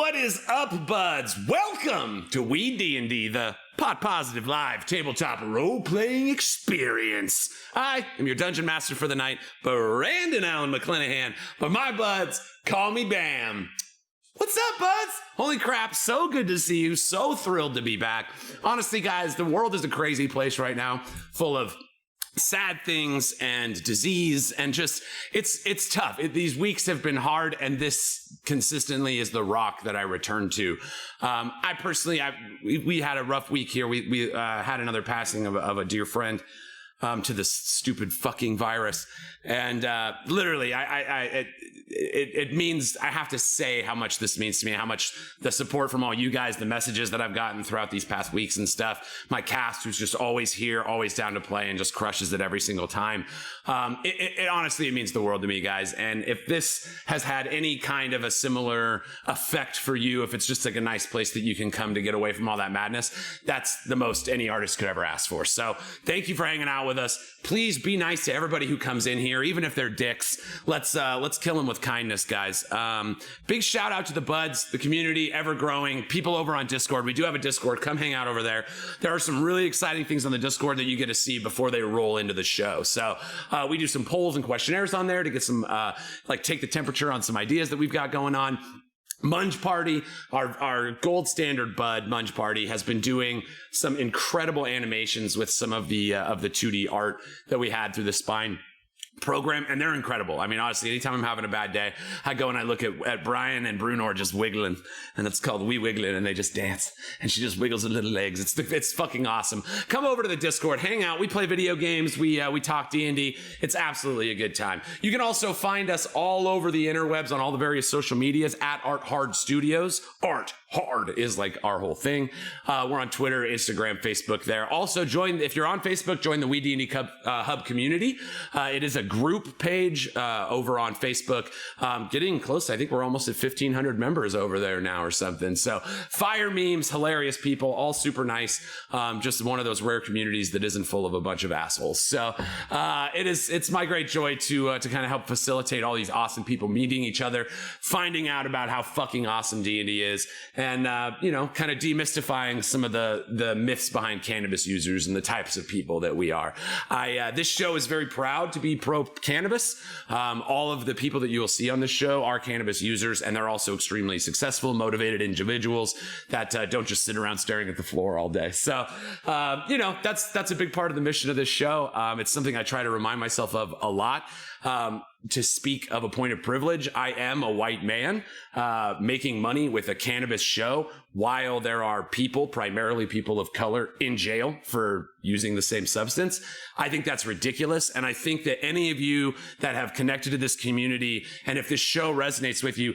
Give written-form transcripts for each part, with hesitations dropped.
What is up, buds? Welcome to Weed&d, the pot positive live tabletop role-playing experience. I am your dungeon master for the night, Brandon Allen McClanahan, but my buds call me Bam. What's up, buds? Holy crap, so good to see you, so thrilled to be back. Honestly, guys, the world is a crazy place right now, full of sad things and disease and just it's tough. These weeks have been hard, and this consistently is the rock that I return to. I personally, we had a rough week here. We had another passing of a dear friend to this stupid fucking virus, and literally it means, I have to say how much this means to me, how much the support from all you guys, the messages that I've gotten throughout these past weeks and stuff, my cast who's just always here, always down to play and just crushes it every single time. It honestly, it means the world to me, guys. And if this has had any kind of a similar effect for you, if it's just like a nice place that you can come to get away from all that madness, that's the most any artist could ever ask for. So thank you for hanging out with us. Please be nice to everybody who comes in here, even if they're dicks. Let's kill them with kindness, guys. Big shout out to the buds, the community, ever growing, people over on Discord. We do have a Discord. Come hang out over there. There are some really exciting things on the Discord that you get to see before they roll into the show. So we do some polls and questionnaires on there to get some take the temperature on some ideas that we've got going on. Munge Party, our gold standard bud Munge Party, has been doing some incredible animations with some of the 2D art that we had through the Spine program, and they're incredible. I mean, honestly, anytime I'm having a bad day, I go and I look at Brian and Bruno are just wiggling, and it's called We Wiggling, and they just dance, and she just wiggles her little legs. It's fucking awesome. Come over to the Discord, hang out. We play video games. We talk D&D. It's absolutely a good time. You can also find us all over the interwebs on all the various social medias at Art Hard Studios. Art Hard is like our whole thing. We're on Twitter, Instagram, Facebook there. Also, if you're on Facebook, join the Weed&d Hub community. It is a group page over on Facebook. Getting close. I think we're almost at 1,500 members over there now or something. So fire memes, hilarious people, all super nice. Just one of those rare communities that isn't full of a bunch of assholes. So it's my great joy to kind of help facilitate all these awesome people meeting each other, finding out about how fucking awesome D&D is, and kind of demystifying some of the myths behind cannabis users and the types of people that we are. This show is very proud to be pro cannabis. All of the people that you will see on this show are cannabis users, and they're also extremely successful, motivated individuals that don't just sit around staring at the floor all day. So, that's a big part of the mission of this show. It's something I try to remind myself of a lot. To speak of a point of privilege, I am a white man making money with a cannabis show while there are people, primarily people of color, in jail for using the same substance. I think that's ridiculous. And I think that any of you that have connected to this community, and if this show resonates with you,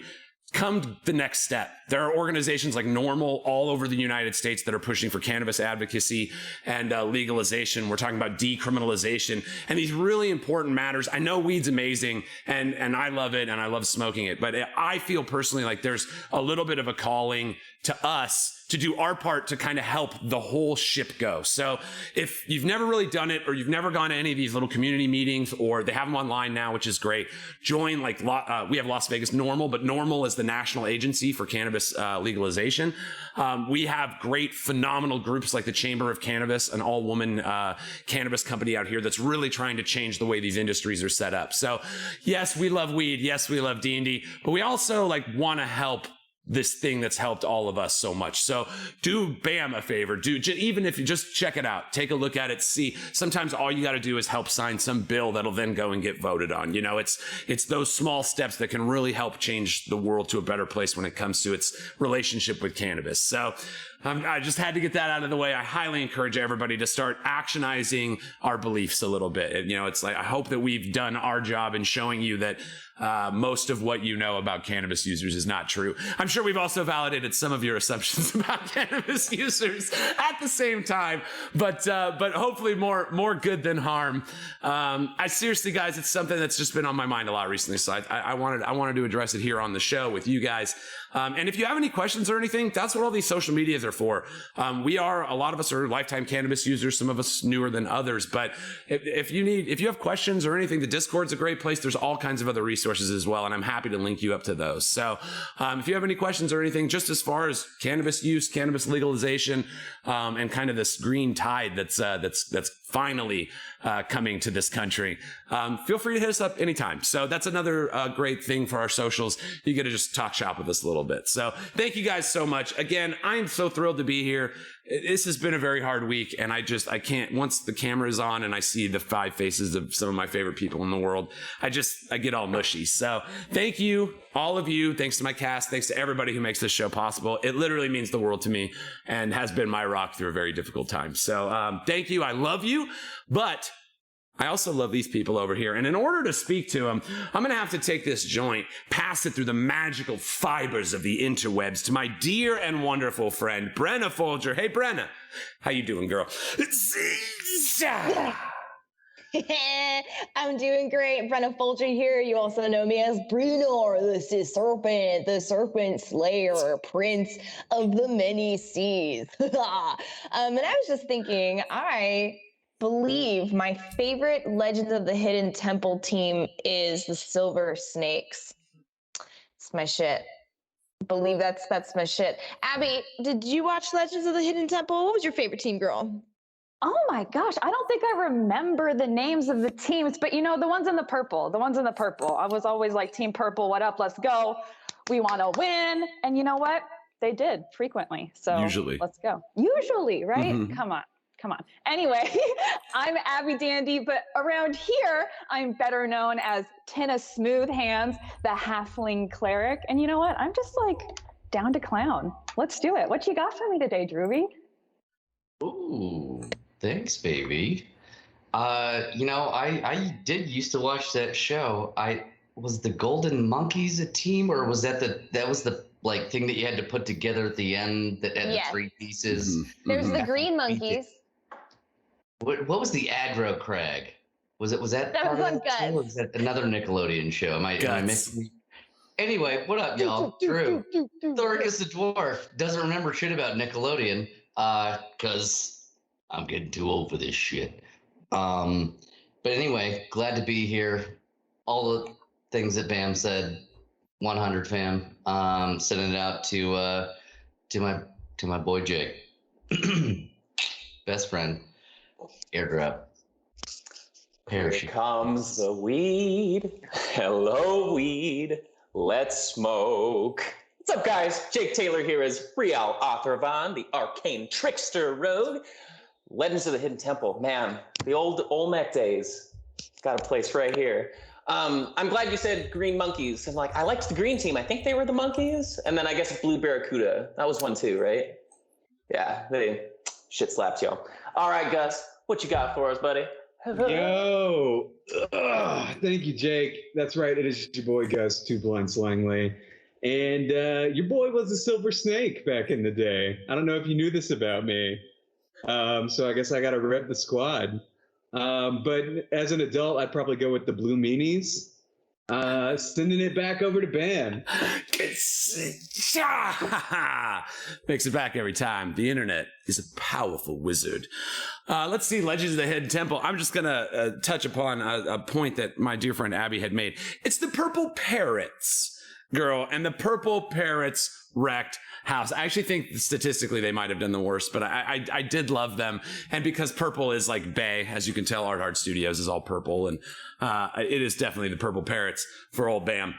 come to the next step. There are organizations like NORML all over the United States that are pushing for cannabis advocacy and legalization. We're talking about decriminalization and these really important matters. I know weed's amazing and I love it and I love smoking it, but I feel personally like there's a little bit of a calling to us to do our part to kind of help the whole ship go. So if you've never really done it, or you've never gone to any of these little community meetings, or they have them online now, which is great, join we have Las Vegas NORML, but NORML is the national agency for cannabis legalization. We have great, phenomenal groups like the Chamber of Cannabis, an all-woman cannabis company out here that's really trying to change the way these industries are set up. So yes, we love weed. Yes, we love D&D, but we also want to help this thing that's helped all of us so much. So do Bam a favor. Even if you just check it out, take a look at it, see. Sometimes all you got to do is help sign some bill that'll then go and get voted on. It's those small steps that can really help change the world to a better place when it comes to its relationship with cannabis. So I just had to get that out of the way. I highly encourage everybody to start actionizing our beliefs a little bit. It's like, I hope that we've done our job in showing you that most of what you know about cannabis users is not true. I'm sure we've also validated some of your assumptions about cannabis users at the same time, but hopefully more good than harm. I seriously, guys, it's something that's just been on my mind a lot recently, so I wanted to address it here on the show with you guys. And if you have any questions or anything, that's what all these social medias are for. A lot of us are lifetime cannabis users, some of us newer than others, but if you have questions or anything, the Discord's a great place. There's all kinds of other resources as well, and I'm happy to link you up to those. So if you have any questions, questions or anything, just as far as cannabis use, cannabis legalization, and kind of this green tide that's finally coming to this country, feel free to hit us up anytime. So that's another great thing for our socials. You get to just talk shop with us a little bit. So thank you guys so much. Again, I'm so thrilled to be here. This has been a very hard week, and I can't, once the camera is on and I see the 5 faces of some of my favorite people in the world, I get all mushy. So thank you, all of you. Thanks to my cast. Thanks to everybody who makes this show possible. It literally means the world to me and has been my rock through a very difficult time. So thank you. I love you, but I also love these people over here. And in order to speak to them, I'm going to have to take this joint, pass it through the magical fibers of the interwebs to my dear and wonderful friend, Brenna Folger. Hey, Brenna. How you doing, girl? I'm doing great. Brenna Folger here. You also know me as Brunor, the sea serpent, the serpent slayer, prince of the many seas. And I was just thinking, I believe my favorite Legends of the Hidden Temple team is the Silver Snakes. It's my shit. I believe that's my shit. Abby, did you watch Legends of the Hidden Temple? What was your favorite team, girl? Oh my gosh, I don't think I remember the names of the teams, but you know, the ones in the purple. I was always like, Team Purple, what up? Let's go. We want to win. And you know what? They did frequently. So usually. Let's go. Usually, right? Mm-hmm. Come on. Anyway, I'm Abby Dandy, but around here, I'm better known as Tynna Smoothhands, the halfling cleric. And you know what? I'm just like down to clown. Let's do it. What you got for me today, Droovy? Ooh, thanks, baby. I did used to watch that show. Was the Golden Monkeys a team, or was that was the like thing that you had to put together at the end that had the 3 pieces? Mm-hmm. There's the Green Monkeys. What was the Aggro Crag? Was that that was on Guts? Or was that another Nickelodeon show? Am I missing? Anyway, what up, y'all? Drew, Thoricus the Dwarf doesn't remember shit about Nickelodeon, because I'm getting too old for this shit. But anyway, glad to be here. All the things that Bam said, 100 fam. Sending it out to my boy Jake, best friend. Airdrop. Here comes the weed. Hello, weed. Let's smoke. What's up, guys? Jake Taylor here as Real Arthurvan, the arcane trickster rogue. Legends of the Hidden Temple. Man, the old Olmec days. Got a place right here. I'm glad you said Green Monkeys. I'm like, I liked the green team. I think they were the monkeys. And then I guess Blue Barracuda. That was one too, right? Yeah, they shit slapped y'all. All right, Gus. What you got for us, buddy? Yo, thank you, Jake. That's right. It is your boy Gus, Two Blind Langley, and your boy was a silver snake back in the day. I don't know if you knew this about me, so I guess I got to rep the squad. But as an adult, I'd probably go with the blue meanies. Sending it back over to Bam. Makes it back every time. The internet is a powerful wizard. Let's see, Legends of the Hidden Temple. I'm just going to touch upon a point that my dear friend Abby had made. It's the purple parrots, girl, and the purple parrots wrecked house. I actually think statistically they might have done the worst, but I did love them. And because purple is like Bay, as you can tell, Art Hard Studios is all purple, and it is definitely the purple parrots for old Bam.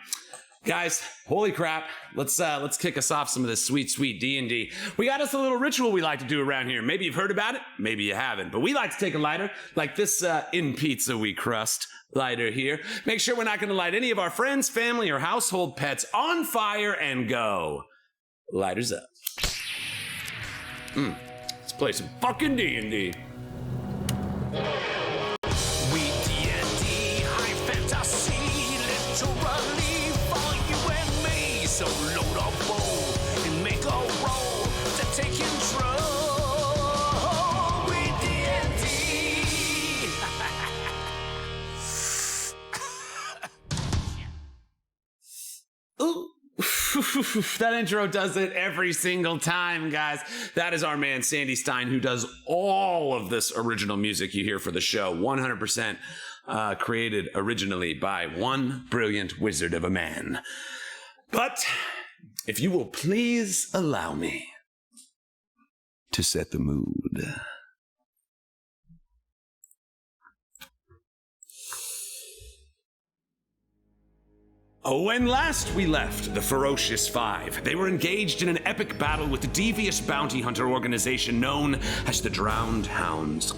Guys, holy crap. Let's kick us off some of this sweet D&D. We got us a little ritual we like to do around here. Maybe you've heard about it, maybe you haven't, but we like to take a lighter like this in pizza we crust lighter here. Make sure we're not going to light any of our friends, family, or household pets on fire and go. Lighters up. Let's play some fucking D&D. Weed&d, high fantasy, literally for you and me. So load up bowl and make a roll to take control. Weed&d. Ooh. That intro does it every single time, guys. That is our man, Sandy Stein, who does all of this original music you hear for the show. 100% created originally by one brilliant wizard of a man. But if you will please allow me to set the mood. When last we left the Ferocious Five, they were engaged in an epic battle with the devious bounty hunter organization known as the Drown'd Hounds.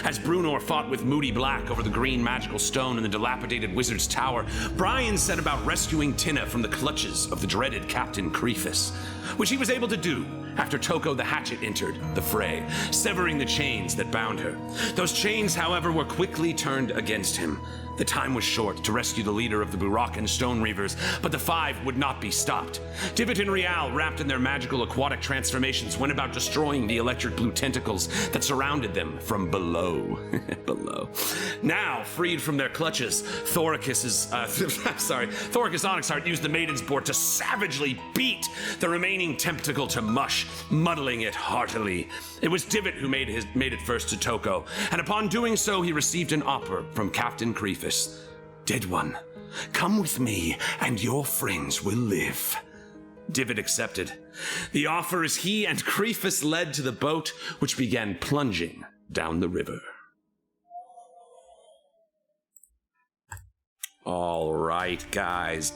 As Brunor fought with Moody Black over the green magical stone in the dilapidated wizard's tower, Brian set about rescuing Tynna from the clutches of the dreaded Captain Kreifus, which he was able to do after Tokko the Hatchet entered the fray, severing the chains that bound her. Those chains, however, were quickly turned against him. The time was short to rescue the leader of the Burakan Stone Reavers, but the five would not be stopped. Divit and Rial, wrapped in their magical aquatic transformations, went about destroying the electric blue tentacles that surrounded them from below. Now, freed from their clutches, Thoricus Onyxheart used the Maiden's Board to savagely beat the remaining tentacle to mush, muddling it heartily. It was Divit who made it first to Tokko, and upon doing so, he received an offer from Captain Kreifus. Dead one, come with me, and your friends will live. Divit accepted. The offer as he and Kreifus led to the boat, which began plunging down the river. All right, guys,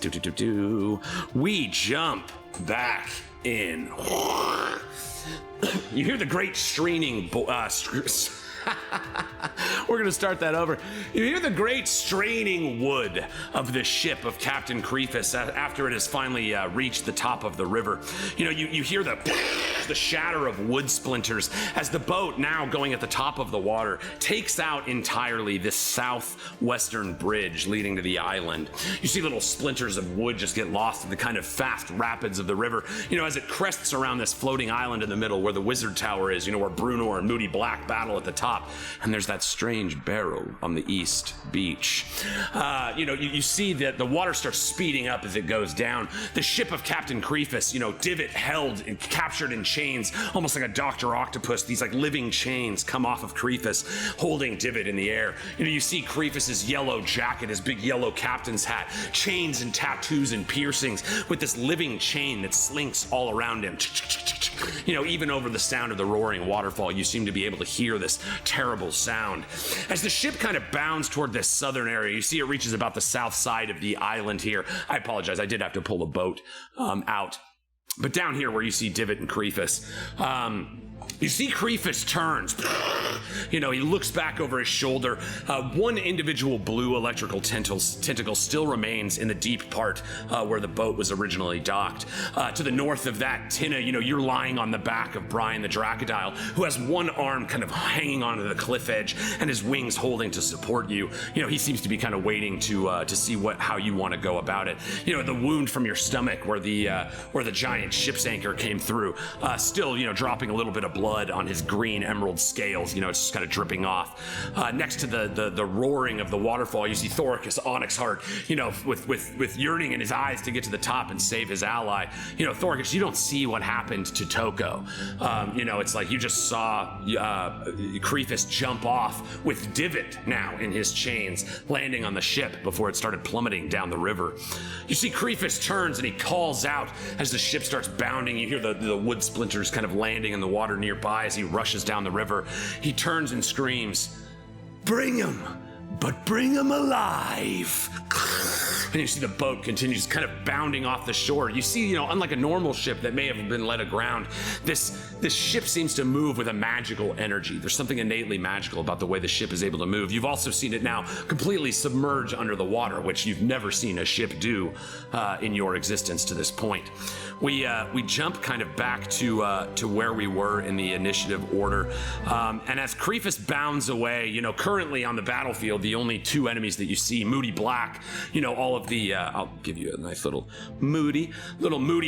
we jump back in. You hear the great straining we're going to start that over. You hear the great straining wood of the ship of Captain Kreifus after it has finally reached the top of the river. You know, you hear the shatter of wood splinters as the boat, now going at the top of the water, takes out entirely this southwestern bridge leading to the island. You see little splinters of wood just get lost in the kind of fast rapids of the river, you know, as it crests around this floating island in the middle where the wizard tower is, you know, where Brunor and Moody Black battle at the top. And there's that strange barrow on the east beach. You see that the water starts speeding up as it goes down. The ship of Captain Kreifus, you know, Divit held and captured in chains, almost like a Dr. Octopus. These like living chains come off of Kreifus, holding Divit in the air. You know, you see Kreifus's yellow jacket, his big yellow captain's hat, chains and tattoos and piercings with this living chain that slinks all around him. You know, even over the sound of the roaring waterfall, you seem to be able to hear this terrible sound. As the ship kind of bounds toward this southern area, you see it reaches about the south side of the island here. I apologize, I did have to pull a boat out. But down here where you see Divit and Kreifus, you see Kreifus turns. You know, he looks back over his shoulder. One individual blue electrical tentacle still remains in the deep part where the boat was originally docked. To the north of that, Tynna, you know, you're lying on the back of Brian the Dracodile, who has one arm kind of hanging onto the cliff edge and his wings holding to support you. You know, he seems to be kind of waiting to see how you want to go about it. You know, the wound from your stomach where the giant ship's anchor came through, still, you know, dropping a little bit of blood on his green emerald scales. You know, it's just kind of dripping off. Next to the roaring of the waterfall, you see Thoricus Onyxheart, you know, with yearning in his eyes to get to the top and save his ally. You know, Thoricus, you don't see what happened to Tokko. You know, it's like you just saw Kreifus jump off with Divit now in his chains, landing on the ship before it started plummeting down the river. You see Kreifus turns and he calls out as the ship starts bounding. You hear the wood splinters kind of landing in the water nearby as he rushes down the river. He turns and screams, "Bring him, but bring him alive." And you see the boat continues kind of bounding off the shore. You see, you know, unlike a normal ship that may have been led aground, this ship seems to move with a magical energy. There's something innately magical about the way the ship is able to move. You've also seen it now completely submerge under the water, which you've never seen a ship do in your existence to this point. We jump kind of back to where we were in the initiative order, and as Kreifus bounds away, you know, currently on the battlefield, the only two enemies that you see, Moody Black, you know, all of the, I'll give you a nice little Moody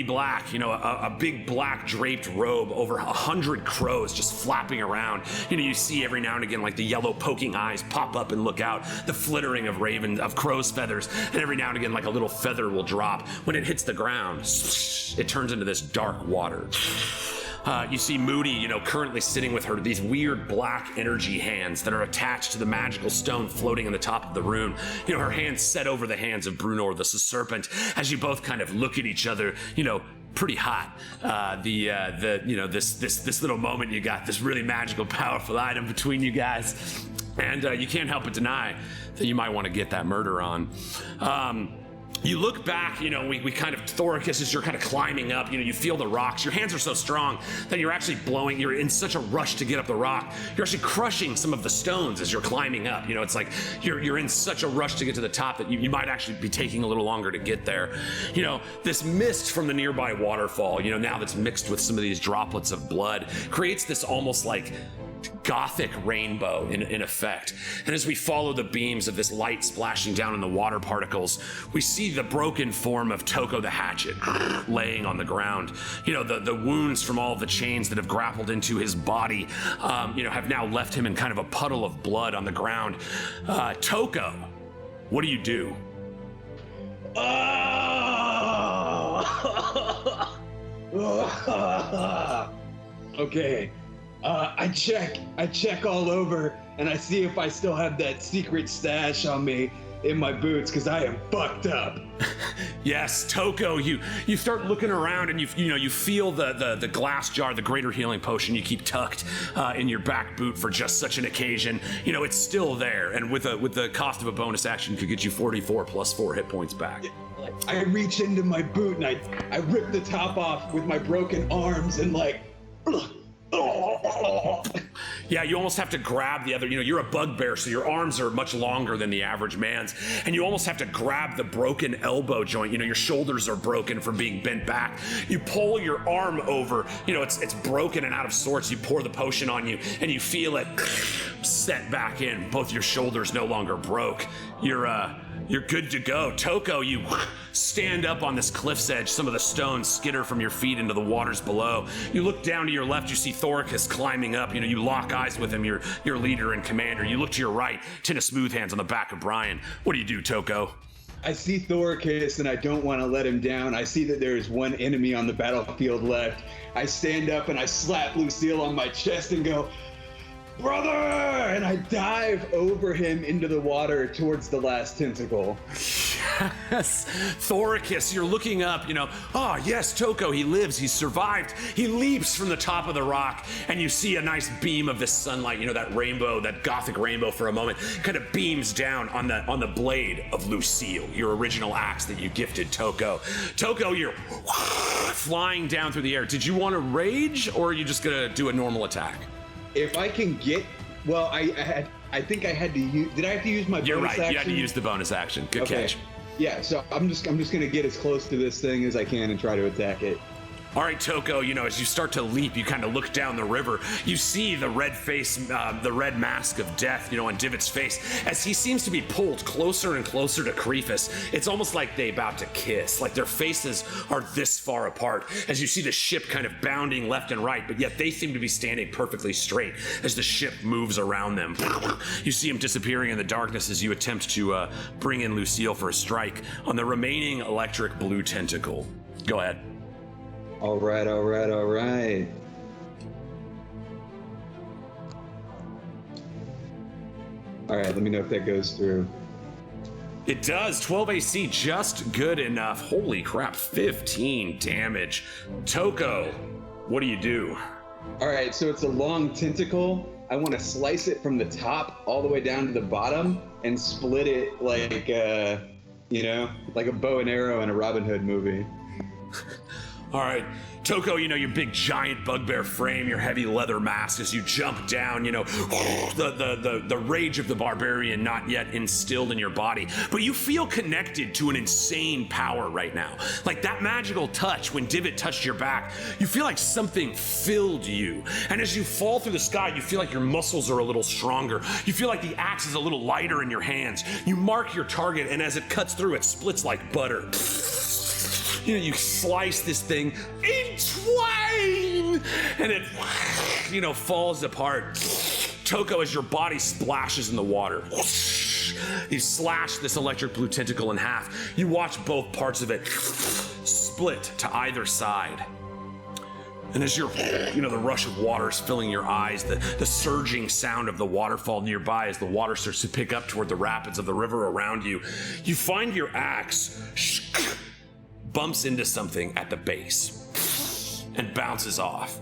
Black, you know, a big black draped robe, over 100 crows just flapping around. You know, you see every now and again like the yellow poking eyes pop up and look out, the flittering of crow's feathers, and every now and again like a little feather will drop. When it hits the ground, it turns into this dark water. You see Moody, currently sitting with these weird black energy hands that are attached to the magical stone floating in the top of the rune. Her hands set over the hands of Brunor the serpent as you both kind of look at each other, pretty hot. This little moment you got, this really magical, powerful item between you guys. And you can't help but deny that you might want to get that murder on. You look back, we kind of, Thoricus, as you're kind of climbing up, you feel the rocks. Your hands are so strong that you're actually you're in such a rush to get up the rock. You're actually crushing some of the stones as you're climbing up. It's like you're in such a rush to get to the top that you might actually be taking a little longer to get there. This mist from the nearby waterfall, now that's mixed with some of these droplets of blood, creates this almost like Gothic rainbow in effect. And as we follow the beams of this light splashing down in the water particles, we see the broken form of Tokko the hatchet laying on the ground. The wounds from all of the chains that have grappled into his body, have now left him in kind of a puddle of blood on the ground. Tokko, what do you do? Okay. I check all over, and I see if I still have that secret stash on me in my boots, because I am fucked up. Yes, Tokko, you start looking around, and you feel the glass jar, the greater healing potion you keep tucked in your back boot for just such an occasion. It's still there, and with the cost of a bonus action, could get you 44 plus 4 hit points back. I reach into my boot, and I rip the top off with my broken arms, and yeah, you almost have to grab the other, you're a bugbear, so your arms are much longer than the average man's, and you almost have to grab the broken elbow joint. Your shoulders are broken from being bent back. You pull your arm over, it's broken and out of sorts. You pour the potion on you, and you feel it set back in. Both your shoulders no longer broke. You're good to go. Tokko, you stand up on this cliff's edge. Some of the stones skitter from your feet into the waters below. You look down to your left, you see Thoricus climbing up. You lock eyes with him, your leader and commander. You look to your right, Tynna Smoothhands on the back of Brian. What do you do, Tokko? I see Thoricus, and I don't want to let him down. I see that there is one enemy on the battlefield left. I stand up and I slap Lucille on my chest and go, "Brother!" And I dive over him into the water towards the last tentacle. Yes, Thoricus, you're looking up, oh yes, Tokko, he lives, he's survived. He leaps from the top of the rock, and you see a nice beam of this sunlight, that rainbow, that Gothic rainbow for a moment, kind of beams down on the blade of Lucille, your original axe that you gifted Tokko. Tokko, you're flying down through the air. Did you want to rage, or are you just gonna do a normal attack? If I can get, well, I think I had to use. Did I have to use my bonus action? You're right. You had to use the bonus action. Good catch. Yeah. So I'm just gonna get as close to this thing as I can and try to attack it. All right, Tokko, as you start to leap, you kind of look down the river. You see the red face, the red mask of death, on Divit's face, as he seems to be pulled closer and closer to Kreifus. It's almost like they're about to kiss, like their faces are this far apart, as you see the ship kind of bounding left and right, but yet they seem to be standing perfectly straight as the ship moves around them. You see him disappearing in the darkness as you attempt to bring in Lucille for a strike on the remaining electric blue tentacle. Go ahead. All right. All right, let me know if that goes through. It does. 12 AC, just good enough. Holy crap, 15 damage. Tokko, what do you do? All right, so it's a long tentacle. I want to slice it from the top all the way down to the bottom and split it like, like a bow and arrow in a Robin Hood movie. All right, Tokko, your big giant bugbear frame, your heavy leather mask as you jump down, the rage of the barbarian not yet instilled in your body, but you feel connected to an insane power right now. Like that magical touch when Divit touched your back, you feel like something filled you. And as you fall through the sky, you feel like your muscles are a little stronger. You feel like the axe is a little lighter in your hands. You mark your target, and as it cuts through, it splits like butter. You slice this thing in twain, and it, falls apart. Tokko, as your body splashes in the water, you slash this electric blue tentacle in half. You watch both parts of it split to either side. And as you're, the rush of water is filling your eyes, the surging sound of the waterfall nearby as the water starts to pick up toward the rapids of the river around you, you find your axe bumps into something at the base and bounces off.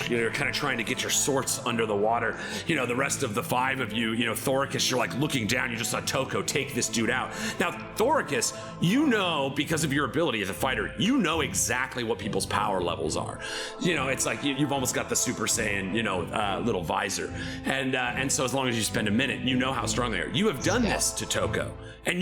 You're kind of trying to get your swords under the water. The rest of the 5 of you, Thoricus, you're like looking down, you just saw Tokko take this dude out. Now, Thoricus, because of your ability as a fighter, you know exactly what people's power levels are. It's like you've almost got the Super Saiyan, little visor. And so as long as you spend a minute, you know how strong they are. You have done this to Tokko, and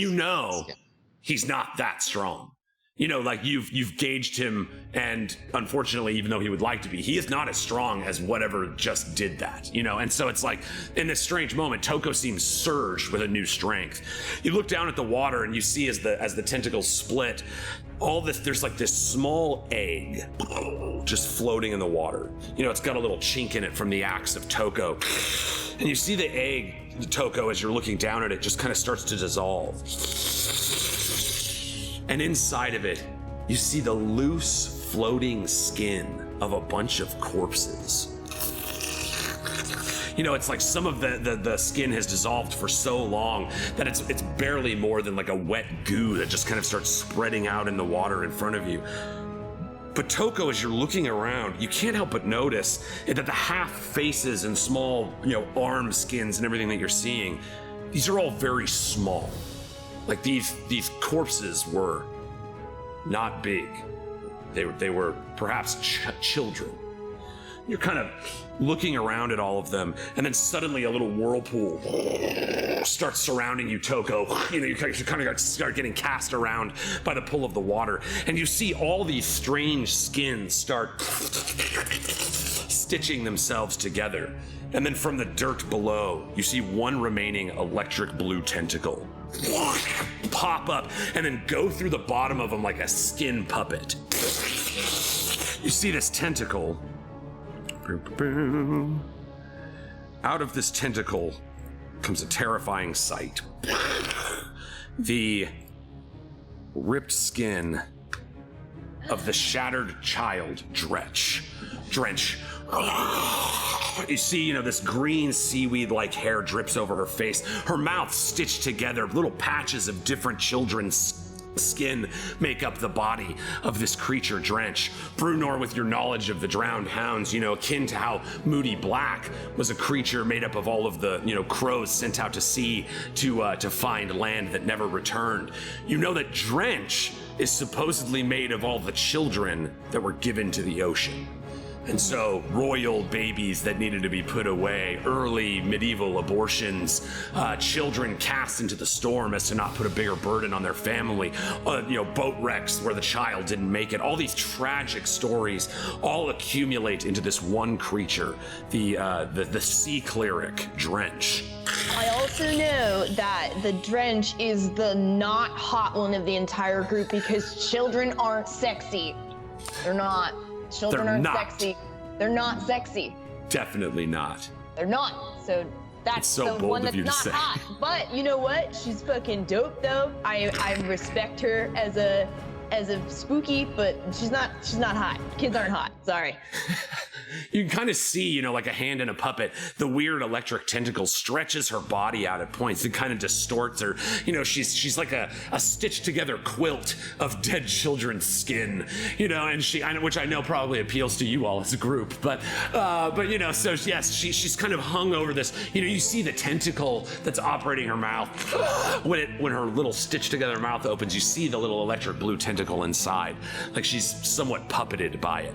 he's not that strong. You've gauged him, and unfortunately, even though he would like to be, he is not as strong as whatever just did that, and so it's like, in this strange moment, Tokko seems surged with a new strength. You look down at the water and you see as the tentacles split, there's like this small egg just floating in the water. It's got a little chink in it from the axe of Tokko. And you see the egg, Tokko, as you're looking down at it, just kind of starts to dissolve. And inside of it, you see the loose, floating skin of a bunch of corpses. It's like some of the skin has dissolved for so long that it's barely more than like a wet goo that just kind of starts spreading out in the water in front of you. But Tokko, as you're looking around, you can't help but notice that the half faces and small, arm skins and everything that you're seeing, these are all very small. Like these corpses were not big. They were perhaps children. You're kind of looking around at all of them, and then suddenly a little whirlpool starts surrounding you, Tokko. You kind of start getting cast around by the pull of the water, and you see all these strange skins start stitching themselves together. And then from the dirt below, you see one remaining electric blue tentacle pop up and then go through the bottom of them like a skin puppet. You see this tentacle. Out of this tentacle comes a terrifying sight. The ripped skin of the shattered child, Drench. You see, this green seaweed-like hair drips over her face. Her mouth stitched together. Little patches of different children's skin make up the body of this creature, Drench. Brunor, with your knowledge of the Drown'd Hounds, akin to how Moody Black was a creature made up of all of the, crows sent out to sea to find land that never returned. You know that Drench is supposedly made of all the children that were given to the ocean. And so royal babies that needed to be put away, early medieval abortions, children cast into the storm as to not put a bigger burden on their family, boat wrecks where the child didn't make it. All these tragic stories all accumulate into this one creature, the sea cleric, Drench. I also know that the Drench is the not hot one of the entire group because children aren't sexy. They're not. Children aren't sexy. They're not sexy. Definitely not. They're not. So that's so the one bold of that's you to not say. hot. But you know what? She's fucking dope though. I respect her as a spooky, but she's not hot. Kids aren't hot. Sorry. You can kind of see, like a hand in a puppet, the weird electric tentacle stretches her body out at points and kind of distorts her. She's like a stitched together quilt of dead children's skin, and which I know probably appeals to you all as a group, but so yes, she's kind of hung over this. You see the tentacle that's operating her mouth. When her little stitched together mouth opens, you see the little electric blue tentacle inside, like she's somewhat puppeted by it.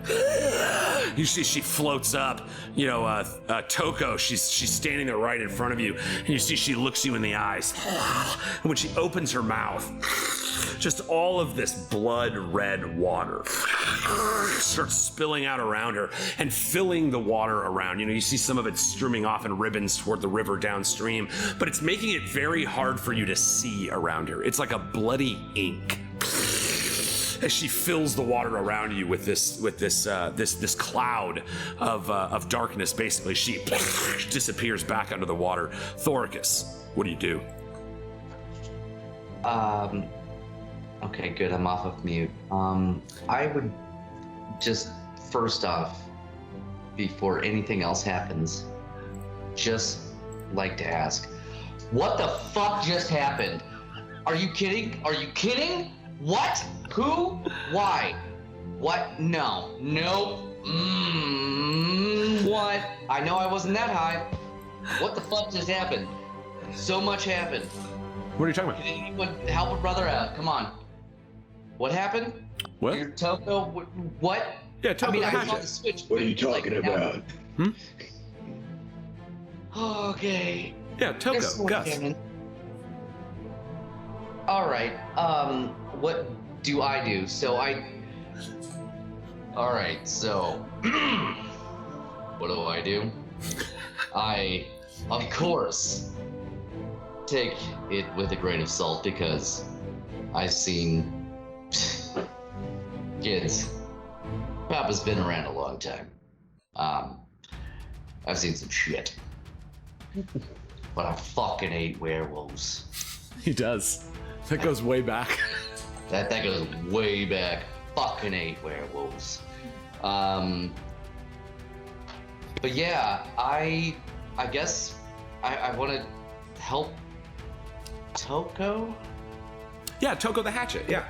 You see she floats up, Tokko, she's standing there right in front of you, and you see she looks you in the eyes. And when she opens her mouth, just all of this blood red water starts spilling out around her and filling the water around. You see some of it streaming off in ribbons toward the river downstream, but it's making it very hard for you to see around her. It's like a bloody ink. As she fills the water around you with this cloud of darkness, basically, she disappears back under the water. Thoricus, what do you do? Okay, good. I'm off of mute. I would just first off, before anything else happens, just like to ask, what the fuck just happened? Are you kidding? Are you kidding? What? Who? Why? What? No. Nope. What? I know I wasn't that high. What the fuck just happened? So much happened. What are you talking about? Can anyone help a brother out? Come on. What happened? What? Your Tokko? What? Yeah, Tokko I mean, I hatchet. was on the switch. What are you talking about? Okay. Yeah, This Tokko, one, Gus. Cameron. All right. What do I do? All right. So, what do I do? I, of course, take it with a grain of salt because I've seen kids. Papa's been around a long time. I've seen some shit. But I fucking hate werewolves. He does. That goes way back. That goes way back. Fucking hate werewolves. But yeah, I guess I want to help Tokko. Yeah, Tokko the hatchet. Yeah.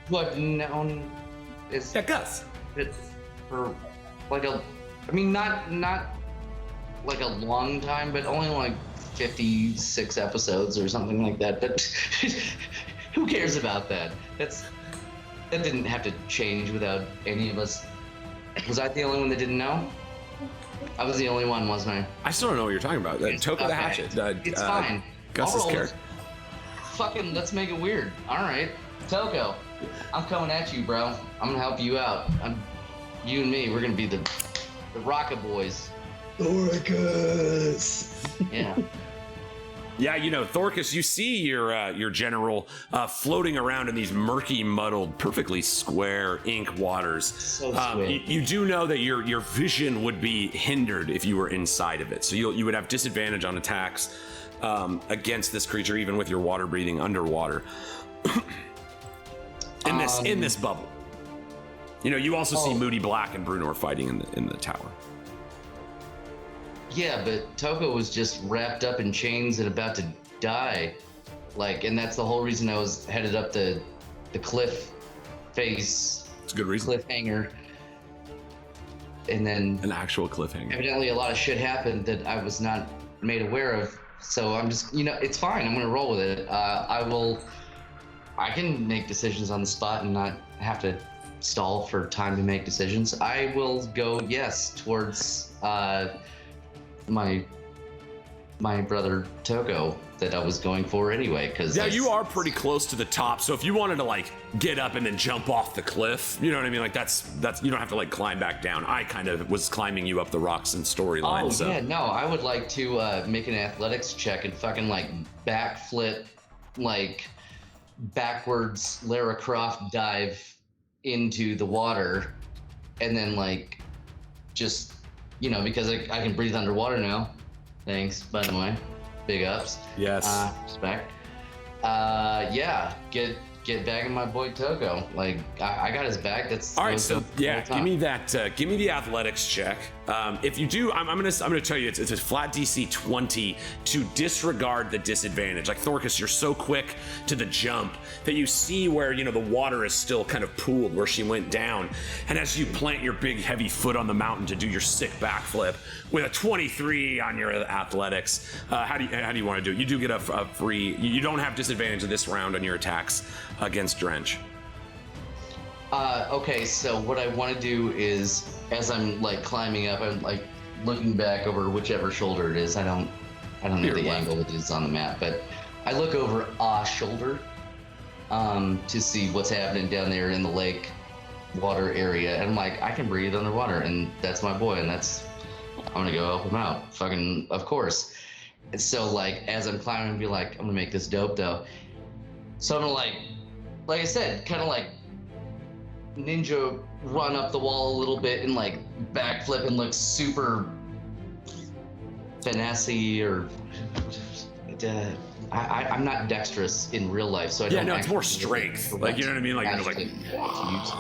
What known is Yeah, Gus. it for like a, I mean not like a long time, but only like 56 episodes or something like that. But who cares about that? That didn't have to change without any of us. Was I the only one that didn't know? I was the only one, wasn't I? I still don't know what you're talking about. Tokko the Okay. hatchet. It's fine. Gus's I'll roll character. Fucking let's make it weird. All right, Tokko, I'm coming at you, bro. I'm gonna help you out. You and me, we're gonna be the Rocket Boys. Thoricus! Yeah. Yeah, you know, Thoricus, you see your general floating around in these murky, muddled, perfectly square ink waters. So sweet. You do know that your vision would be hindered if you were inside of it, so you would have disadvantage on attacks against this creature, even with your water breathing underwater. in this bubble. You know, you also see Moody Black and Brunor fighting in the tower. Yeah, but Tokko was just wrapped up in chains and about to die. Like, and that's the whole reason I was headed up the cliff face. It's a good reason. Cliffhanger. And then An actual cliffhanger. evidently a lot of shit happened that I was not made aware of. So I'm just, you know, it's fine. I'm gonna roll with it. I can make decisions on the spot and not have to stall for time to make decisions. I will go yes towards my brother Tokko that I was going for anyway, because Yeah, you are pretty close to the top, so if you wanted to like get up and then jump off the cliff, you know what I mean? Like that's you don't have to like climb back down. I kind of was climbing you up the rocks in storyline. Oh so. yeah, no, I would like to make an athletics check and fucking like backflip, like backwards Lara Croft dive into the water, and then like just, you know, because I can breathe underwater now. Thanks, by the way. Big ups. Yes. Respect. Yeah, get back in my boy Tokko. Like I got his back. That's all right. So yeah, give me that. Give me the athletics check. If you do, I'm gonna tell you it's a flat DC 20 to disregard the disadvantage. Like Thoricus, you're so quick to the jump that you see where, you know, the water is still kind of pooled where she went down, and as you plant your big heavy foot on the mountain to do your sick backflip with a 23 on your athletics, how do you want to do it? You do get a free. You don't have disadvantage this round on your attacks against Drench. Okay, so what I want to do is, as I'm like climbing up, I'm like looking back over whichever shoulder it is. I don't know Your the left. angle it is on the map, but I look over a shoulder to see what's happening down there in the lake water area, and I'm like, I can breathe underwater, and that's my boy, and I'm gonna go help him out. Fucking, of course. And so like as I'm climbing, be like, I'm gonna make this dope though. So I'm gonna like I said, kind of like ninja run up the wall a little bit and like backflip and look super finessey, or I'm not dexterous in real life, so I don't. Yeah, no, it's more actually strength. Like, you know what I mean? Like, you're like, actually use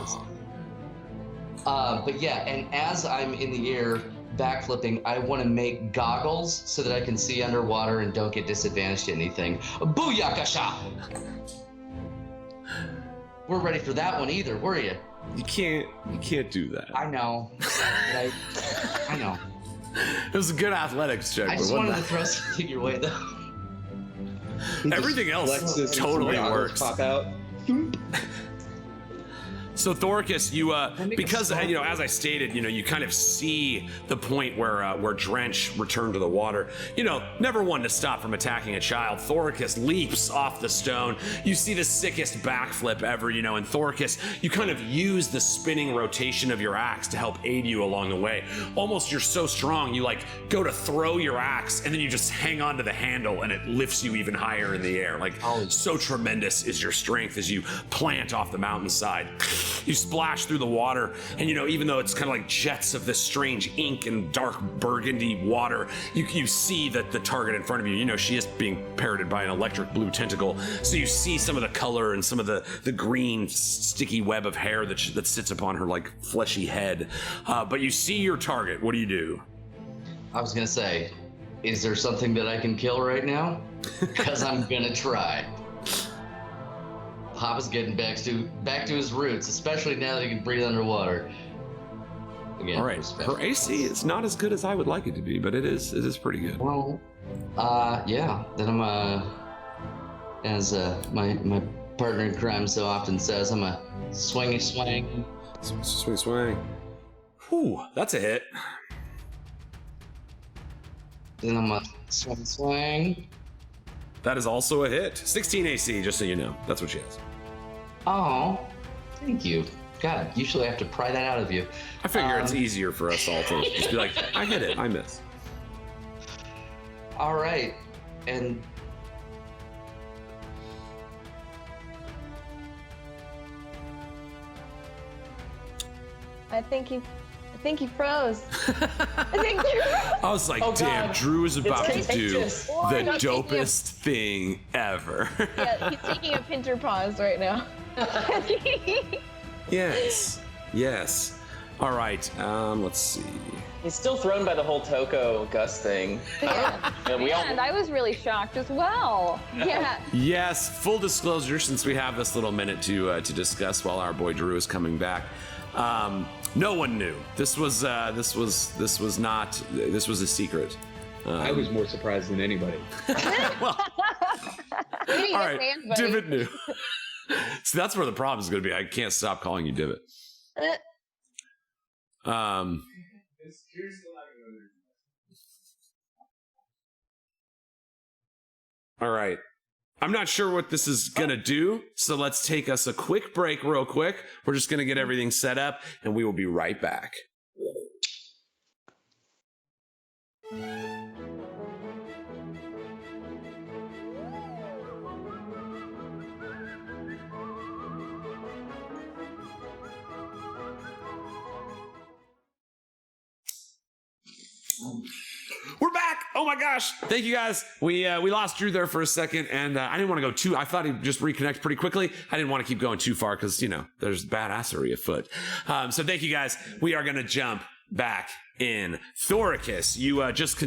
this. But yeah, and as I'm in the air backflipping, I want to make goggles so that I can see underwater and don't get disadvantaged to anything. Booyakasha! Weren't ready for that one either, were you? You can't do that. I know. I know. It was a good athletics check. I just wanted to throw something your way though. Everything else totally works. Pop out. So Thoricus, you because you know, as I stated, you know, you kind of see the point where Drench returned to the water. You know, never one to stop from attacking a child. Thoricus leaps off the stone. You see the sickest backflip ever, you know, and Thoricus, you kind of use the spinning rotation of your axe to help aid you along the way. Almost you're so strong, you like go to throw your axe and then you just hang on to the handle and it lifts you even higher in the air. Like, so tremendous is your strength as you plant off the mountainside. You splash through the water, and you know, even though it's kind of like jets of this strange ink and dark burgundy water, you see that the target in front of you, you know, she is being parroted by an electric blue tentacle, so you see some of the color and some of the green sticky web of hair that sits upon her like fleshy head. But you see your target. What do you do? I was gonna say, is there something that I can kill right now? Because I'm gonna try. Papa's getting back to his roots, especially now that he can breathe underwater. Again, all right, her AC is not as good as I would like it to be, but it is pretty good. Well, yeah. Then I'm as my partner in crime so often says, I'm a swing. Swing. Whew, that's a hit. Then I'm a swing. That is also a hit. 16 AC, just so you know. That's what she has. Oh, thank you. God, usually I have to pry that out of you. I figure it's easier for us all to just be like, I hit it, I miss. All right, and I think he froze. I was like, oh, damn, God. Drew is about to do the No, dopest thing ever. Yeah, he's taking a pinter pause right now. Yes. All right, let's see. He's still thrown by the whole Tokko Gus thing. Yeah. And I was really shocked as well. Yeah. Yes, full disclosure, since we have this little minute to discuss while our boy Drew is coming back. No one knew. This was a secret. I was more surprised than anybody. Well, all right, Divit knew. So that's where the problem is going to be. I can't stop calling you Divit. All right. I'm not sure what this is going to do, so let's take us a quick break real quick. We're just going to get everything set up, and we will be right back. We're back. Oh my gosh. Thank you guys. We lost Drew there for a second, and I didn't want to go too. I thought he'd just reconnect pretty quickly. I didn't want to keep going too far because, you know, there's badassery afoot. So thank you guys. We are going to jump back in. Thoricus, you just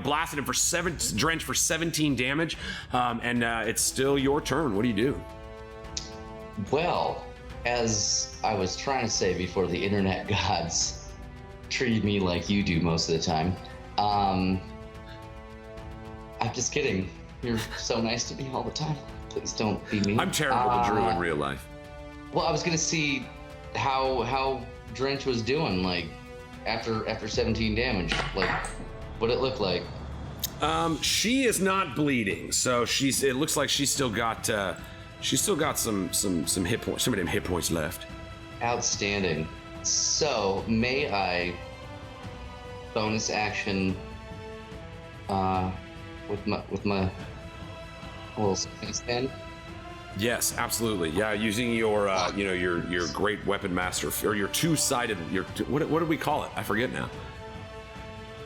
blasted him for drench for 17 damage, and it's still your turn. What do you do? Well, as I was trying to say before the internet gods treated me like you do most of the time, I'm just kidding. You're so nice to me all the time. Please don't be mean. I'm terrible to Drew in real life. Well, I was gonna see how Drench was doing, like after 17 damage, like what it looked like. She is not bleeding, so it looks like she's still got some hit points, some of them hit points left. Outstanding. So may I bonus action with my little stand? Yes, absolutely. Yeah, using your your great weapon master, or your two-sided, what did we call it? I forget now.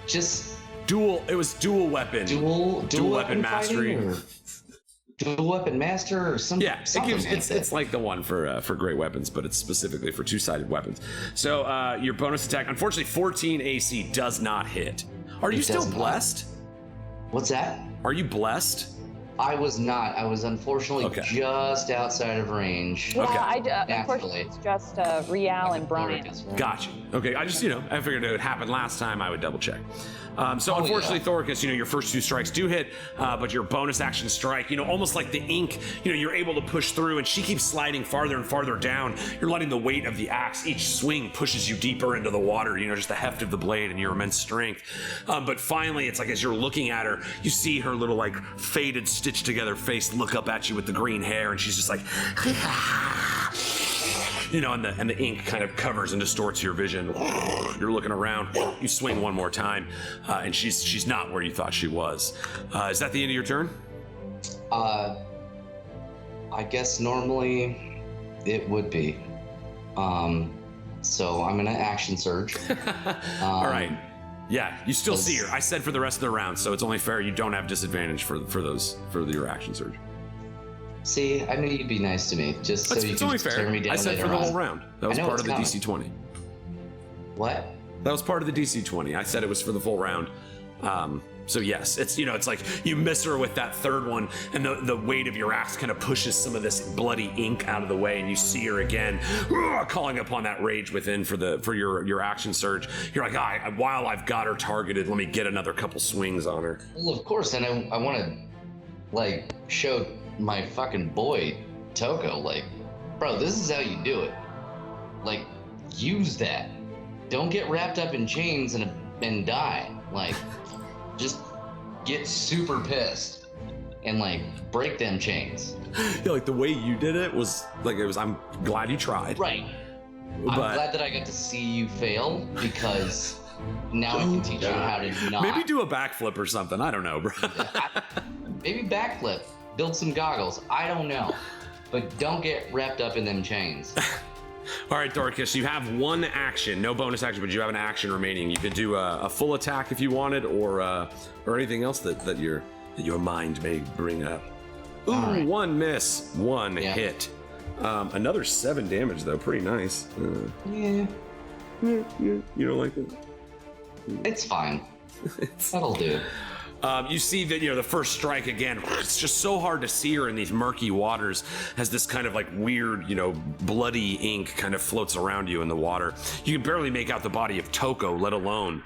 Just dual. It was dual weapon. Dual weapon mastery. dual weapon master or something. Yeah, it's like the one for great weapons, but it's specifically for two-sided weapons. So your bonus attack, unfortunately, 14 AC does not hit. Are you still blessed? What's that? Are you blessed? I was not. I was unfortunately just outside of range. Yeah, unfortunately, it's just Rial and Brian. Gotcha. Okay, I just, I figured it would happen last time. I would double check. So unfortunately, Thoricus, your first 2 strikes do hit, but your bonus action strike, almost like the ink, you're able to push through, and she keeps sliding farther and farther down. You're letting the weight of the axe, each swing pushes you deeper into the water, just the heft of the blade and your immense strength. But finally, it's like as you're looking at her, you see her little like faded, stitched together face look up at you with the green hair, and she's just like, and the ink kind of covers and distorts your vision. You're looking around, you swing one more time, and she's not where you thought she was. Is that the end of your turn? I guess normally it would be. So I'm gonna action surge. All right. Yeah, you still see her. I said for the rest of the round, so it's only fair you don't have disadvantage for your action surge. See, I knew you'd be nice to me, just so you could tear me down. I said for the whole round. That was part of the DC 20. What? That was part of the DC 20. I said it was for the full round. So yes, it's it's like you miss her with that third one, and the weight of your axe kind of pushes some of this bloody ink out of the way, and you see her again, calling upon that rage within for your action surge. You're like, while I've got her targeted, let me get another couple swings on her. Well, of course, and I want to show my fucking boy Tokko, bro, this is how you do it. Use that. Don't get wrapped up in chains and die. Just get super pissed and break them chains. Yeah, the way you did it was I'm glad you tried. Right. I'm glad that I got to see you fail, because now I can teach you how to not. Maybe do a backflip or something. I don't know, bro. Maybe backflip. Build some goggles. I don't know. But don't get wrapped up in them chains. All right, Thoricus, you have one action, no bonus action, but you have an action remaining. You could do a full attack if you wanted, or anything else that your mind may bring up. Ooh, right. 1 miss, 1 hit. Another 7 damage though, pretty nice. Yeah. You don't like it? It's fine. That'll do. You see that, the first strike again, it's just so hard to see her in these murky waters as this kind of weird, bloody ink kind of floats around you in the water. You can barely make out the body of Tokko, let alone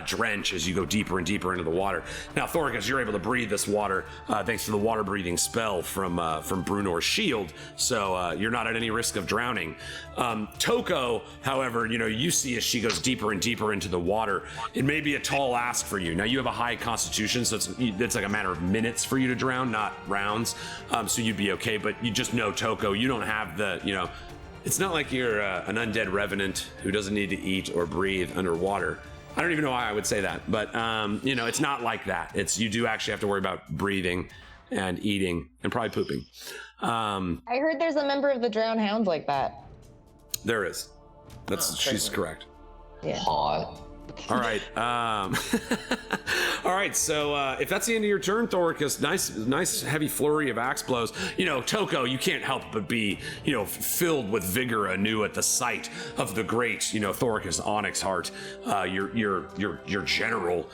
drench as you go deeper and deeper into the water. Now, Thoricus, you're able to breathe this water thanks to the water breathing spell from Brunor's shield, so you're not at any risk of drowning. Tokko, however, you see as she goes deeper and deeper into the water, it may be a tall ask for you. Now, you have a high constitution, so it's like a matter of minutes for you to drown, not rounds. So you'd be okay, but you just know, Tokko, you don't have the, it's not like you're an undead revenant who doesn't need to eat or breathe underwater. I don't even know why I would say that, but it's not like that. You do actually have to worry about breathing and eating and probably pooping. I heard there's a member of the Drown'd Hounds like that. There is. She's correct. Yeah. Hot. All right. All right. So if that's the end of your turn, Thoricus, nice heavy flurry of axe blows. Tokko, you can't help but be, filled with vigor anew at the sight of the great, Thoricus Onyxheart, your general,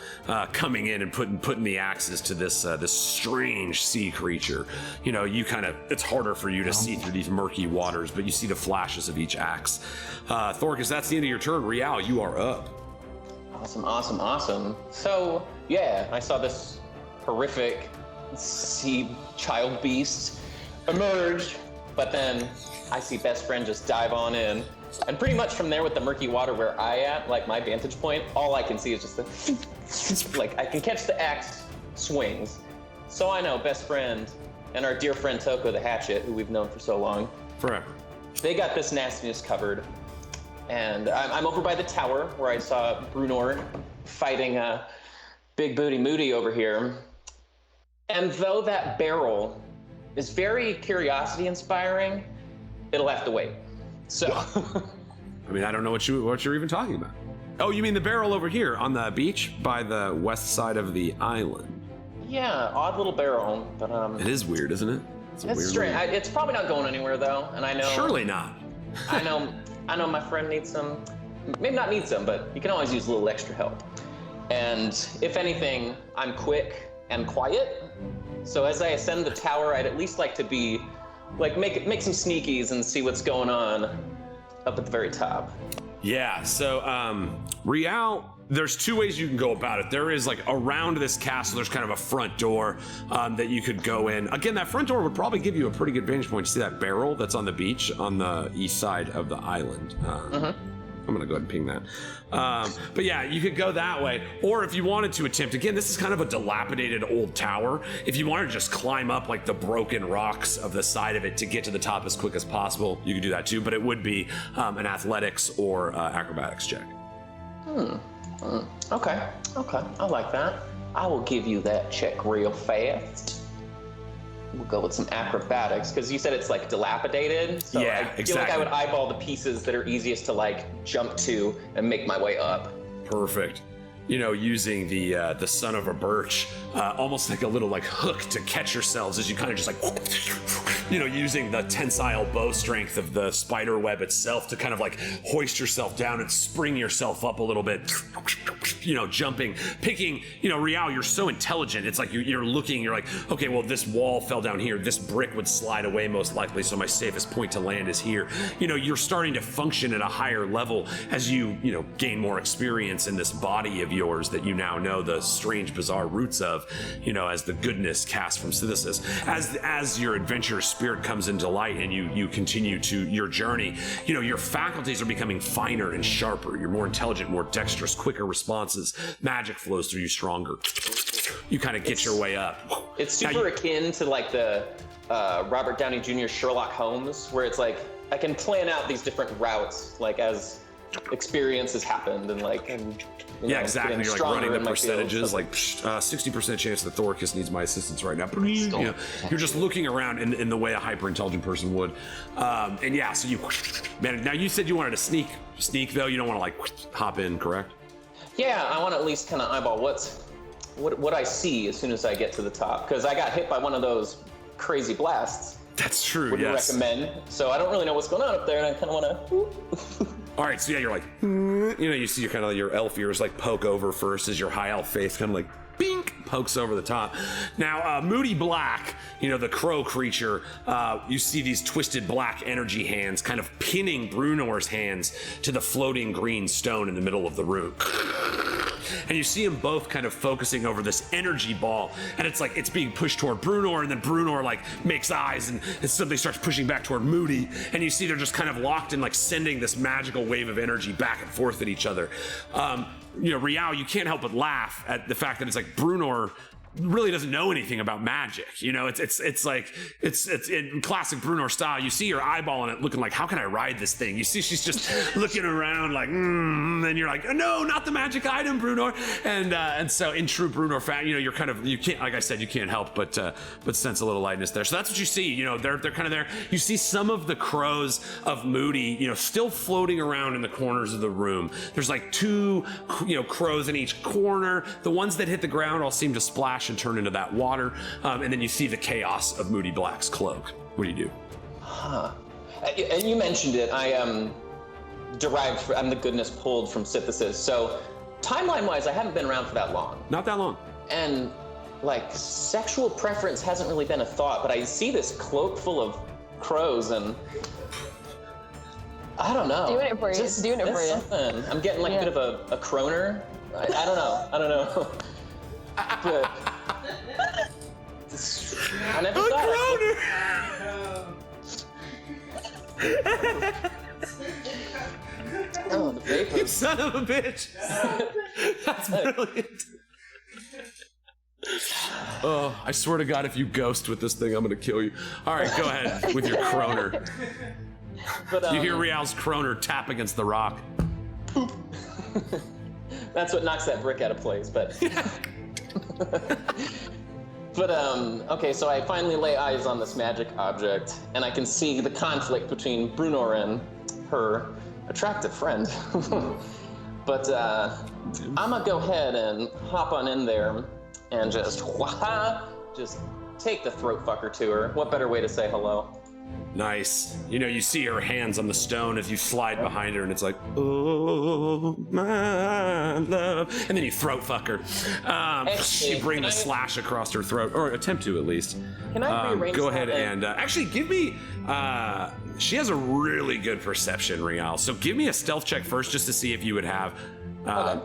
coming in and putting the axes to this strange sea creature. It's harder for you to see through these murky waters, but you see the flashes of each axe. Thoricus, that's the end of your turn. Rial, you are up. Awesome. So, yeah, I saw this horrific sea child beast emerge, but then I see best friend just dive on in. And pretty much from there with the murky water where I at, my vantage point, all I can see is just I can catch the axe swings. So I know best friend and our dear friend Tokko the Hatchet, who we've known for so long. Forever. They got this nastiness covered. And I'm over by the tower where I saw Brunor fighting Big Booty Moody over here. And though that barrel is very curiosity inspiring, it'll have to wait. So. I don't know what you're even talking about. Oh, you mean the barrel over here on the beach by the west side of the island? Yeah, odd little barrel, but It is weird, isn't it? it's strange. It's probably not going anywhere though, and I know. Surely not. I know my friend needs some. Maybe not need some, but you can always use a little extra help. And if anything, I'm quick and quiet. So as I ascend the tower, I'd at least like to be, like, make some sneakies and see what's going on up at the very top. Yeah, so Rial, there's two ways you can go about it. There is, like, around this castle, there's kind of a front door that you could go in. Again, that front door would probably give you a pretty good vantage point to see that barrel that's on the beach on the east side of the island. I'm gonna go ahead and ping that. But yeah, you could go that way. Or if you wanted to attempt, again, this is kind of a dilapidated old tower. If you wanted to just climb up like the broken rocks of the side of it to get to the top as quick as possible, you could do that too, but it would be an athletics or acrobatics check. Okay, I like that. I will give you that check real fast. We'll go with some acrobatics, because you said it's like dilapidated. So yeah, I feel like I would eyeball the pieces that are easiest to like jump to and make my way up. Perfect. You know, using the son of a birch, almost like a little like hook to catch yourselves as you kind of just like, you know, using the tensile bow strength of the spider web itself to kind of like hoist yourself down and spring yourself up a little bit, you know, jumping, picking, you know, Rial, you're so intelligent. It's like you're looking, you're like, okay, well, this wall fell down here. This brick would slide away most likely, so my safest point to land is here. You know, you're starting to function at a higher level as you know, gain more experience in this body of yours that you now know the strange, bizarre roots of, you know, as the goodness cast from synthesis. As your adventurous spirit comes into light and you continue to your journey, you know, your faculties are becoming finer and sharper. You're more intelligent, more dexterous, quicker responses. Magic flows through you stronger. You kind of get your way up. It's super akin to like the Robert Downey Jr. Sherlock Holmes, where it's like I can plan out these different routes, like as experiences happened, and like yeah, exactly. You're like running the percentages, like 60% chance that Thoricus needs my assistance right now. You know, you're just looking around in the way a hyper intelligent person would. And yeah, so you, man. Now you said you wanted to sneak though. You don't want to like hop in, correct? Yeah, I want to at least kind of eyeball what I see as soon as I get to the top, because I got hit by one of those crazy blasts. That's true. Would yes. you recommend? So I don't really know what's going on up there, and I kind of want to. All right, so yeah, you're like, you know, you see your kind of your elf ears like poke over first as your high elf face kind of like bink pokes over the top. Now, Moody Black, you know, the crow creature, you see these twisted black energy hands kind of pinning Brunor's hands to the floating green stone in the middle of the room. And you see them both kind of focusing over this energy ball, and it's like it's being pushed toward Brunor, and then Brunor like makes eyes and something starts pushing back toward Moody, and you see they're just kind of locked in, like sending this magical wave of energy back and forth at each other. You know, Rial, you can't help but laugh at the fact that it's like Brunor really doesn't know anything about magic. You know, it's like it's in classic Brunor style. You see her eyeballing it, looking like, how can I ride this thing? You see she's just looking around like, and you're like, no, not the magic item, Brunor. And so in true Brunor fashion, you know, you can't, like I said, you can't help but sense a little lightness there. So that's what you see. You know, they're kind of there. You see some of the crows of Moody, you know, still floating around in the corners of the room. There's like two, you know, crows in each corner. The ones that hit the ground all seem to splash and turn into that water, and then you see the chaos of Moody Black's cloak. What do you do? And you mentioned it. I'm the goodness pulled from synthesis. So timeline-wise, I haven't been around for that long. Not that long. And like sexual preference hasn't really been a thought, but I see this cloak full of crows, and I don't know. Doing it for you. Doing it for you. Something. I'm getting like a bit of a croner. I don't know. But I never thought. Oh, the vapor. You son of a bitch. That's brilliant. Oh, I swear to God, if you ghost with this thing, I'm gonna kill you. All right, go ahead with your croner. But, you hear Rial's croner tap against the rock. That's what knocks that brick out of place, but... But okay, so I finally lay eyes on this magic object, and I can see the conflict between Brunor and her attractive friend. But I'm gonna go ahead and hop on in there, and just take the throat fucker to her. What better way to say hello? Nice. You know, you see her hands on the stone as you slide behind her, and it's like, oh, my love. And then you throat fuck her. You bring the slash across her throat, or attempt to at least. Can I rearrange Go ahead that and actually give me. She has a really good perception, Rial. So give me a stealth check first, just to see if you would have. Okay.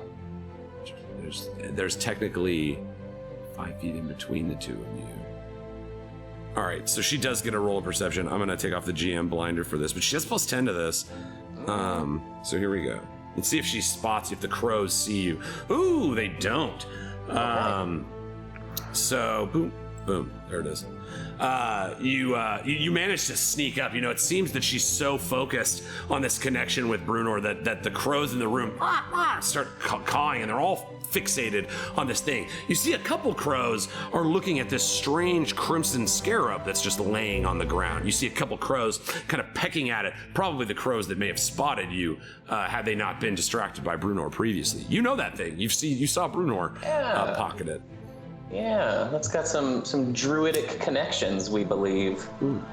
There's technically 5 feet in between the two of you. All right, so she does get a roll of perception. I'm gonna take off the GM blinder for this, but she has +10 to this. So here we go. Let's see if she spots, if the crows see you. Ooh, they don't. So boom, boom, there it is. You manage to sneak up. You know, it seems that she's so focused on this connection with Brunor that the crows in the room start cawing, and they're all fixated on this thing. You see a couple crows are looking at this strange crimson scarab that's just laying on the ground. You see a couple crows kind of pecking at it, probably the crows that may have spotted you had they not been distracted by Brunor previously. You know that thing. You saw Brunor pocket it. Yeah, that's got some druidic connections, we believe. Ooh.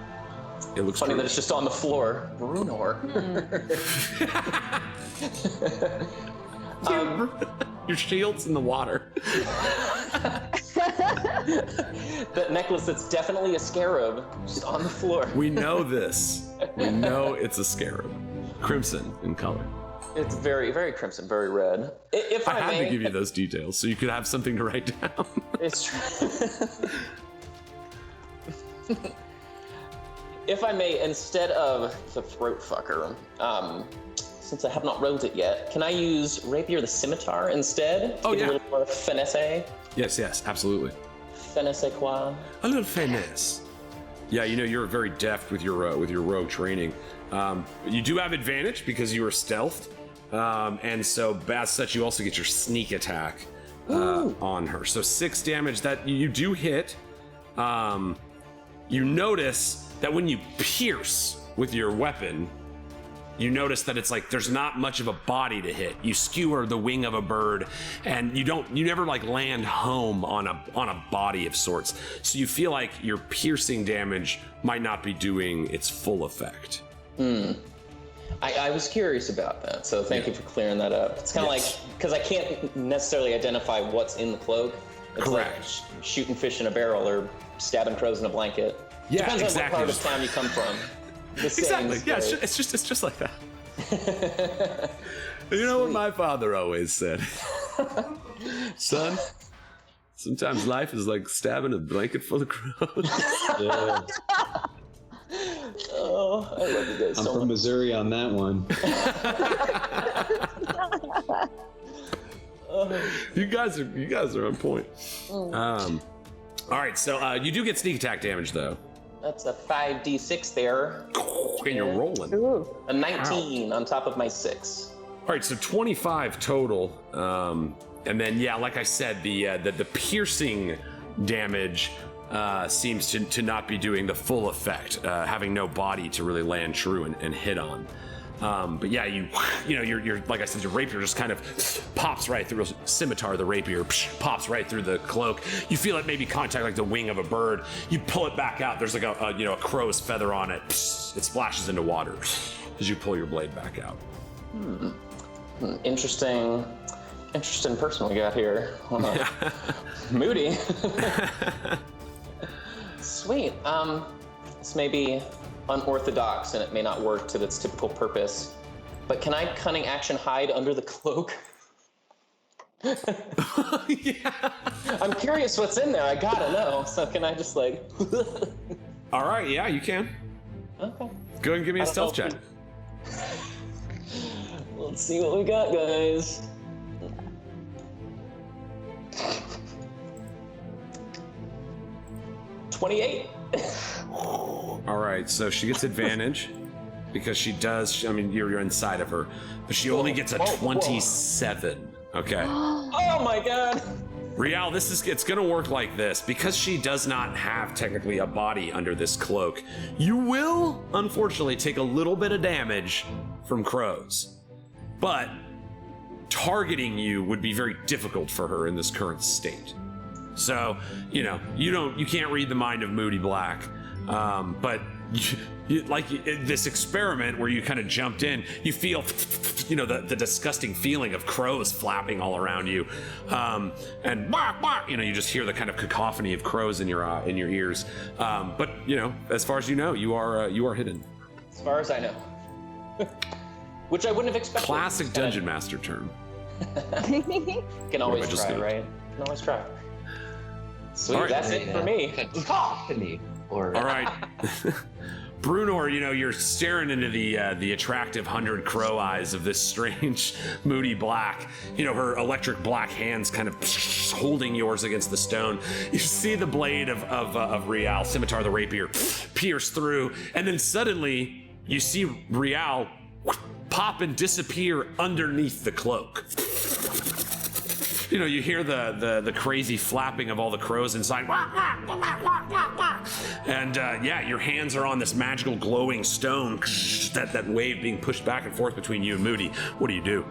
It looks funny true. that it's just on the floor. Brunor. Your shield's in the water. That necklace, that's definitely a scarab, just on the floor. We know this. We know it's a scarab. Crimson in color. It's very, very crimson, very red. If I had may, to give you those details so you could have something to write down. It's true. If I may, instead of the throat fucker, since I have not rolled it yet, can I use Rapier the Scimitar instead? Oh, Give yeah. a little more finesse. Yes, absolutely. Finesse quoi? A little finesse. Yeah, you know, you're very deft with your rogue training. You do have advantage because you were stealthed. And so, as such, you also get your sneak attack on her. So 6 damage that you do hit. You notice that when you pierce with your weapon, you notice that it's like there's not much of a body to hit. You skewer the wing of a bird, and you never like land home on a body of sorts. So you feel like your piercing damage might not be doing its full effect. I was curious about that, so thank you for clearing that up. It's kind of like, because I can't necessarily identify what's in the cloak. It's correct. Like shooting fish in a barrel or stabbing crows in a blanket. Yeah, Depends exactly. on what part of town you come from. Exactly. Yeah, it's just like that. You know what my father always said? Son, sometimes life is like stabbing a blanket full of crows. Yeah. Oh, I love you guys I'm so from much. Missouri on that one. You guys are on point. All right, so you do get sneak attack damage though. That's a 5d6 there. And you're rolling. A 19 on top of my 6. All right, so 25 total. And then, yeah, like I said, the piercing damage seems to not be doing the full effect, having no body to really land true and hit on. But yeah, you know, you're like I said, your rapier just kind of pops right through. Scimitar, the rapier pops right through the cloak. You feel it maybe contact like the wing of a bird. You pull it back out. There's like a crow's feather on it. It splashes into water as you pull your blade back out. Interesting person we got here. Moody. Sweet. This may be unorthodox and it may not work to its typical purpose, but can I cunning action hide under the cloak? Yeah. I'm curious what's in there. I gotta know. So can I just like? All right, yeah, you can. Okay. Go ahead and give me a stealth check. Let's see what we got, guys. $28. All right, so she gets advantage because she does. I mean, you're inside of her, but she only gets a 27. Okay. Oh my god. Rial, it's gonna work like this. Because she does not have technically a body under this cloak, you will unfortunately take a little bit of damage from crows. But targeting you would be very difficult for her in this current state. So, you can't read the mind of Moody Black. But this experiment where you kind of jumped in, you feel, the disgusting feeling of crows flapping all around you. And bark, bark, you just hear the kind of cacophony of crows in your ears. But, as far as you know, you are hidden. As far as I know. Which I wouldn't have expected. Classic Dungeon Master term. Can always try, right? Can always try. Sweet, right. That's it for me. Cacophony. All right. Brunor, you're staring into the attractive 100 crow eyes of this strange Moody Black. Her electric black hands kind of holding yours against the stone. You see the blade of Rial, scimitar the rapier, pierce through, and then suddenly you see Rial pop and disappear underneath the cloak. You hear the crazy flapping of all the crows inside. And your hands are on this magical glowing stone, that wave being pushed back and forth between you and Moody. What do you do?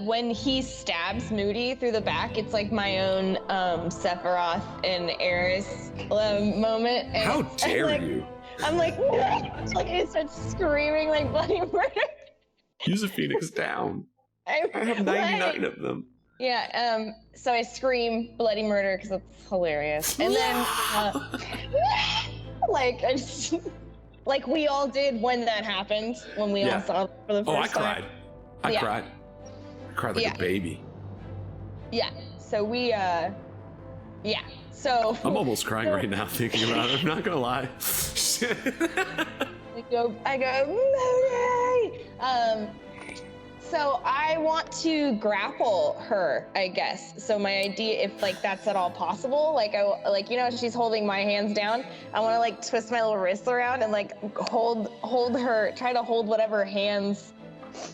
When he stabs Moody through the back, it's like my own Sephiroth and Eris moment. And how dare you? I'm like, like I start screaming like bloody murder. Use a Phoenix down. I have 99 of them. Yeah, so I scream bloody murder because it's hilarious. And then, I just, like we all did when that happened, when we all saw it for the first time. I cried. I cried like a baby. Yeah, so so. I'm almost crying right now thinking about it, I'm not gonna lie. I go, Moody! So I want to grapple her, I guess. So my idea, if that's at all possible, she's holding my hands down. I want to twist my little wrists around and hold her, try to hold whatever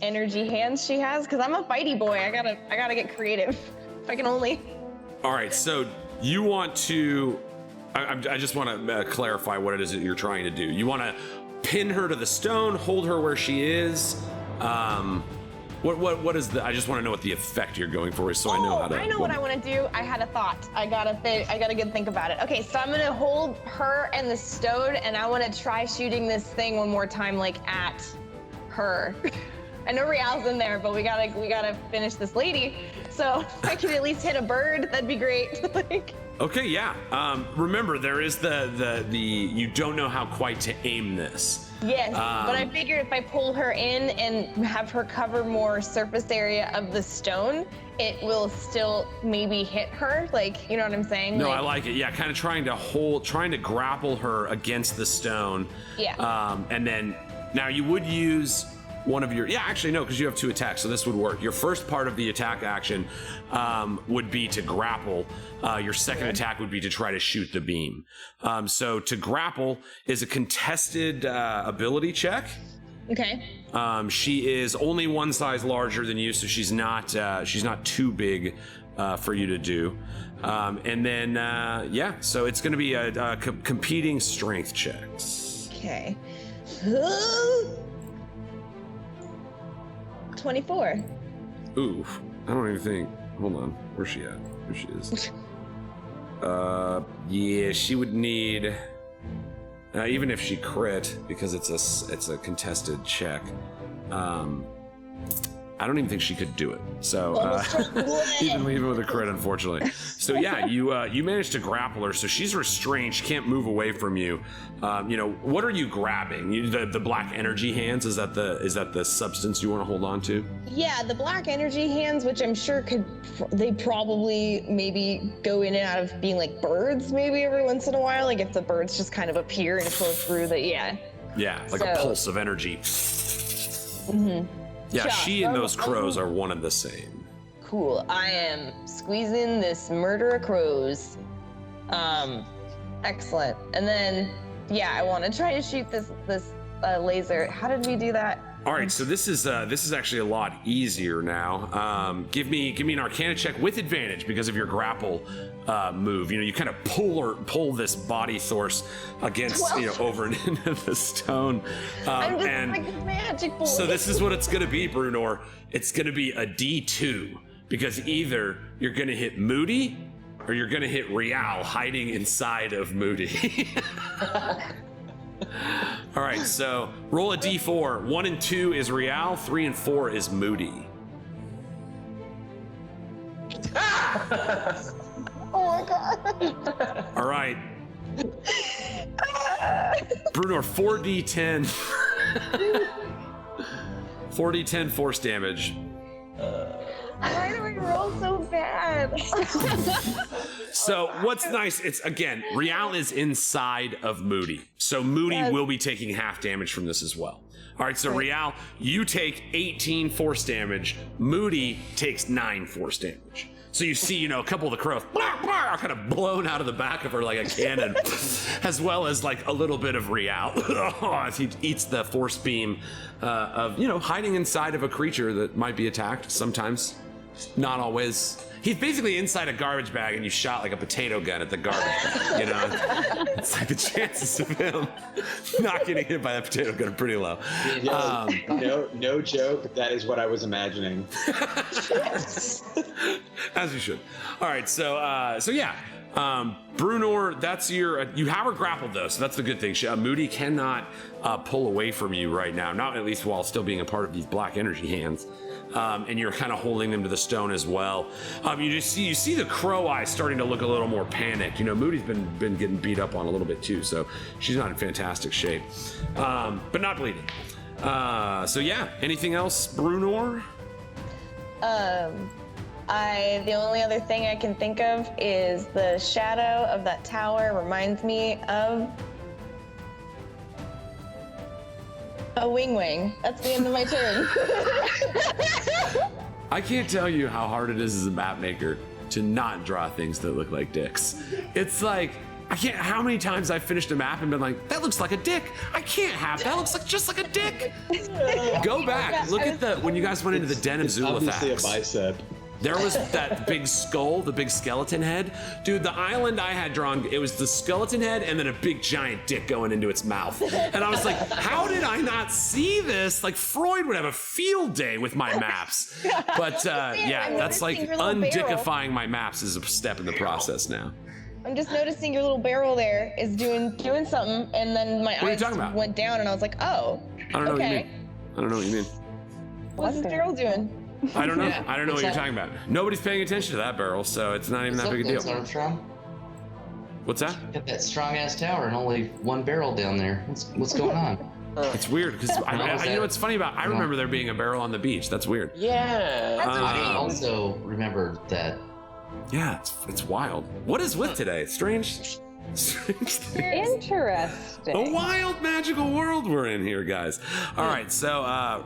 energy hands she has, because I'm a fighty boy. I gotta get creative. If I can only. All right, so you want to? I just want to clarify what it is that you're trying to do. You want to pin her to the stone, hold her where she is. What is the? I just want to know what the effect you're going for is, so I know how to. I know what I want to do. I had a thought. I gotta think about it. Okay, so I'm gonna hold her and the stone, and I want to try shooting this thing one more time, at her. I know Rial's in there, but we gotta finish this lady. So if I could at least hit a bird, that'd be great. Okay, yeah. Remember, there is the you don't know how quite to aim this. Yes, but I figured if I pull her in and have her cover more surface area of the stone, it will still maybe hit her. You know what I'm saying? No, I like it. Yeah, kind of trying to grapple her against the stone. Yeah. And then now you would use one of your, actually no, because you have 2 attacks, so this would work. Your first part of the attack action would be to grapple. Your second attack would be to try to shoot the beam. So to grapple is a contested ability check. Okay. She is only one size larger than you, so she's not too big for you to do. And then so it's going to be a competing strength checks. Okay. 24. Ooh, I don't even think. Hold on, where's she at? There she is. She would need. Even if she crit, because it's a contested check. I don't even think she could do it. So even with a crit, unfortunately. So you managed to grapple her. So she's restrained. She can't move away from you. What are you grabbing? The black energy hands. Is that the substance you want to hold on to? Yeah, the black energy hands, which I'm sure they probably maybe go in and out of being like birds, maybe every once in a while. Like if the birds just kind of appear and flow through the a pulse of energy. Mm-hmm. Yeah, she and those crows are one and the same. Cool. I am squeezing this murder of crows. Excellent. And then, I want to try to shoot this laser. How did we do that? All right, so this is actually a lot easier now. Give me an Arcana check with advantage because of your grapple move. You kind of pull this body source against over and into the stone. I'm just like a magic boy. So this is what it's going to be, Brunor. It's going to be a D2 because either you're going to hit Moody or you're going to hit Real hiding inside of Moody. All right, so roll a d4. 1 and 2 is Real, 3 and 4 is Moody. Oh my god. All right. Bruno, 4d10. 4d10 force damage. Why do we roll so bad? So what's nice, it's again, Real is inside of Moody. So Moody will be taking half damage from this as well. All right, so Real, you take 18 force damage. Moody takes 9 force damage. So you see, a couple of the crows are kind of blown out of the back of her like a cannon, as well as like a little bit of Real as he eats the force beam of, hiding inside of a creature that might be attacked sometimes, not always. He's basically inside a garbage bag and you shot like a potato gun at the garbage bag, It's like the chances of him not getting hit by that potato gun are pretty low. No joke, that is what I was imagining. As you should. All right, so yeah. Brunor, that's you have her grappled though, so that's the good thing. Moody cannot pull away from you right now, not at least while still being a part of these black energy hands. And you're kind of holding them to the stone as well. You see the crow eye starting to look a little more panicked. Moody's been getting beat up on a little bit too, so she's not in fantastic shape, but not bleeding. So yeah, anything else, Brunor? The only other thing I can think of is the shadow of that tower reminds me of a wing. That's the end of my turn. I can't tell you how hard it is as a map maker to not draw things that look like dicks. It's like, how many times I've finished a map and been like, that looks like a dick. I can't have that. Looks like just like a dick. Go back, look at when you guys went into the den of Zulithax. Obviously a bicep. There was that big skull, the big skeleton head. Dude, the island I had drawn, it was the skeleton head and then a big giant dick going into its mouth. And I was like, how did I not see this? Like, Freud would have a field day with my maps. But yeah, that's like undickifying my maps is a step in the process now. I'm just noticing your little barrel there is doing something, and then my eyes went down and I was like, oh, I don't know what you mean. I don't know what you mean. What's this barrel doing? I don't know. I don't know what you're talking about. Nobody's paying attention to that barrel, so it's not even that big a deal. Armstrong? What's that? Got that strong ass tower and only one barrel down there. What's going on? It's weird because what's funny about I remember there being a barrel on the beach. That's weird. Yeah. I also remember that. Yeah, it's wild. What is with today? Strange. Interesting. A wild magical world we're in here, guys. All right, so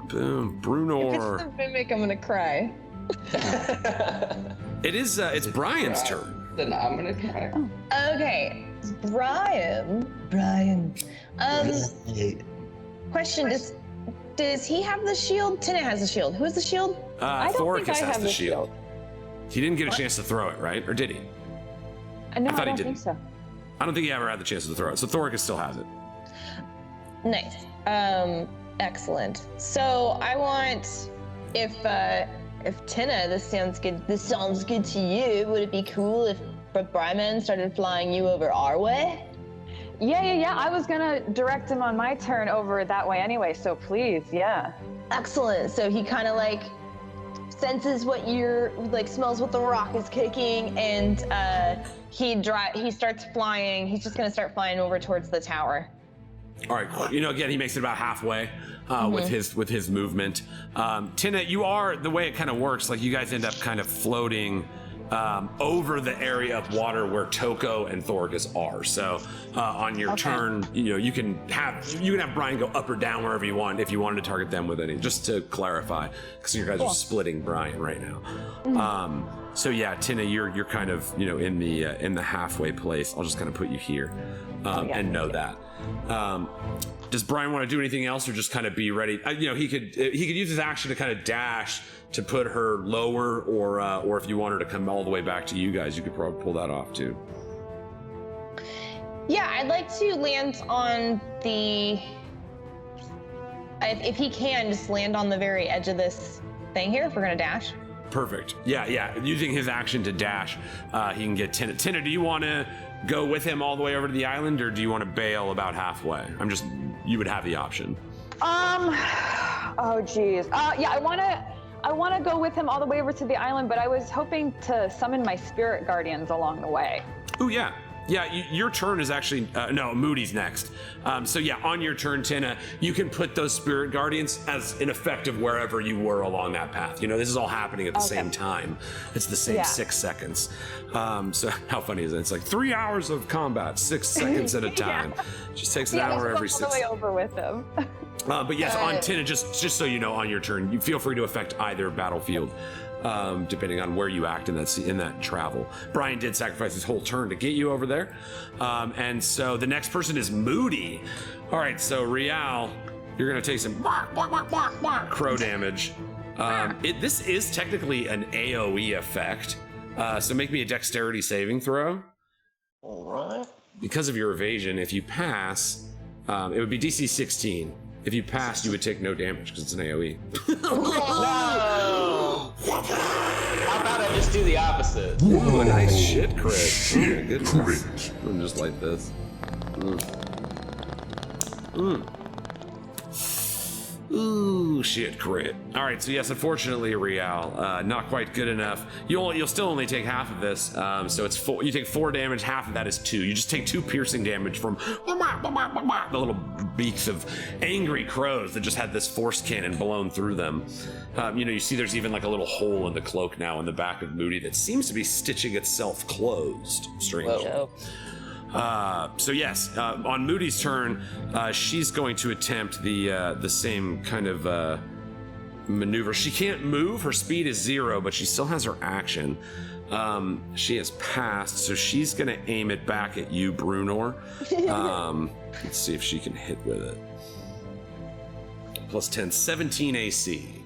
boom, Brunor. If it's the mimic, I'm gonna cry. It's Brian's turn. Then I'm gonna cry. Okay, Brian. Question: Does he have the shield? Tynna has the shield. Who has the shield? Thoricus has the shield. He didn't get a chance to throw it, right? Or did he? No, I don't think so. I don't think he ever had the chance to throw it. So Thoricus still has it. Nice. Excellent. So I want, if Tynna, this sounds good to you. Would it be cool if Bryman started flying you over our way? Yeah. I was gonna direct him on my turn over that way anyway. So please, yeah. Excellent. So he kind of like senses what you're like, smells what the rock is kicking, and he starts flying. He's just gonna start flying over towards the tower. All right, cool. Again, he makes it about halfway with his movement. Tynna, you are, the way it kind of works, like you guys end up kind of floating over the area of water where Tokko and Thoricus are. So on your turn, you can have Brian go up or down wherever you want if you wanted to target them with any. Just to clarify, because you guys are splitting Brian right now. So yeah, Tynna, you're kind of in the halfway place. I'll just kind of put you here and know that. Does Brian want to do anything else, or just kind of be ready? He could use his action to kind of dash to put her lower, or if you want her to come all the way back to you guys, you could probably pull that off too. Yeah, I'd like to land on the. If he can, just land on the very edge of this thing here. If we're gonna dash. Perfect. Yeah. Using his action to dash, he can get Tynna. Tynna, do you want to go with him all the way over to the island, or do you want to bail about halfway? You would have the option. Oh geez. Yeah, I want to go with him all the way over to the island, but I was hoping to summon my spirit guardians along the way. Oh yeah. Yeah, your turn is actually, no, Moody's next. So yeah, on your turn, Tynna, you can put those spirit guardians as an effect of wherever you were along that path. You know, this is all happening at the same time. It's the same 6 seconds. So how funny is it? It's like 3 hours of combat, 6 seconds at a time. Just takes an hour every 6 all the way over with him. But yes, on Tynna, just so you know, on your turn, you feel free to affect either battlefield. Depending on where you act in that travel. Brian did sacrifice his whole turn to get you over there. And so the next person is Moody. All right, so Rial, you're going to take some crow damage. This is technically an AoE effect. So make me a dexterity saving throw. All right. Because of your evasion, if you pass, it would be DC 16. If you passed, you would take no damage because it's an AoE. No! How about I just do the opposite? Ooh, a nice shit crit. Oh my goodness. I'm just like this. Ooh, shit crit. All right, so yes, unfortunately, Rial, not quite good enough. You'll still only take half of this. So it's 4. You take 4 damage. Half of that is 2. You just take 2 piercing damage from the little beaks of angry crows that just had this force cannon blown through them. You see, there's even like a little hole in the cloak now in the back of Moody that seems to be stitching itself closed. Strangely. So yes, on Moody's turn, she's going to attempt the same kind of maneuver. She can't move. Her speed is 0, but she still has her action. She has passed, so she's going to aim it back at you, Brunor. Let's see if she can hit with it. Plus 10, 17 AC.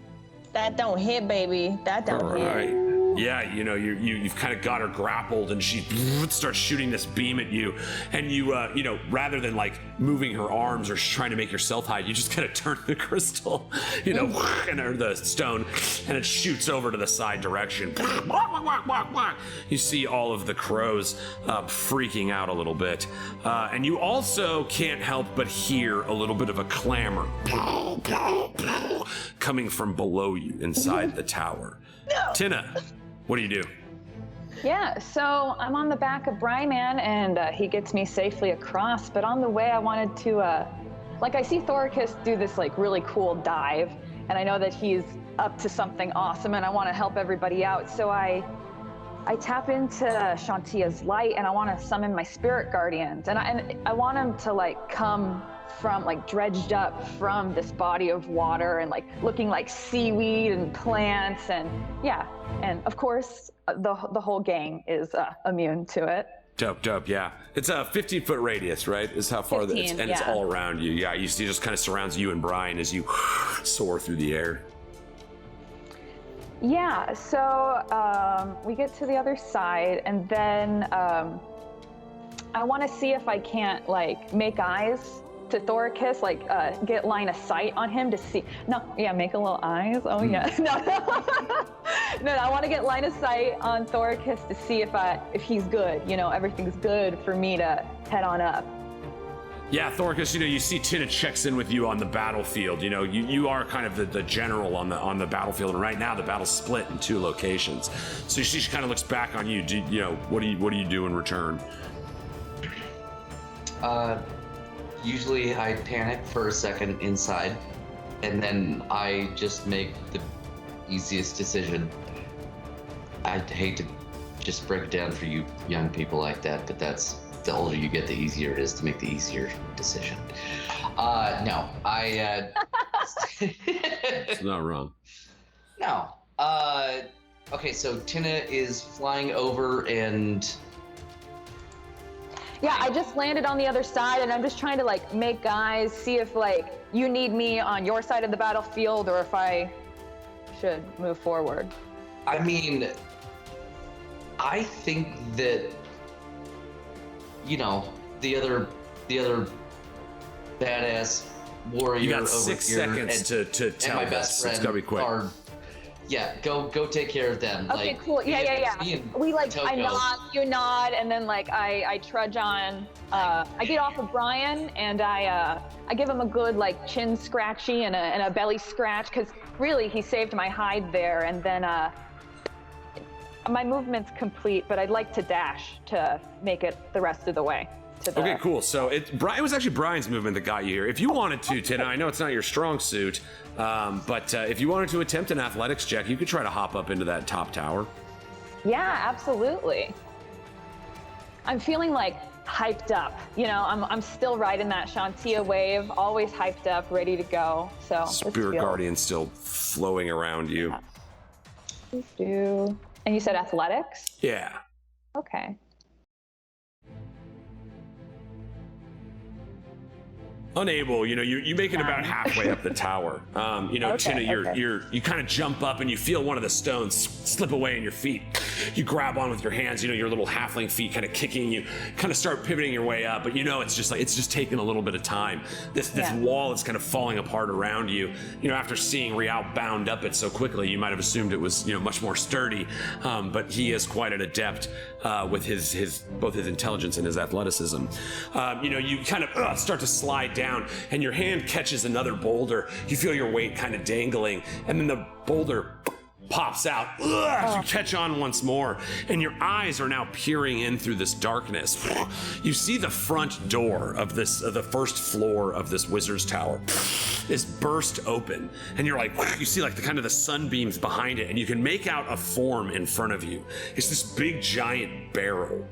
That don't hit, baby. That don't hit. Yeah, you've kind of got her grappled, and she starts shooting this beam at you. And you rather than like moving her arms or trying to make yourself hide, you just kind of turn the crystal, or the stone, and it shoots over to the side direction. You see all of the crows freaking out a little bit, and you also can't help but hear a little bit of a clamor coming from below you inside the tower. Tynna, what do you do? Yeah, so I'm on the back of Bryman, and he gets me safely across. But on the way, I wanted to, I see Thoricus do this like really cool dive, and I know that he's up to something awesome, and I want to help everybody out. So I tap into Shantia's light, and I want to summon my spirit guardians, and I want them to like come from like dredged up from this body of water and like looking like seaweed and plants, and and of course the whole gang is immune to it. Dope, yeah. It's a 15-foot radius, right? Is how far 15, it's all around you. Yeah, you see, it just kind of surrounds you and Brian as you soar through the air. Yeah, so we get to the other side, and then I want to see if I can't like make eyes to Thoricus, like get line of sight on him to see. Make a little eyes. Oh yeah. No, I want to get line of sight on Thoricus to see if he's good. Everything's good for me to head on up. Yeah, Thoricus, you see Tynna checks in with you on the battlefield. You are kind of the general on the battlefield, and right now the battle's split in 2 locations. So she kind of looks back on you. What do you do in return? Usually I panic for a second inside, and then I just make the easiest decision. I hate to just break it down for you young people like that, but that's the older you get, the easier it is to make the easier decision. It's not wrong. No. Okay, so Tynna is flying over and... Yeah, I just landed on the other side, and I'm just trying to like make eyes, see if like you need me on your side of the battlefield or if I should move forward. I mean, I think that the other badass warrior you got over 6 here seconds to tell my this. best friend it's gotta be quick. Are Yeah, go take care of them. Okay, like, cool. Yeah. We like, I Tokko. nod, you nod, and then like I trudge on. I get off of Brian, and I give him a good like chin scratchy and a belly scratch, because really he saved my hide there. And then my movement's complete, but I'd like to dash to make it the rest of the way. Okay, cool. So it was actually Brian's movement that got you here. If you wanted to, Tynna, I know it's not your strong suit, but if you wanted to attempt an athletics check, you could try to hop up into that top tower. Yeah, absolutely. I'm feeling like hyped up. You know, I'm still riding that Shantia wave, always hyped up, ready to go. So Spirit Guardian still flowing around you. And you said athletics? Yeah. Okay. Unable, you make it about halfway up the tower. Tynna, you kind of jump up and you feel one of the stones slip away in your feet. You grab on with your hands, your little halfling feet kind of kicking. You kind of start pivoting your way up, but it's just taking a little bit of time. This wall is kind of falling apart around you. After seeing Rial bound up it so quickly, you might have assumed it was much more sturdy, but he is quite an adept with his both his intelligence and his athleticism. You kind of start to slide down, and your hand catches another boulder. You feel your weight kind of dangling, and then the boulder pops out. As you catch on once more, and your eyes are now peering in through this darkness. You see the front door of the first floor of this wizard's tower is burst open, and you're like, you see like the sunbeams behind it, and you can make out a form in front of you. It's this big giant barrel.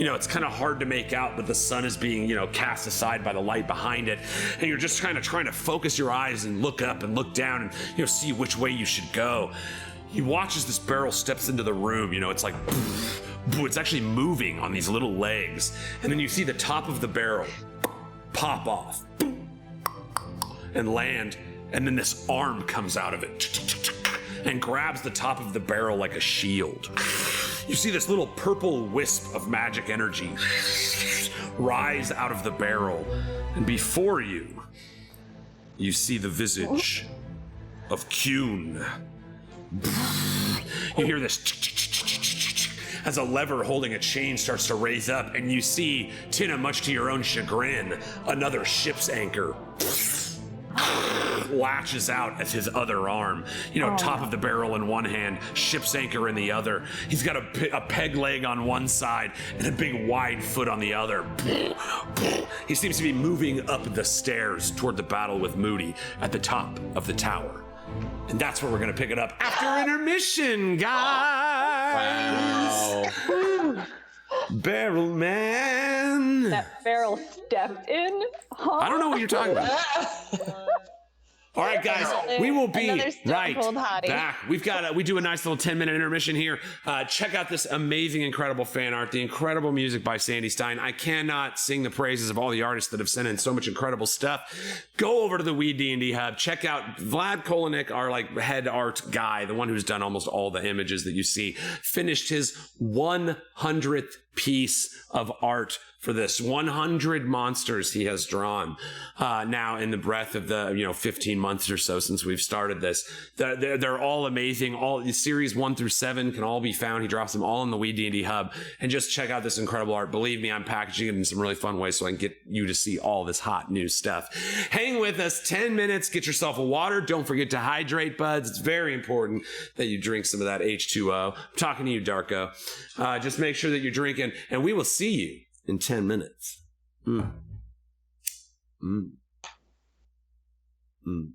It's kind of hard to make out, but the sun is being, cast aside by the light behind it. And you're just kind of trying to focus your eyes and look up and look down and, see which way you should go. You watch as this barrel steps into the room. It's like, it's actually moving on these little legs. And then you see the top of the barrel pop off and land. And then this arm comes out of it and grabs the top of the barrel like a shield. You see this little purple wisp of magic energy rise out of the barrel, and before you, you see the visage of Kuhn. You hear this as a lever holding a chain starts to raise up, and you see, Tynna, much to your own chagrin, another ship's anchor latches out as his other arm. Top of the barrel in one hand, ship's anchor in the other. He's got a peg leg on one side and a big wide foot on the other. He seems to be moving up the stairs toward the battle with Moody at the top of the tower. And that's where we're going to pick it up after intermission, guys. Wow. Barrel man. That barrel stepped in. Huh? I don't know what you're talking about. All right, guys, we will be right back. We do a nice little 10-minute intermission here. Check out this amazing, incredible fan art, the incredible music by Sandy Stein. I cannot sing the praises of all the artists that have sent in so much incredible stuff. Go over to the WeeD&D Hub. Check out Vlad Kolinik, our head art guy, the one who's done almost all the images that you see. Finished his 100th piece of art for this. 100 monsters he has drawn now in the breadth of the 15 months or so since we've started this. They're all amazing. All series 1 through 7 can all be found. He drops them all in the WeeD&D Hub, and just check out this incredible art. Believe me, I'm packaging it in some really fun ways so I can get you to see all this hot new stuff. Hang with us 10 minutes. Get yourself a water. Don't forget to hydrate, buds. It's very important that you drink some of that H2O. I'm talking to you, Darko. Just make sure that you're drinking, and we will see you in 10 minutes. Mm. Mm. Mm.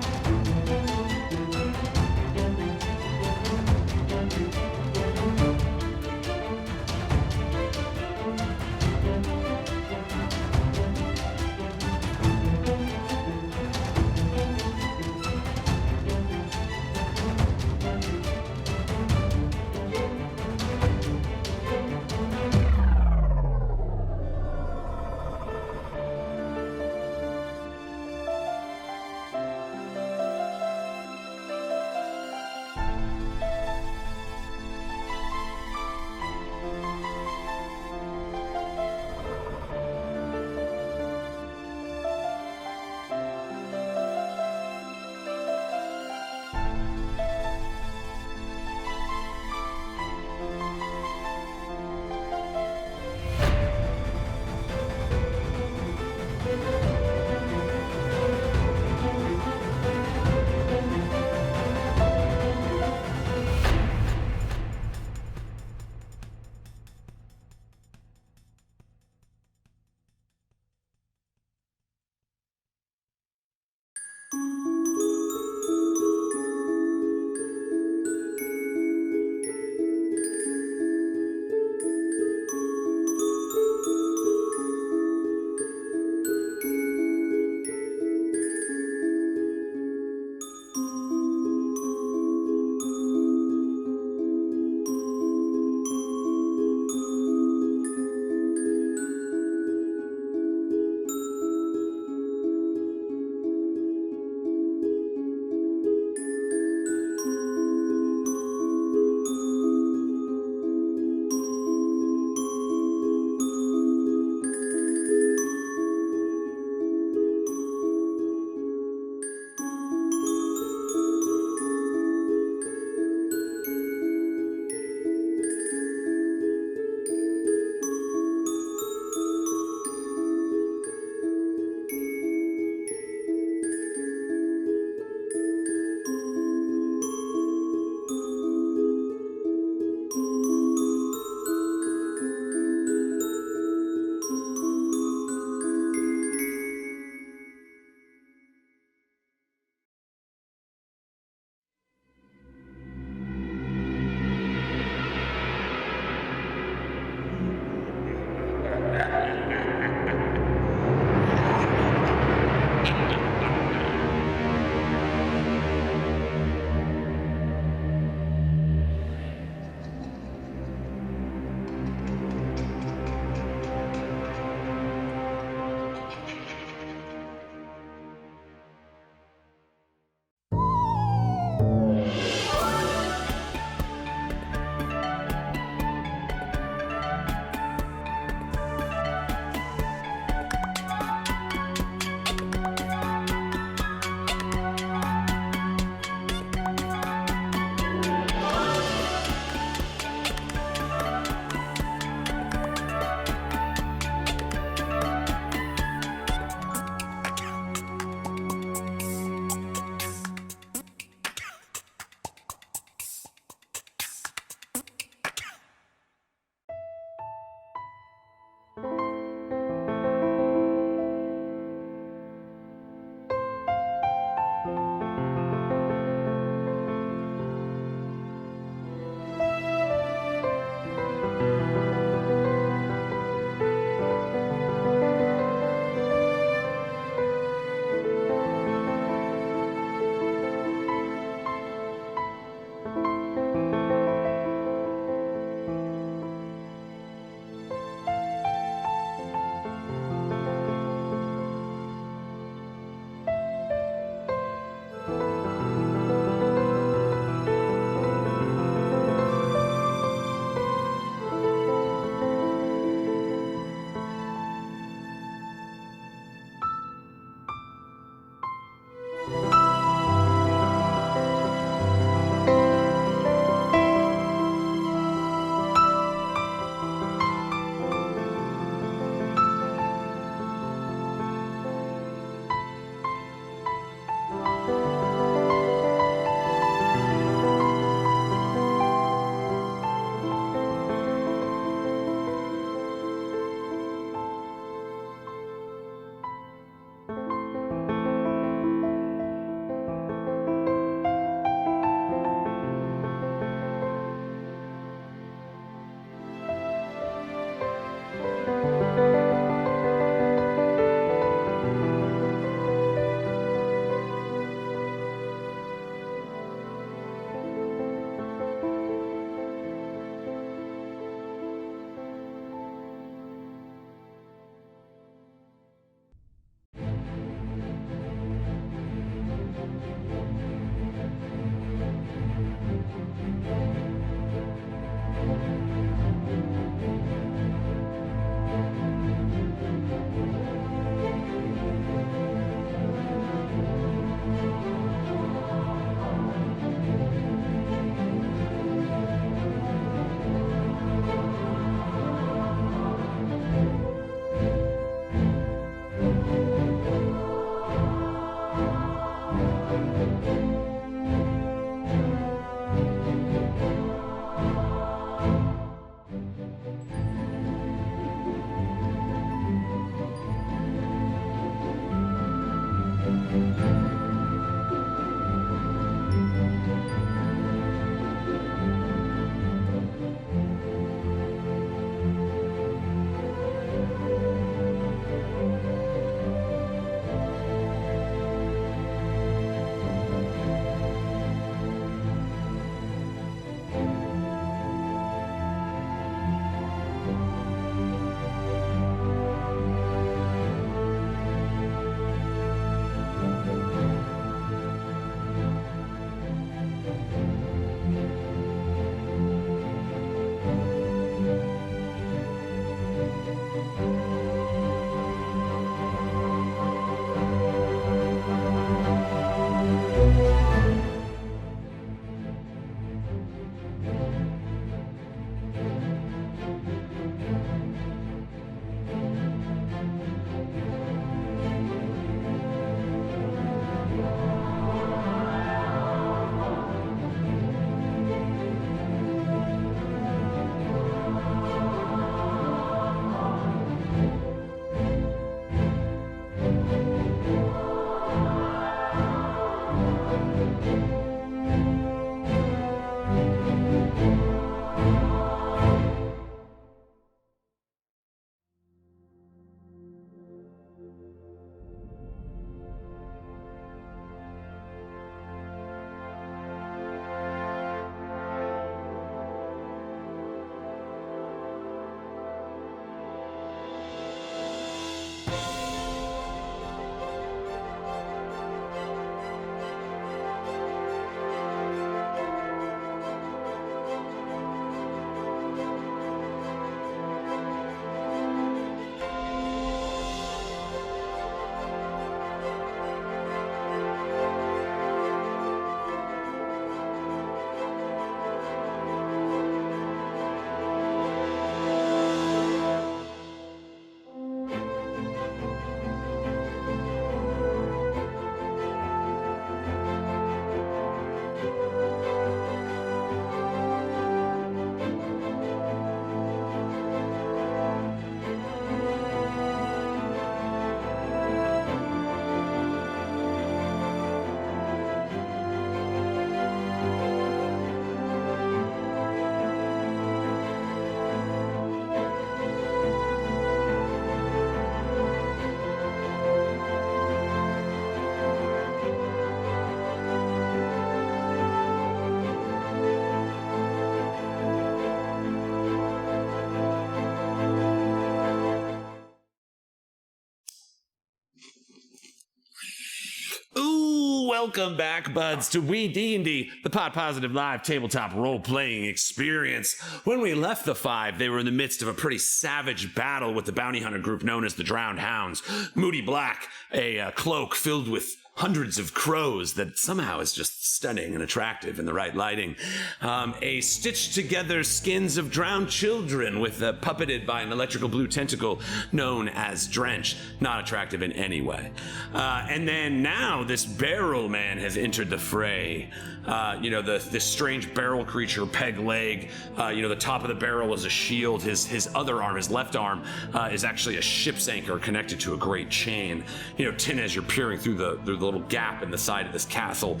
Welcome back, buds, to Weed&d, the Pod Positive Live tabletop role-playing experience. When we left the five, they were in the midst of a pretty savage battle with the bounty hunter group known as the Drown'd Hounds. Moody Black, a cloak filled with hundreds of crows that somehow is just stunning and attractive in the right lighting. A stitched together skins of drowned children with puppeted by an electrical blue tentacle known as Drench. Not attractive in any way. And then now this barrel man has entered the fray. This strange barrel creature, peg leg. The top of the barrel is a shield. His other arm, his left arm, is actually a ship's anchor connected to a great chain. Tynna, as you're peering through the little gap in the side of this castle,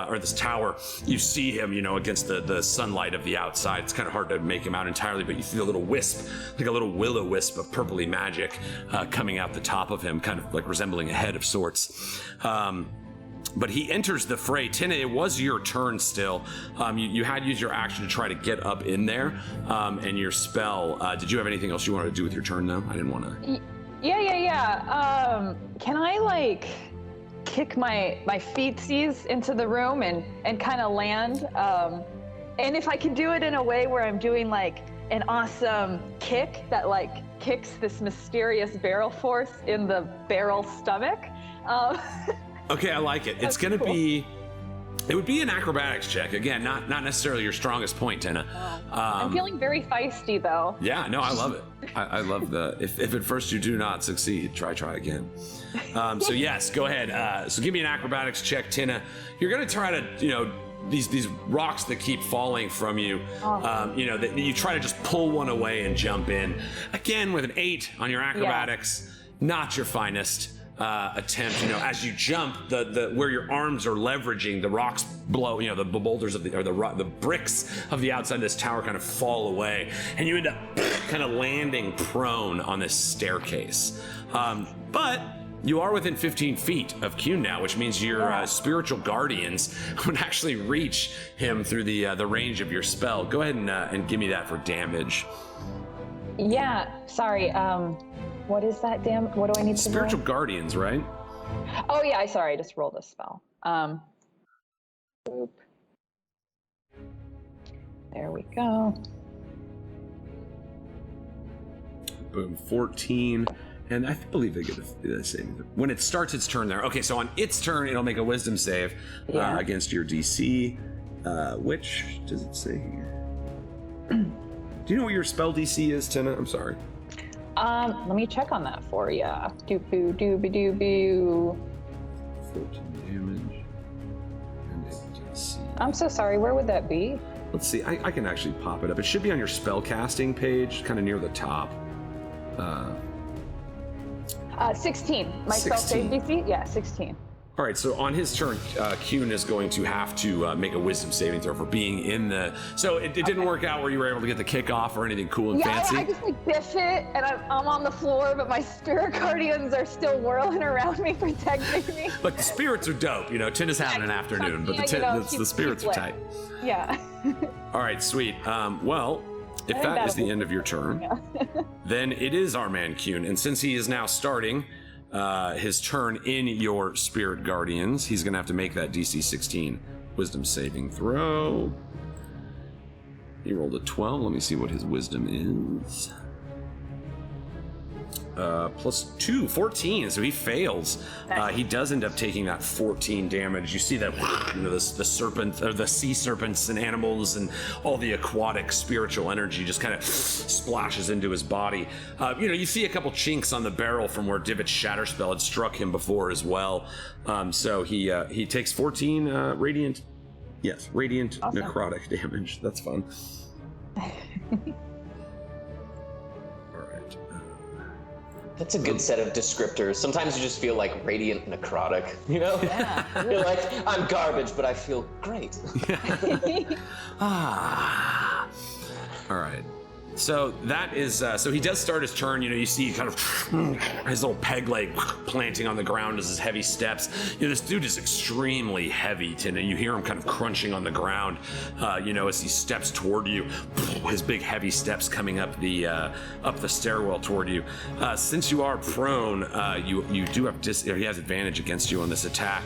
or this tower, you see him, against the sunlight of the outside. It's kind of hard to make him out entirely, but you see a little wisp, like a little willow wisp of purpley magic coming out the top of him, kind of like resembling a head of sorts. But he enters the fray. Tynna, it was your turn still. You had used your action to try to get up in there, and your spell. Did you have anything else you wanted to do with your turn, though? I didn't want to... Yeah. Can I, kick my feetsies into the room and kind of land? And if I could do it in a way where I'm doing, an awesome kick that, kicks this mysterious barrel force in the barrel stomach. Okay, I like it. It's going to be... It would be an acrobatics check. Again, not necessarily your strongest point, Tynna. I'm feeling very feisty, though. Yeah, no, I love it. I love the... If at first you do not succeed, try again. So yes, go ahead. So give me an acrobatics check, Tynna. You're going to try to, these rocks that keep falling from you, that you try to just pull one away and jump in. Again, with an 8 on your acrobatics, not your finest attempt. As you jump, the where your arms are leveraging, the rocks blow. The boulders of the bricks of the outside of this tower kind of fall away, and you end up kind of landing prone on this staircase. But you are within 15 feet of Q now, which means your spiritual guardians would actually reach him through the range of your spell. Go ahead and give me that for damage. Yeah, sorry. What is that, what do I need to do? Spiritual guardians, right? Oh, yeah, I just rolled a spell. Boop. There we go. boom, 14. And I believe they get a saving throw. When it starts its turn there. Okay, so on its turn, it'll make a wisdom save against your DC. Which does it say here? Do you know what your spell DC is, Tynna? I'm sorry. Let me check on that for you. Dooboo, doobie, dooboo. 14 damage. And DC. I'm so sorry. Where would that be? Let's see. I can actually pop it up. It should be on your spell casting page, kind of near the top. 16. My spell save DC? Yeah, 16. All right, so on his turn, Kuhn is going to have to make a wisdom saving throw for being in the... So it didn't work out where you were able to get the kickoff or anything cool and fancy? Yeah, I just biff it, and I'm on the floor, but my spirit guardians are still whirling around me, protecting me. Look, the spirits are dope. Tina's having an afternoon, but the spirits are tight. Yeah. All right, sweet. Well, if that is the end of your turn, then it is our man Kuhn. And since he is now starting... his turn in your spirit guardians, he's gonna have to make that DC 16 wisdom saving throw. He rolled a 12. Let me see what his wisdom is. Plus 2, 14. So he fails. He does end up taking that 14 damage. You see that, the serpent, or the sea serpents and animals and all the aquatic spiritual energy just kind of splashes into his body. You see a couple chinks on the barrel from where Divit's shatter spell had struck him before as well. So he takes 14 radiant awesome. necrotic damage. That's fun. That's a good set of descriptors. Sometimes you just feel like radiant necrotic, Yeah. You're like, I'm garbage, but I feel great. All right. So that is, so he does start his turn. You see kind of his little peg leg planting on the ground as his heavy steps. This dude is extremely heavy, Tynna. You hear him kind of crunching on the ground, as he steps toward you. His big heavy steps coming up the stairwell toward you. Since you are prone, you do have he has advantage against you on this attack.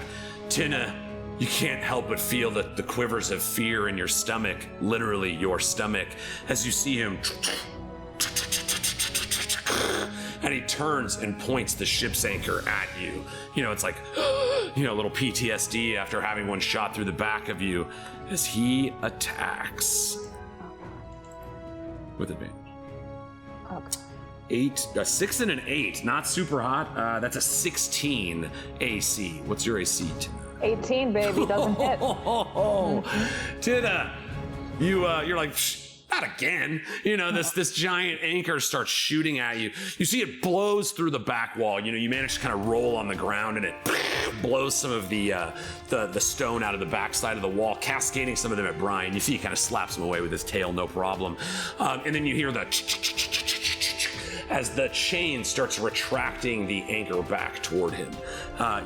Tynna, you can't help but feel the quivers of fear in your stomach, literally your stomach, as you see him. And he turns and points the ship's anchor at you. It's like, a little PTSD after having one shot through the back of you as he attacks. With advantage. Okay. 6 and an 8, not super hot. That's a 16 AC. What's your AC, Tynna? 18, baby, doesn't hit. Tynna, you're like, not again. This giant anchor starts shooting at you. You see it blows through the back wall. You manage to kind of roll on the ground, and it blows some of the stone out of the backside of the wall, cascading some of them at Brian. You see he kind of slaps him away with his tail, no problem. And then you hear the as the chain starts retracting the anchor back toward him.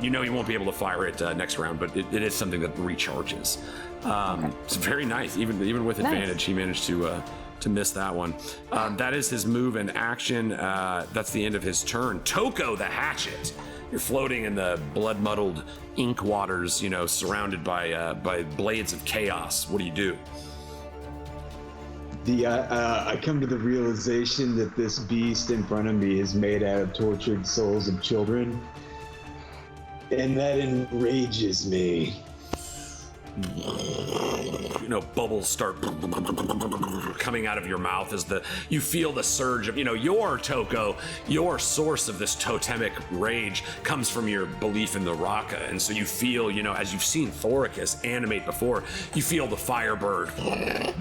He won't be able to fire it next round, but it is something that recharges. It's very nice. Even with advantage, he managed to miss that one. That is his move and action. That's the end of his turn. Tokko the hatchet. You're floating in the blood-muddled ink waters, surrounded by blades of chaos. What do you do? I come to the realization that this beast in front of me is made out of tortured souls of children, and that enrages me. Bubbles start coming out of your mouth as you feel the surge of, your Tokko, your source of this totemic rage comes from your belief in the Raka. And so you feel, as you've seen Thoricus animate before, you feel the Firebird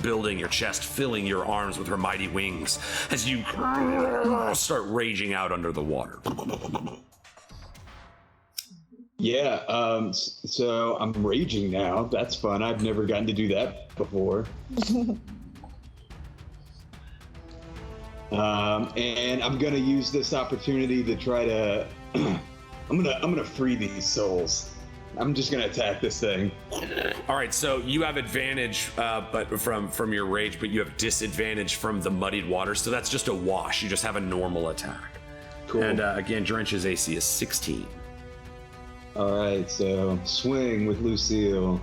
building your chest, filling your arms with her mighty wings as you start raging out under the water. Yeah, so I'm raging now. That's fun. I've never gotten to do that before. And I'm gonna use this opportunity to try to. I'm gonna free these souls. I'm just gonna attack this thing. All right, so you have advantage, but from your rage, but you have disadvantage from the muddied water. So that's just a wash. You just have a normal attack. Cool. And again, Drench's AC is 16. All right, so swing with Lucille.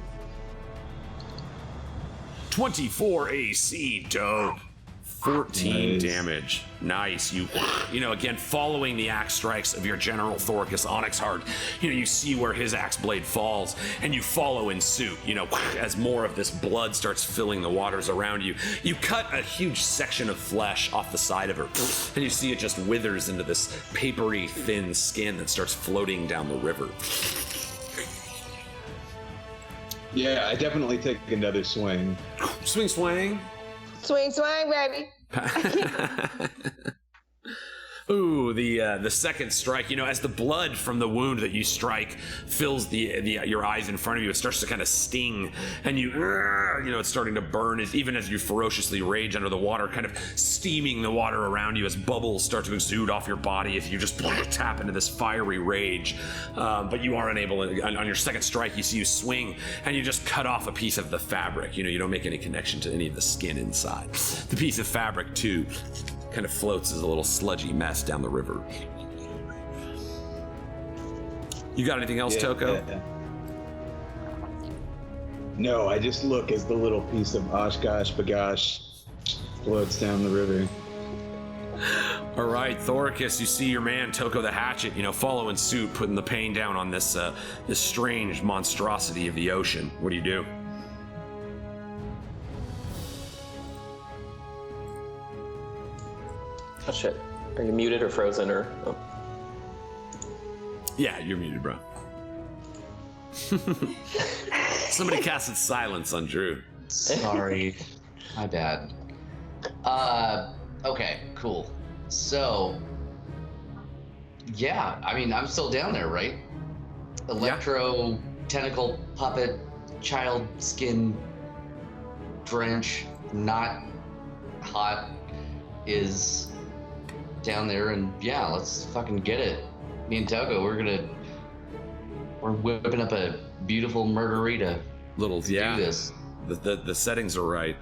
24 AC, dope. 14 damage. Nice. You know, again, following the axe strikes of your general Thoricus Onyxheart, you know, you see where his axe blade falls, and you follow in suit, you know, as more of this blood starts filling the waters around you. You cut a huge section of flesh off the side of her, and you see it just withers into this papery, thin skin that starts floating down the river. Yeah, I definitely take another swing. Swing, swing. Swing, swing, baby. Ooh, the second strike, you know, as the blood from the wound that you strike fills your eyes in front of you, it starts to kind of sting, and you know, it's starting to burn, even as you ferociously rage under the water, kind of steaming the water around you as bubbles start to exude off your body as you just tap into this fiery rage. But you are unable, on your second strike, you see you swing, and you just cut off a piece of the fabric. You know, you don't make any connection to any of the skin inside. The piece of fabric, too, kind of floats as a little sludgy mess down the river. You got anything else, Tokko? Yeah. No, I just look as the little piece of Oshkosh Bagosh floats down the river. All right, Thoricus, you see your man Tokko the Hatchet, you know, following suit, putting the pain down on this strange monstrosity of the ocean. What do you do? Oh shit. Are you muted or frozen or? Oh. Yeah, you're muted, bro. Somebody casted silence on Drew. Sorry. My bad. Okay, cool. So, yeah, I mean, I'm still down there, right? Electro, tentacle, puppet, child skin, drench, not hot, is down there, and yeah, let's fucking get it. Me and Tokko, we're whipping up a beautiful margarita. Do this. The settings are right.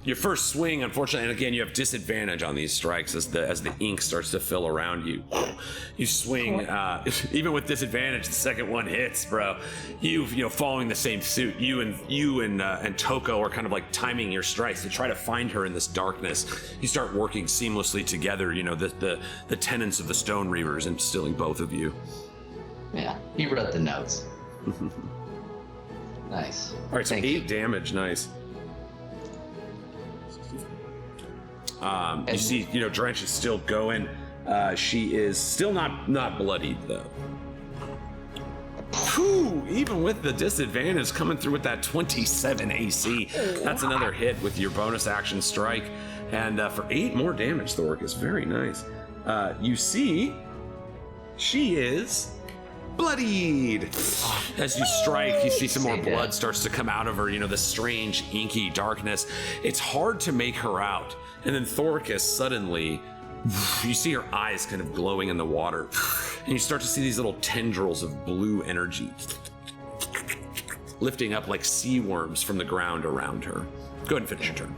Your first swing, unfortunately, and again, you have disadvantage on these strikes as the ink starts to fill around you. You swing, even with disadvantage, the second one hits, bro. You know, following the same suit, you and Tokko are kind of like timing your strikes to try to find her in this darkness. You start working seamlessly together. You know, the tenets of the Stone Reavers instilling both of you. Yeah, he wrote the notes. Nice. All right, so 8 damage, nice. You see, you know, Drench is still going. She is still not bloodied though. Whew, even with the disadvantage coming through with that 27 AC, that's another hit with your bonus action strike. And for 8 more damage, Thoricus, very nice. You see, she is bloodied. As you strike, you see some more blood starts to come out of her, you know, the strange inky darkness. It's hard to make her out. And then Thoricus, suddenly, you see her eyes kind of glowing in the water. And you start to see these little tendrils of blue energy lifting up like sea worms from the ground around her. Go ahead and finish your turn.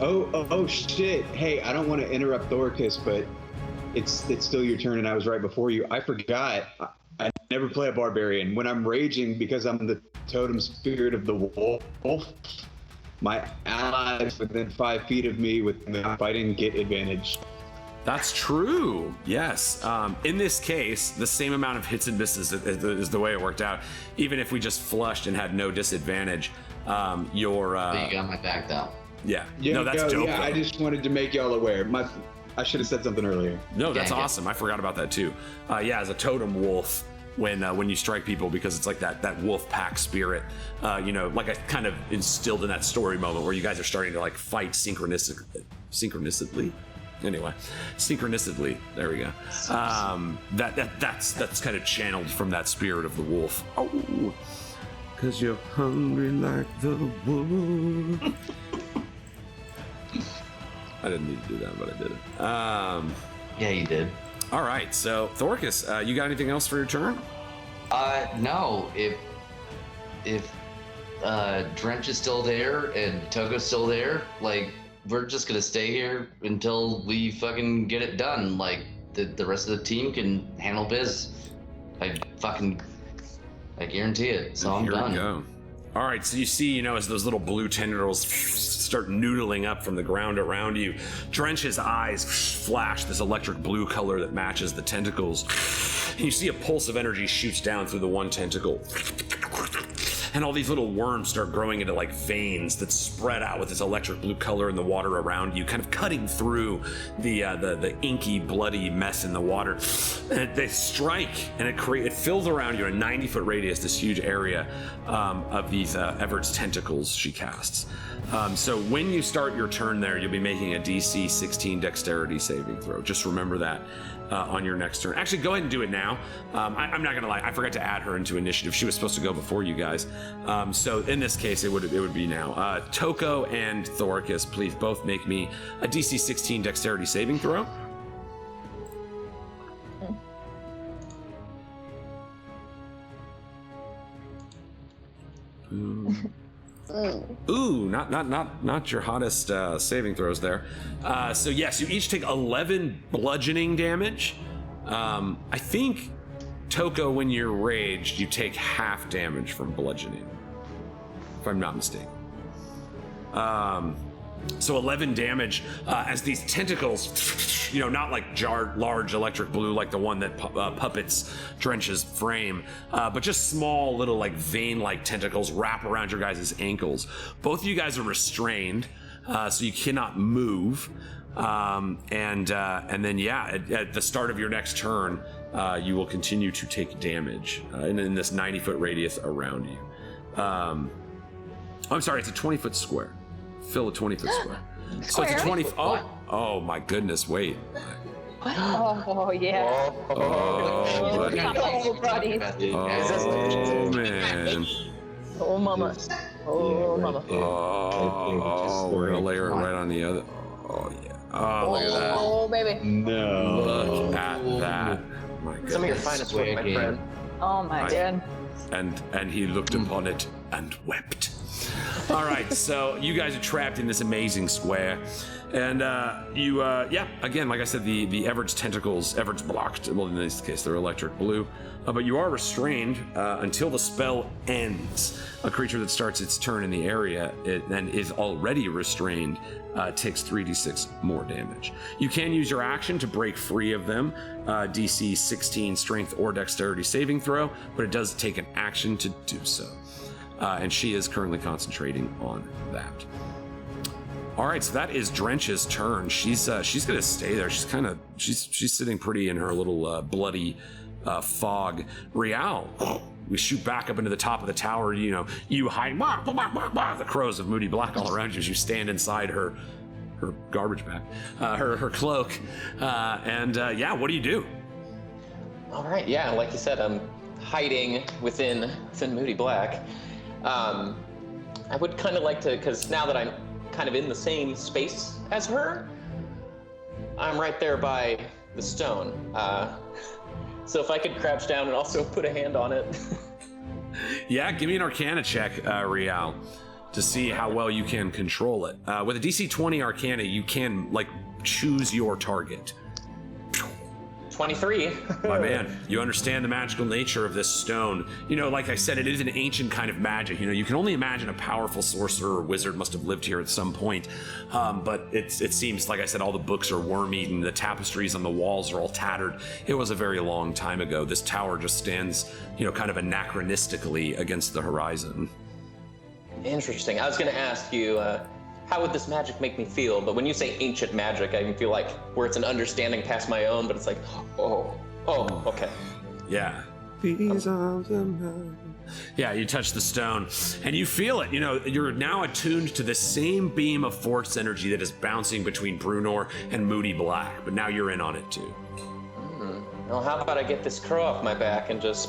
Oh shit. Hey, I don't want to interrupt Thoricus, but it's still your turn and I was right before you. I forgot. I never play a barbarian. When I'm raging because I'm the totem spirit of the wolf, my allies within 5 feet of me with the fighting get advantage. That's true. Yes. In this case, the same amount of hits and misses is the way it worked out. Even if we just flushed and had no disadvantage, your But you got my back though. Yeah. No, that's dope. Yeah, I just wanted to make y'all aware. I should have said something earlier. No, that's awesome. I forgot about that too. Yeah, as a totem wolf, when you strike people, because it's like that wolf pack spirit, you know, like I kind of instilled in that story moment where you guys are starting to like fight synchronistically. Anyway, synchronicity. There we go. That's kind of channeled from that spirit of the wolf. Oh, cause you're hungry like the wolf. I didn't need to do that, but I did it. Yeah, you did. All right, so Thoricus, you got anything else for your turn? No. If Drench is still there and Tokko's still there, like, we're just gonna stay here until we fucking get it done. Like, the rest of the team can handle biz. I guarantee it. So I'm done. Here we go. All right, so you see, as those little blue tendrils start noodling up from the ground around you, Drench's eyes flash this electric blue color that matches the tentacles. And you see a pulse of energy shoots down through the one tentacle. And all these little worms start growing into like veins that spread out with this electric blue color in the water around you, kind of cutting through the inky, bloody mess in the water. And they strike, and it fills around you in a 90-foot radius, this huge area of these Evert's tentacles she casts. So when you start your turn there, you'll be making a DC 16 dexterity saving throw. Just remember that on your next turn. Actually, go ahead and do it now. I'm not gonna lie, I forgot to add her into initiative. She was supposed to go before you guys. So in this case, it would be now. Tokko and Thoricus, please both make me a DC 16 dexterity saving throw. Ooh, not your hottest saving throws there. So yes, you each take 11 bludgeoning damage. I think, Tokko, when you're raged, you take half damage from bludgeoning, if I'm not mistaken. So 11 damage as these tentacles, not like large electric blue like the one that puppets Drench's frame, but just small little like vein-like tentacles wrap around your guys' ankles. Both of you guys are restrained, so you cannot move. And then at the start of your next turn, you will continue to take damage in this 90-foot radius around you. I'm sorry, it's a 20-foot square. Fill a 20-foot square. So it's a 20. Oh my goodness! Wait. What? Oh yeah. Oh, buddy. Oh man. Oh mama. Oh mama. Oh, we're gonna layer it right on the other. Oh yeah. Oh, look at that. Oh baby. No. Look at that. My goodness. Some of your finest work, my friend. Oh my god. And he looked upon it and wept. All right, so you guys are trapped in this amazing square, and again, like I said, the Evert's tentacles, Evert's blocked. Well, in this case, they're electric blue, but you are restrained until the spell ends. A creature that starts its turn in the area and is already restrained takes 3d6 more damage. You can use your action to break free of them, DC 16 Strength or Dexterity saving throw, but it does take an action to do so. And she is currently concentrating on that. All right, so that is Drench's turn. She's gonna stay there. She's sitting pretty in her little bloody fog. Rial, we shoot back up into the top of the tower. You hide the crows of Moody Black all around you as you stand inside her garbage bag, her cloak, and what do you do? All right, yeah, like you said, I'm hiding within Moody Black. I would kind of like to, because now that I'm kind of in the same space as her, I'm right there by the stone. So if I could crouch down and also put a hand on it. Yeah, give me an Arcana check, Rial, to see how well you can control it. With a DC 20 Arcana, you can choose your target. 23. My man, you understand the magical nature of this stone. Like I said, it is an ancient kind of magic. You can only imagine a powerful sorcerer or wizard must have lived here at some point. But it seems, like I said, all the books are worm-eaten. The tapestries on the walls are all tattered. It was a very long time ago. This tower just stands, kind of anachronistically against the horizon. Interesting. I was going to ask you, how would this magic make me feel? But when you say ancient magic, I feel like where it's an understanding past my own, but it's like, oh, okay. Yeah. Yeah, you touch the stone and you feel it. You're now attuned to the same beam of force energy that is bouncing between Brunor and Moody Black, but now you're in on it too. Well, how about I get this crow off my back and just...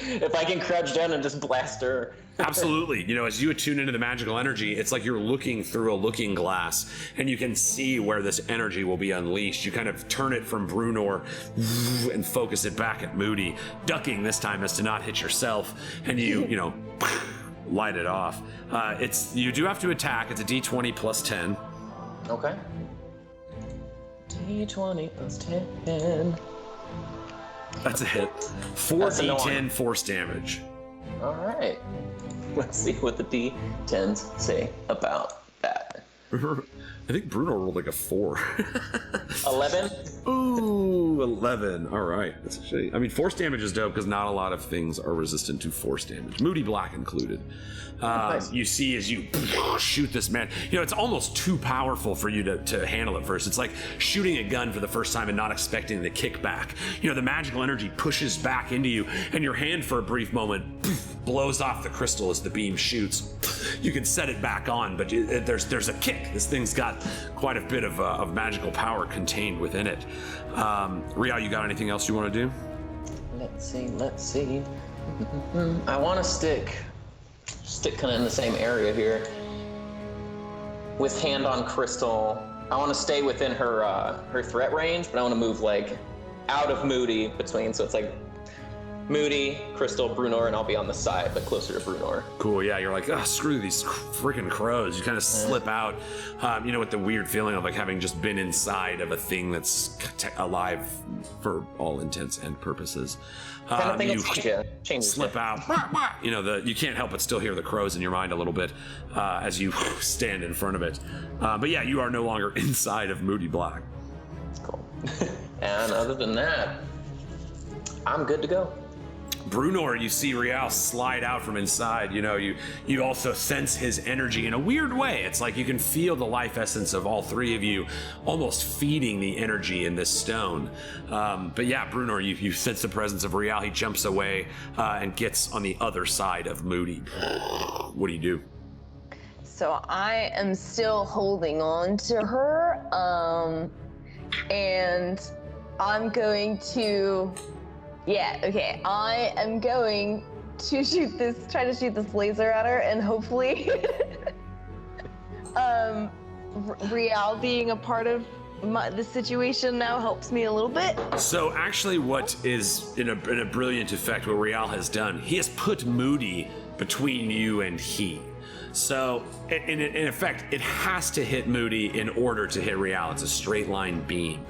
If I can crouch down and just blast her. Absolutely. As you attune into the magical energy, it's like you're looking through a looking glass and you can see where this energy will be unleashed. You kind of turn it from Brunor and focus it back at Moody, ducking this time as to not hit yourself, and you light it off. You do have to attack. It's a D20 plus 10. Okay. D20 plus 10. That's a hit. 4d10 force damage. All right. Let's see what the D10s say about that. I think Bruno rolled like a 4. 11. Ooh, 11. All right. That's a shame. I mean, force damage is dope because not a lot of things are resistant to force damage, Moody Black included. Nice. You see as you shoot this man, you know, it's almost too powerful for you to handle at first. It's like shooting a gun for the first time and not expecting the kickback. You know, the magical energy pushes back into you, and your hand for a brief moment blows off the crystal as the beam shoots. You can set it back on, but there's a kick. This thing's got quite a bit of magical power contained within it. Rial, you got anything else you want to do? Let's see. I want to stick kind of in the same area here. With hand on crystal, I want to stay within her threat range, but I want to move like out of Moody between, so it's like Moody, Crystal, Brunor, and I'll be on the side, but closer to Brunor. Cool, yeah, you're like, oh, screw these freaking crows. You kind of slip out, you know, with the weird feeling of like having just been inside of a thing that's alive for all intents and purposes. Kind of thing you changes slip out, you know, you can't help but still hear the crows in your mind a little bit as you stand in front of it. But yeah, you are no longer inside of Moody Black. Cool. And other than that, I'm good to go. Brunor, you see Rial slide out from inside. You know, you also sense his energy in a weird way. It's like you can feel the life essence of all three of you almost feeding the energy in this stone. But yeah, Brunor, you sense the presence of Rial. He jumps away and gets on the other side of Moody. What do you do? So I am still holding on to her, and I'm going to... Yeah, okay. I am going to try to shoot this laser at her, and hopefully Rial being a part of the situation now helps me a little bit. So actually what is in a brilliant effect what Rial has done, he has put Moody between you and he. So in effect, it has to hit Moody in order to hit Rial. It's a straight line beam.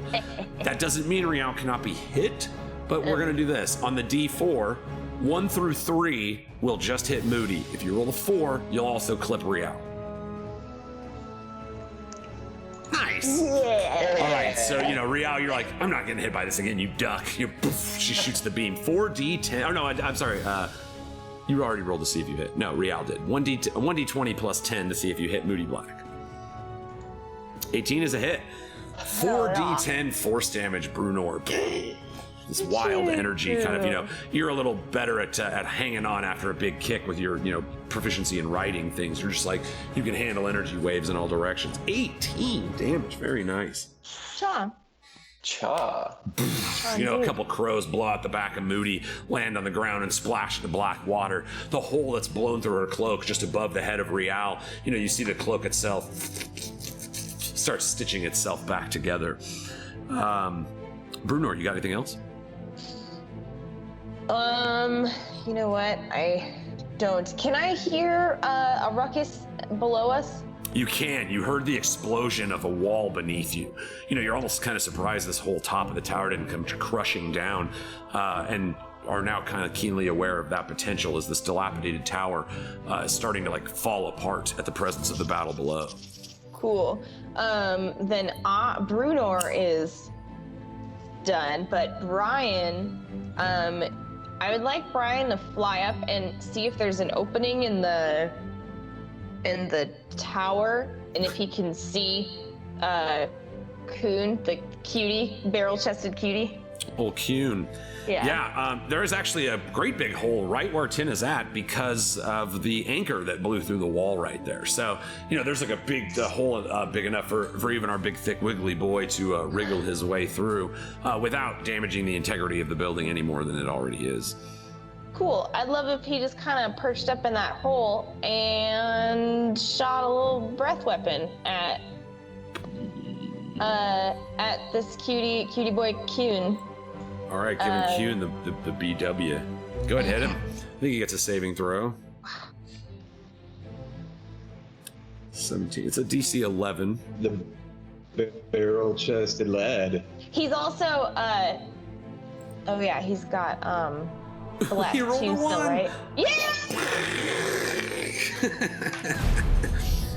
That doesn't mean Rial cannot be hit. But we're gonna do this. On the D4, 1 through 3 will just hit Moody. If you roll a 4, you'll also clip Rial. Nice. Yeah. All right, so you know, Rial, you're like, I'm not getting hit by this again. You duck. She shoots the beam. 4d10. Oh no, I'm sorry. You already rolled to see if you hit. No, Rial did. 1d20 plus 10 to see if you hit Moody Black. 18 is a hit. 4d10 force damage, Brunor. This wild energy kind of, you know, you're a little better at hanging on after a big kick with your, you know, proficiency in riding things. You're just like, you can handle energy waves in all directions. 18 damage, very nice. Cha. You know, a couple crows blow out the back of Moody, land on the ground and splash into black water. The hole that's blown through her cloak just above the head of Rial, you know, you see the cloak itself starts stitching itself back together. Brunor, you got anything else? You know what? I don't. Can I hear a ruckus below us? You can. You heard the explosion of a wall beneath you. You know, you're almost kind of surprised this whole top of the tower didn't come crushing down, and are now kind of keenly aware of that potential as this dilapidated tower is starting to like fall apart at the presence of the battle below. Cool. Then Brunor is done, but Brian, I would like Brian to fly up and see if there's an opening in the tower, and if he can see Coon, the cutie, barrel-chested cutie. Old Coon. Yeah. There is actually a great big hole right where Tynna's at because of the anchor that blew through the wall right there. So, you know, there's like a big hole big enough for even our big, thick, wiggly boy to wriggle his way through without damaging the integrity of the building any more than it already is. Cool. I'd love if he just kind of perched up in that hole and shot a little breath weapon at this cutie boy Coon. All right, give him Q the BW. Go ahead, hit him. I think he gets a saving throw. 17. It's a DC 11. The barrel-chested lad. He's also, oh yeah, he's got, The last You rolled two a still, 1. right? Yeah!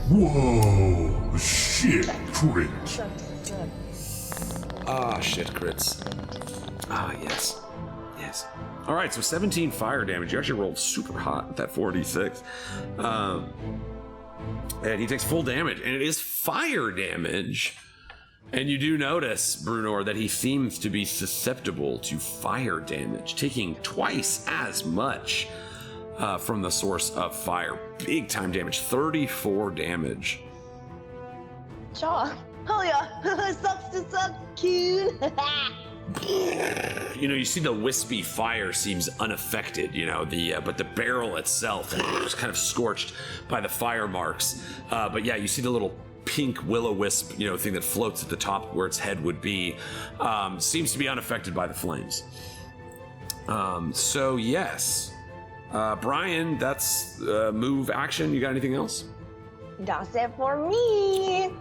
Whoa, shit, crit. Ah, shit crits. Ah, yes. Yes. All right, so 17 fire damage. You actually rolled super hot with that 4d6. And he takes full damage, and it is fire damage. And you do notice, Brunor, that he seems to be susceptible to fire damage, taking twice as much from the source of fire. Big time damage, 34 damage. Shaw. Hell yeah. Sucks to suck, Coon. You know, you see the wispy fire seems unaffected, you know, but the barrel itself is kind of scorched by the fire marks. But yeah, you see the little pink will-o-wisp, you know, thing that floats at the top where its head would be, seems to be unaffected by the flames. So yes, Brian, that's move action. You got anything else? That's it for me.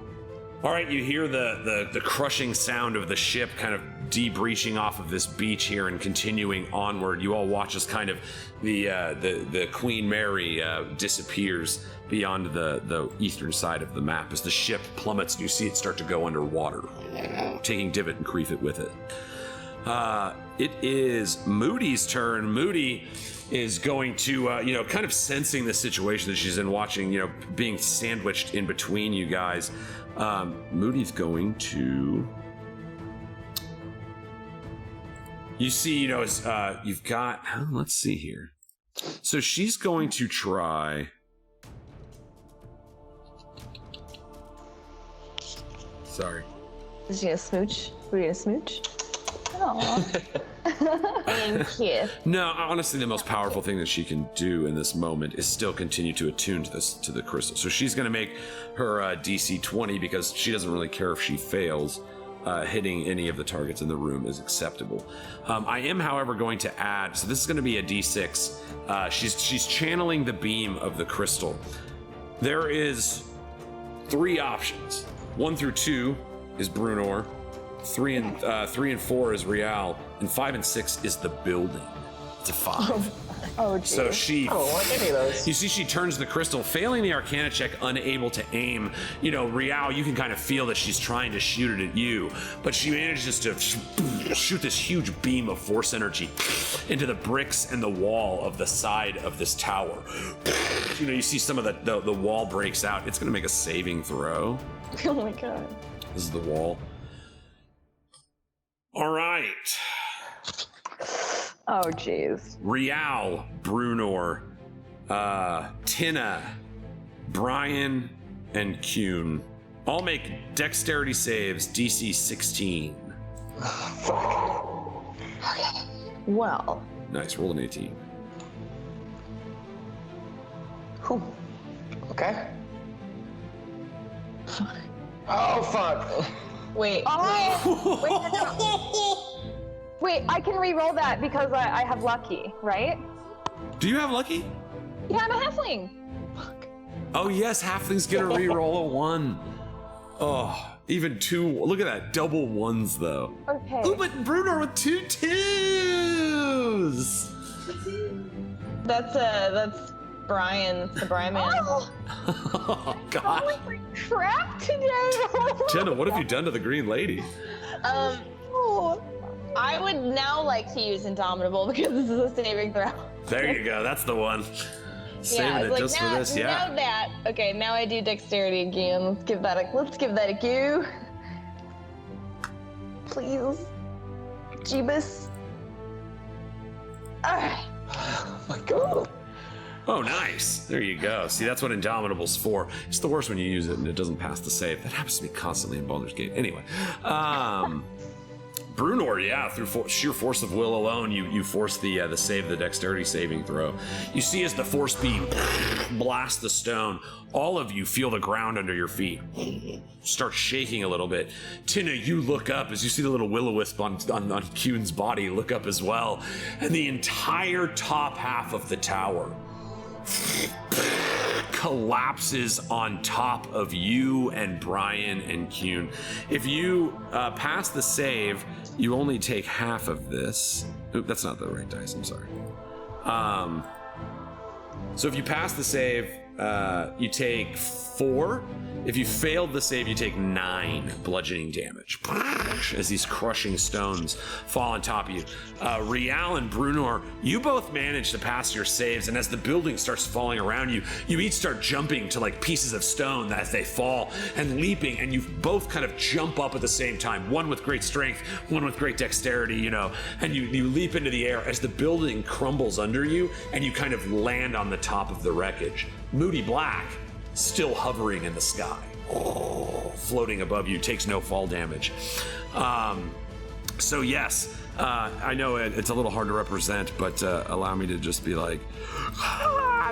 All right, you hear the crushing sound of the ship kind of debreaching off of this beach here and continuing onward. You all watch as kind of the Queen Mary disappears beyond the eastern side of the map as the ship plummets and you see it start to go underwater, taking Divit and Kreifus with it. It is Moody's turn. Moody is going to, kind of sensing the situation that she's in, watching, being sandwiched in between you guys. Moody's going to... You see, you've got... let's see here. So she's going to try... Sorry. Is she gonna smooch? We're gonna smooch? Aww. Thank you. No, honestly, the most powerful thing that she can do in this moment is still continue to attune to the crystal. So she's going to make her DC 20 because she doesn't really care if she fails. Hitting any of the targets in the room is acceptable. I am, however, going to add. So this is going to be a D6. She's channeling the beam of the crystal. There is 3 options. 1 through 2 is Brunor. 3 and 4 is Real, and 5 and 6 is the building. It's a 5. Oh, geez. So she, I don't like any of those. you see, she turns the crystal, failing the Arcana check, unable to aim. Real, you can kind of feel that she's trying to shoot it at you, but she manages to shoot this huge beam of force energy into the bricks and the wall of the side of this tower. You see some of the wall breaks out. It's going to make a saving throw. Oh my god. This is the wall. All right. Oh, jeez. Real, Brunor, Tynna, Brian, and Kuhn all make dexterity saves, DC 16. Well. Nice, roll an 18. Whew. Okay. Oh, fuck. Wait. Oh! Wait, I can re-roll that because I have lucky, right? Do you have lucky? Yeah, I'm a halfling. Oh yes, halflings get a re-roll a 1. Oh, even 2. Look at that, double 1s though. Okay. Ooh, but Brunor with 2 2s. That's Brian. It's the Brian man. Oh God. Holy crap today! Tynna, what have you done to the Green Lady? I would now like to use Indomitable because this is a saving throw. There you go, that's the one. Saving it just for this, yeah. Now that. Okay, now I do dexterity again. Let's give that a go. Please. Jeebus. Alright. Oh my god. Oh, nice. There you go. See, that's what Indomitable's for. It's the worst when you use it and it doesn't pass the save. That happens to me constantly in Baldur's Gate. Anyway, Brunor, yeah, through sheer force of will alone, you force the save, the dexterity saving throw. You see as the force beam blasts the stone, all of you feel the ground under your feet start shaking a little bit. Tynna, you look up as you see the little will-o-wisp on Kuhn's body look up as well, and the entire top half of the tower collapses on top of you and Brian and Kuhn. If you pass the save, you only take half of this. Oop, that's not the right dice, I'm sorry. So if you pass the save, you take 4. If you failed the save, you take 9 bludgeoning damage as these crushing stones fall on top of you. Rial and Brunor, you both manage to pass your saves, and as the building starts falling around you, you each start jumping to like pieces of stone as they fall and leaping, and you both kind of jump up at the same time, one with great strength, one with great dexterity, you know, and you leap into the air as the building crumbles under you, and you kind of land on the top of the wreckage. Moody Black, still hovering in the sky, floating above you, takes no fall damage. So yes, I know it's a little hard to represent, but allow me to just be like,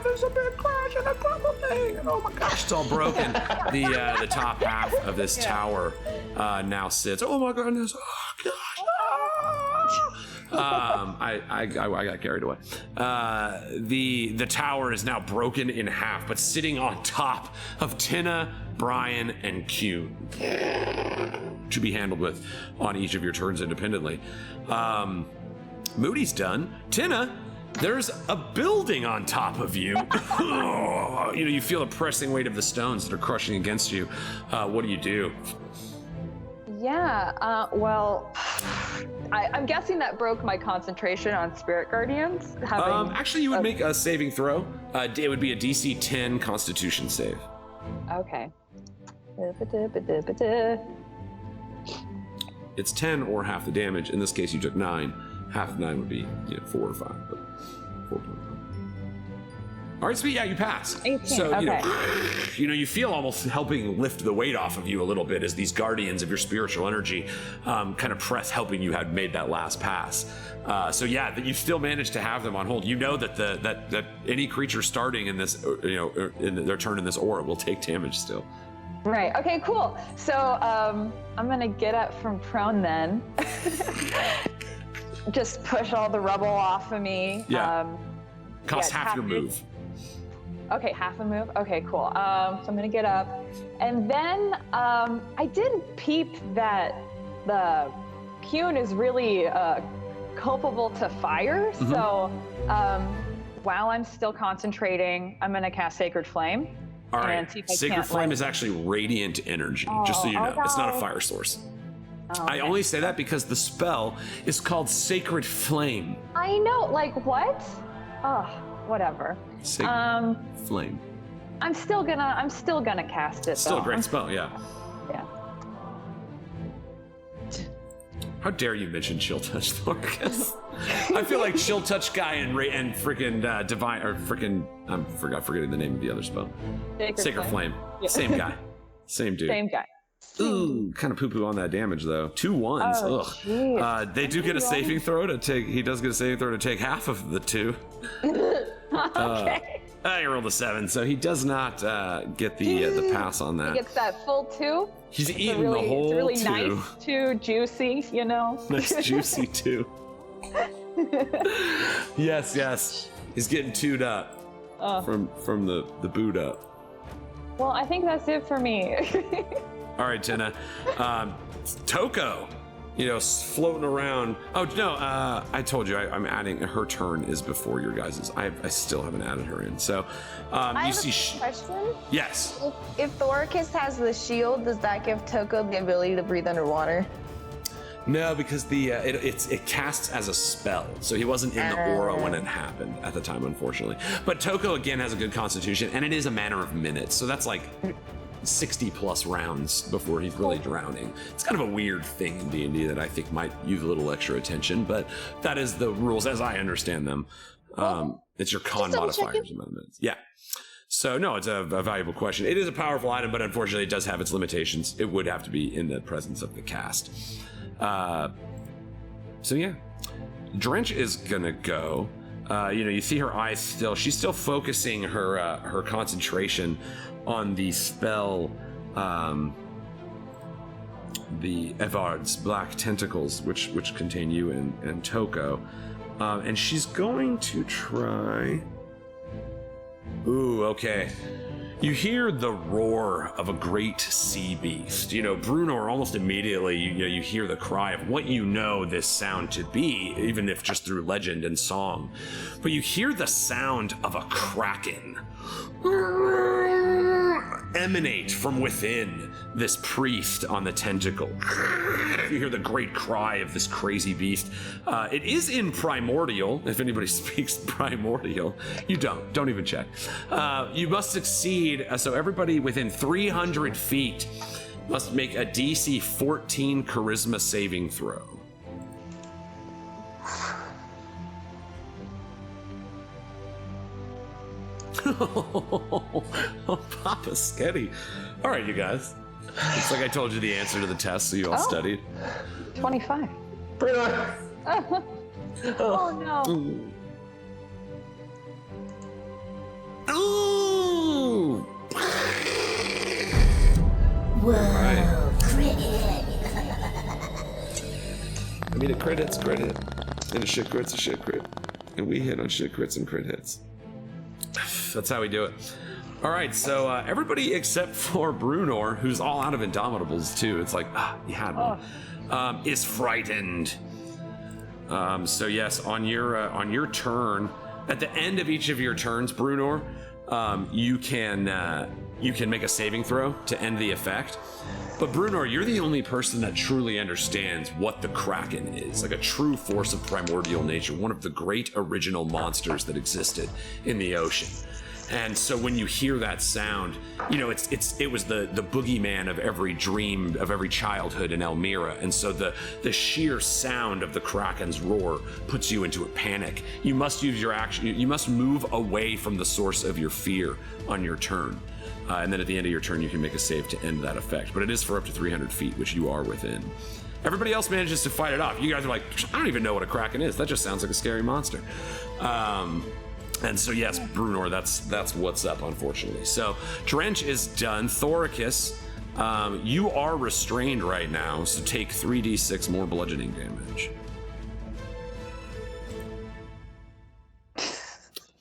there's a big crash and a purple thing, and oh my gosh, it's all broken. The top half of this tower now sits. Oh my goodness! Oh gosh! I got carried away. The tower is now broken in half, but sitting on top of Tynna, Brian, and Q to be handled with on each of your turns independently. Moody's done. Tynna, there's a building on top of you. You know, you feel the pressing weight of the stones that are crushing against you. What do you do? Yeah, well, I'm guessing that broke my concentration on Spirit Guardians. Actually, you would make a saving throw. It would be a DC 10 Constitution save. Okay. It's 10 or half the damage. In this case, you took 9. Half of 9 would be 4 or 5, but 4.5. All right, sweet. Yeah, you pass. 18. So okay. You feel almost helping lift the weight off of you a little bit as these guardians of your spiritual energy kind of press, helping you have made that last pass. So yeah, you still manage to have them on hold. You know that that any creature starting in this, in their turn in this aura will take damage still. Right. Okay. Cool. So I'm gonna get up from prone then. Just push all the rubble off of me. Yeah. Cost half your move. Okay, half a move. Okay, cool. So I'm gonna get up, and then I did peep that the Kyun is really culpable to fire. Mm-hmm. So while I'm still concentrating, I'm gonna cast Sacred Flame. All right. Sacred Flame is actually radiant energy, just so you know. It's not a fire source. Oh, okay. I only say that because the spell is called Sacred Flame. I know, like what? Oh, whatever. Sacred Flame. I'm still gonna cast it. Still a great spell, yeah. Yeah. How dare you mention Chill Touch, Thorcus? I feel like Chill Touch guy and freaking Divine, or freaking, I'm forgetting the name of the other spell. Sacred Flame. Yeah. Same guy. Same dude. Same guy. Ooh, kind of poo-poo on that damage though. 2 1s. Oh, ugh. They do get a saving throw to take. He does get a saving throw to take half of the 2. Okay. He rolled a 7, so he does not get the pass on that. He gets that full 2. He's eating the whole 2. It's really nice, 2, juicy, you know. Nice juicy 2. Yes. He's getting 2'd up from the boot up. Well, I think that's it for me. All right, Tynna. Tokko, floating around. Oh, no, I told you I'm adding, her turn is before your guys's. I still haven't added her in. So, I have a question. Yes. If Thorcus has the shield, does that give Tokko the ability to breathe underwater? No, because it casts as a spell, so he wasn't in the aura when it happened at the time, unfortunately. But Tokko again has a good constitution, and it is a matter of minutes, so that's like 60 plus rounds before he's really drowning. It's kind of a weird thing in D&D that I think might use a little extra attention, but that is the rules as I understand them. It's your con modifiers amount of minutes. Yeah. So no, it's a valuable question. It is a powerful item, but unfortunately it does have its limitations. It would have to be in the presence of the cast. So yeah, Drench is gonna go. You see her eyes still. She's still focusing her concentration on the spell, the Evard's black tentacles, which contain you and Tokko, and she's going to try. Ooh, okay. You hear the roar of a great sea beast. Brunor, almost immediately, you hear the cry of what you know this sound to be, even if just through legend and song. But you hear the sound of a kraken emanate from within this priest on the tentacle. You hear the great cry of this crazy beast. It is in primordial, if anybody speaks primordial. You don't even check. You must succeed, so everybody within 300 feet must make a DC 14 charisma saving throw. Oh, Papa Sketty. All right, you guys. It's like I told you the answer to the test, so you all studied. 25. Bruno. Oh no. Ooh. Whoa, Right. crit. I mean, a crit hit's crit hit. And a shit crit's a shit crit. And we hit on shit crits and crit hits. That's how we do it. All right, so everybody except for Brunor, who's all out of Indomitables too. It's like, you had one. Is frightened. So yes, on your turn, at the end of each of your turns, Brunor, you can make a saving throw to end the effect. But Brunor, you're the only person that truly understands what the Kraken is, like a true force of primordial nature, one of the great original monsters that existed in the ocean. And so when you hear that sound, it was the boogeyman of every dream, of every childhood in Elmira. And so the sheer sound of the Kraken's roar puts you into a panic. You must use your action. You must move away from the source of your fear on your turn. And then at the end of your turn, you can make a save to end that effect. But it is for up to 300 feet, which you are within. Everybody else manages to fight it off. You guys are like, I don't even know what a Kraken is. That just sounds like a scary monster. And so yes, Brunor, that's what's up, unfortunately. So Drench is done. Thoricus, you are restrained right now, so take 3d6 more bludgeoning damage.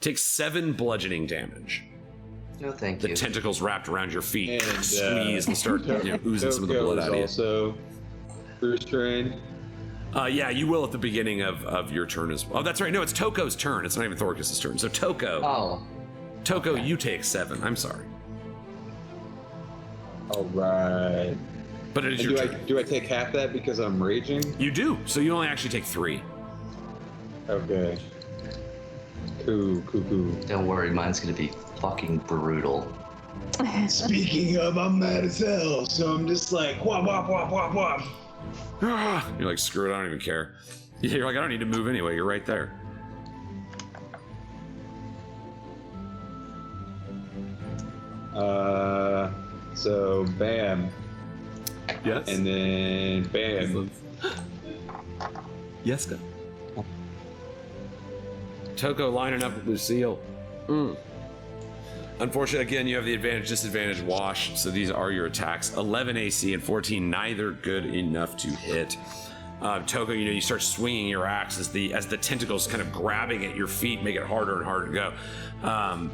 Take 7 bludgeoning damage. No, thank The you. tentacles wrapped around your feet And, squeeze and start oozing some of the blood out of you. Also restrained. Yeah, you will at the beginning of your turn as well. Oh, that's right. No, it's Toko's turn. It's not even Thoricus' turn. So Toko, Okay. you take 7. I'm sorry. All right. But it is your turn. Do I take half that because I'm raging? You do. So you only actually take 3. Okay. Cool. Don't worry, mine's gonna be fucking brutal. Speaking of, I'm mad as hell, so I'm just like, wop. You're like, screw it, I don't even care. You're like, I don't need to move anyway. You're right there. So bam. Yes. And then bam. Yes, go. Toko lining up with Lucille. Unfortunately, again, you have the disadvantage wash, so these are your attacks. 11 AC and 14, neither good enough to hit. Toko, you start swinging your axe as the tentacles kind of grabbing at your feet make it harder and harder to go.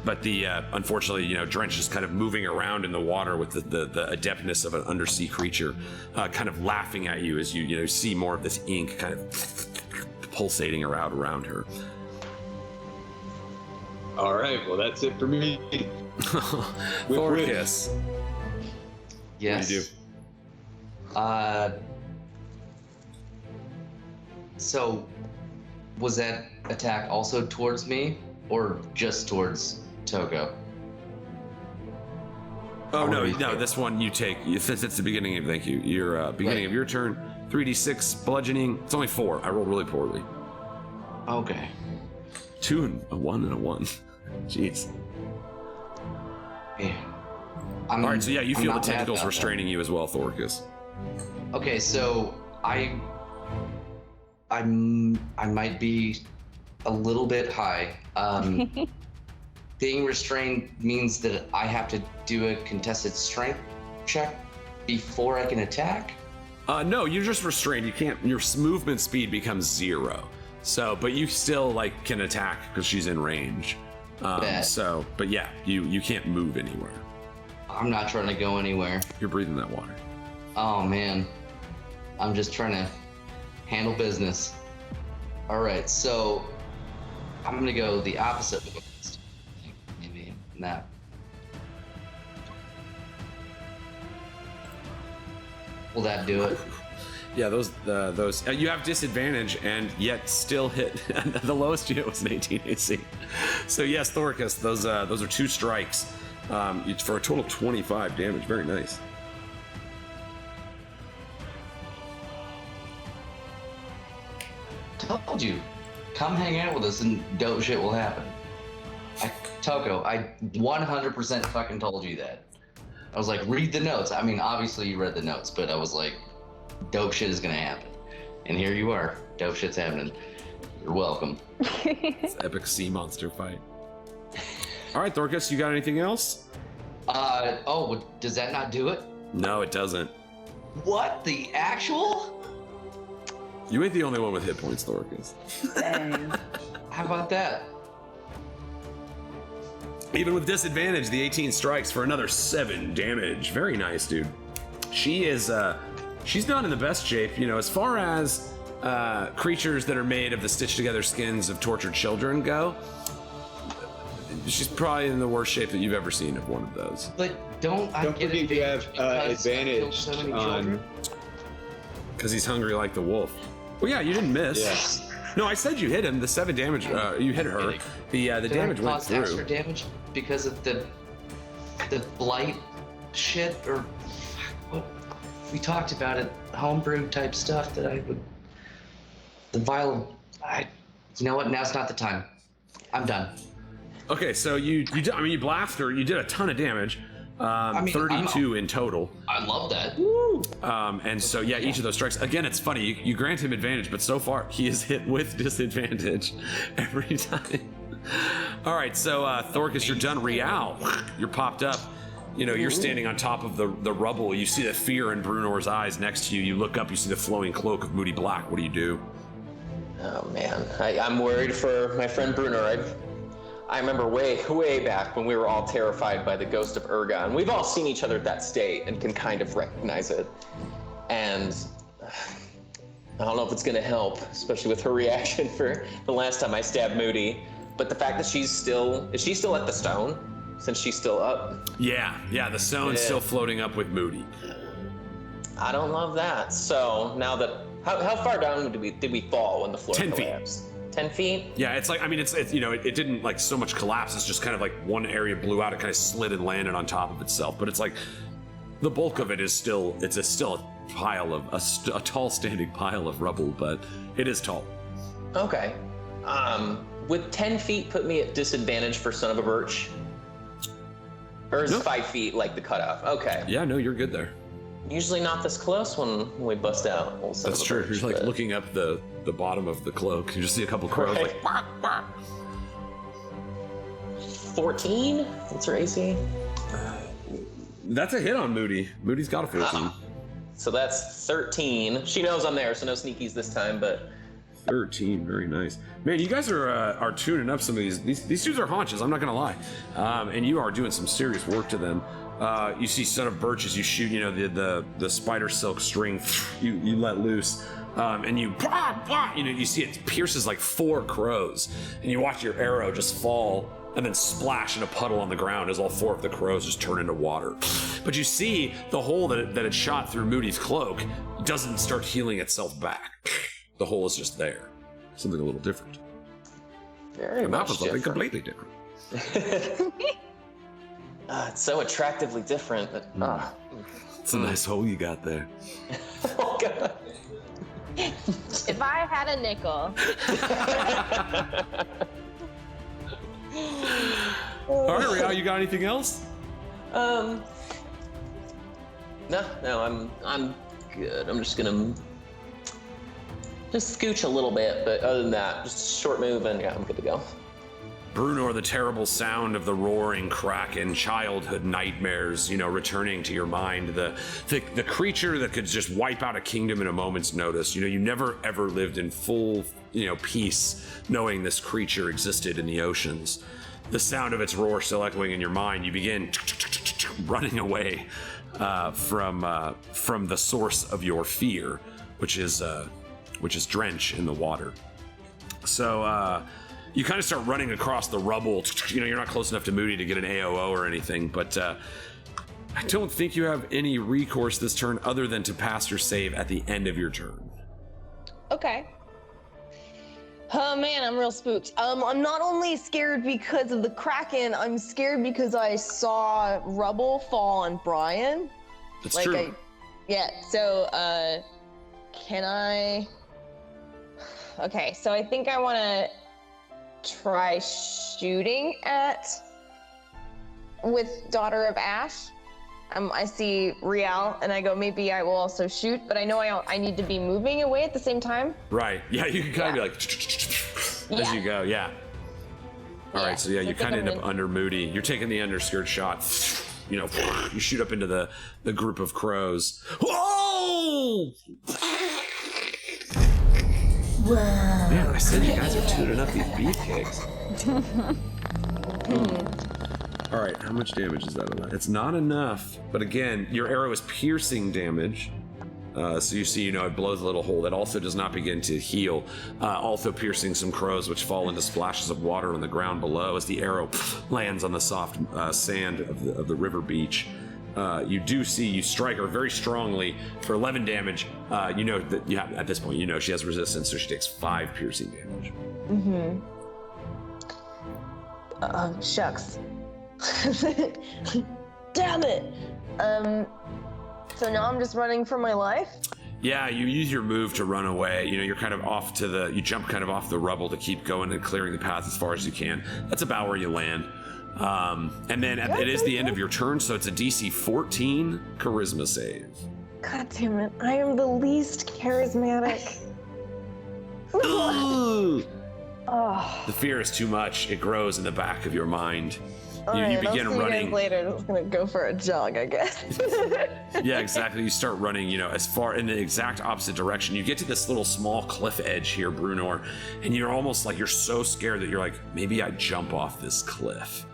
But unfortunately, Drench is kind of moving around in the water with the adeptness of an undersea creature, kind of laughing at you as you see more of this ink kind of pulsating around her. All right, well, that's it for me. Thoricus. Yes. What do you do? So, was that attack also towards me, or just towards Toko? Oh, Or no, do you think- this one you take, since it's the beginning of, thank you, your beginning of your turn, 3d6 bludgeoning. It's only 4. I rolled really poorly. Okay. 2 and a 1 and a 1. Jeez. Yeah. All right, so yeah, you I'm feel the not mad tentacles about restraining you as well, Thoricus. that. Okay, so I might be a little bit high. Being restrained means that I have to do a contested strength check before I can attack? No, you're just restrained. You can't. Your movement speed becomes 0. So, but you still can attack because she's in range. Bet. But yeah, you can't move anywhere. I'm not trying to go anywhere. You're breathing that water. Oh man, I'm just trying to handle business. All right, so I'm gonna go the opposite. Maybe not. Will that do it? Yeah, those you have disadvantage and yet still hit. The lowest you hit was an 18 AC. So yes, Thoricus, those are 2 strikes for a total of 25 damage. Very nice. Told you, come hang out with us and dope shit will happen. Tokko, I 100% fucking told you that. I was like, read the notes. I mean, obviously you read the notes, but I was like, dope shit is gonna happen. And here you are, dope shit's happening. You're welcome. It's epic sea monster fight. All right, Thoricus, you got anything else? Oh, does that not do it? No, it doesn't. What, the actual? You ain't the only one with hit points, Thoricus. Dang. How about that? Even with disadvantage, the 18 strikes for another 7 damage. Very nice, dude. She is, she's not in the best shape, you know, as far as creatures that are made of the stitched together skins of tortured children go. She's probably in the worst shape that you've ever seen of one of those. But don't forget you have advantage on... Because he's hungry like the wolf. Well, yeah, you didn't miss. Yeah. No, I said you hit him. The 7 damage, you hit her. The damage went through. Extra damage because of the blight shit, or what we talked about it, homebrew type stuff that I would. The vial. You know what? Now's not the time. I'm done. Okay, so you did. I mean, you blast her. You did a ton of damage. 32 in total. I love that. And so yeah, each of those strikes. Again, it's funny. You grant him advantage, but so far he is hit with disadvantage every time. All right, so Thoricus, you're done. Rial, you're popped up. You know, you're standing on top of the rubble. You see the fear in Brunor's eyes next to you. You look up. You see the flowing cloak of Moody Black. What do you do? Oh man, I'm worried for my friend Brunor. I remember way back when we were all terrified by the ghost of Urgon. We've all seen each other at that state and can kind of recognize it. And I don't know if it's gonna help, especially with her reaction for the last time I stabbed Moody. But the fact that is she still at the stone? Since she's still up? Yeah, the stone's still floating up with Moody. I don't love that. So now that, how far down did we fall when the floor 10 collapsed? feet. 10 feet? Yeah, it's like, I mean, it's you know, it didn't like so much collapse. It's just kind of like one area blew out. It kind of slid and landed on top of itself. But it's like the bulk of it is still, still a pile of a tall standing pile of rubble, but it is tall. Okay. Would 10 feet put me at disadvantage for Son of a Birch? Or is 5 feet like the cutoff? Okay. Yeah, no, you're good there. Usually not this close when we bust out. That's true. Birch, you're like looking up the bottom of the cloak. You just see a couple crows like. Bark, bark. 14? What's her AC? That's a hit on Moody. Moody's got a 14. So that's 13. She knows I'm there, so no sneakies this time, but 13, very nice. Man, you guys are tuning up some of these dudes are haunches, I'm not gonna lie. And you are doing some serious work to them. You see Son of Birch as you shoot, you know, the spider silk string you let loose. And you see it pierces like 4 crows, and you watch your arrow just fall and then splash in a puddle on the ground as all 4 of the crows just turn into water. But you see the hole that it shot through Moody's cloak doesn't start healing itself back. The hole is just there. Something a little different. Very the map much is something different. completely different. It's so attractively different. That, It's a nice hole you got there. Oh god. If I had a nickel. All right, Rial, you got anything else? No, I'm good. I'm just gonna scooch a little bit, but other than that, just a short move and yeah, I'm good to go. Brunor, the terrible sound of the roaring kraken, childhood nightmares, returning to your mind. The creature that could just wipe out a kingdom in a moment's notice. You never ever lived in full, peace, knowing this creature existed in the oceans. The sound of its roar still echoing in your mind. You begin running away from the source of your fear, which is Drench in the water. So you kind of start running across the rubble. You know, you're not close enough to Moody to get an AOO or anything, but I don't think you have any recourse this turn other than to pass your save at the end of your turn. Okay. Oh man, I'm real spooked. I'm not only scared because of the Kraken, I'm scared because I saw rubble fall on Brian. That's true. So can I... Okay, so I think I want to try shooting with Daughter of Ash. I see Rial, and I go, maybe I will also shoot, but I know I need to be moving away at the same time. Right. Yeah, you can kind of be like as you go. Yeah. All right. So yeah, you kind of end up under Moody. You're taking the underskirt shot. You know, you shoot up into the group of crows. Whoa! Whoa! Man, I said you guys are tuning up these beefcakes. All right, how much damage is that on that? It's not enough, but again, your arrow is piercing damage. So you see, it blows a little hole. That also does not begin to heal. Also piercing some crows, which fall into splashes of water on the ground below as the arrow lands on the soft sand of the river beach. You do see you strike her very strongly for 11 damage. You know that at this point, she has resistance, so she takes 5 piercing damage. Shucks. Damn it. So now I'm just running for my life? Yeah, you use your move to run away. You're kind of you jump kind of off the rubble to keep going and clearing the path as far as you can. That's about where you land. And then it is the end of your turn, so it's a DC 14 charisma save. God damn it, I am the least charismatic. The fear is too much. It grows in the back of your mind. You begin running. Later, I'm just gonna go for a jog, I guess. Yeah, exactly. You start running, as far in the exact opposite direction. You get to this little small cliff edge here, Brunor, and you're almost like you're so scared that you're like, maybe I jump off this cliff.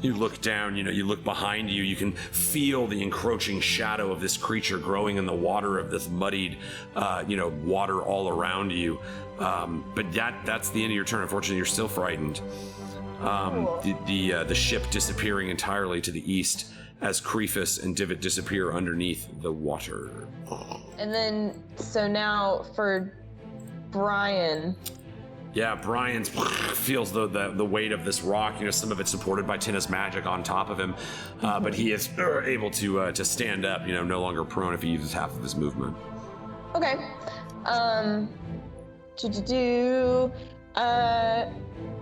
You look down, you look behind you, you can feel the encroaching shadow of this creature growing in the water of this muddied, water all around you. But that's the end of your turn. Unfortunately, you're still frightened. The ship disappearing entirely to the east as Kreifus and Divit disappear underneath the water. And then, so now for Brian. Yeah, Brian feels the weight of this rock. Some of it's supported by Tynna's magic on top of him, but he is able to stand up. No longer prone if he uses half of his movement. Okay.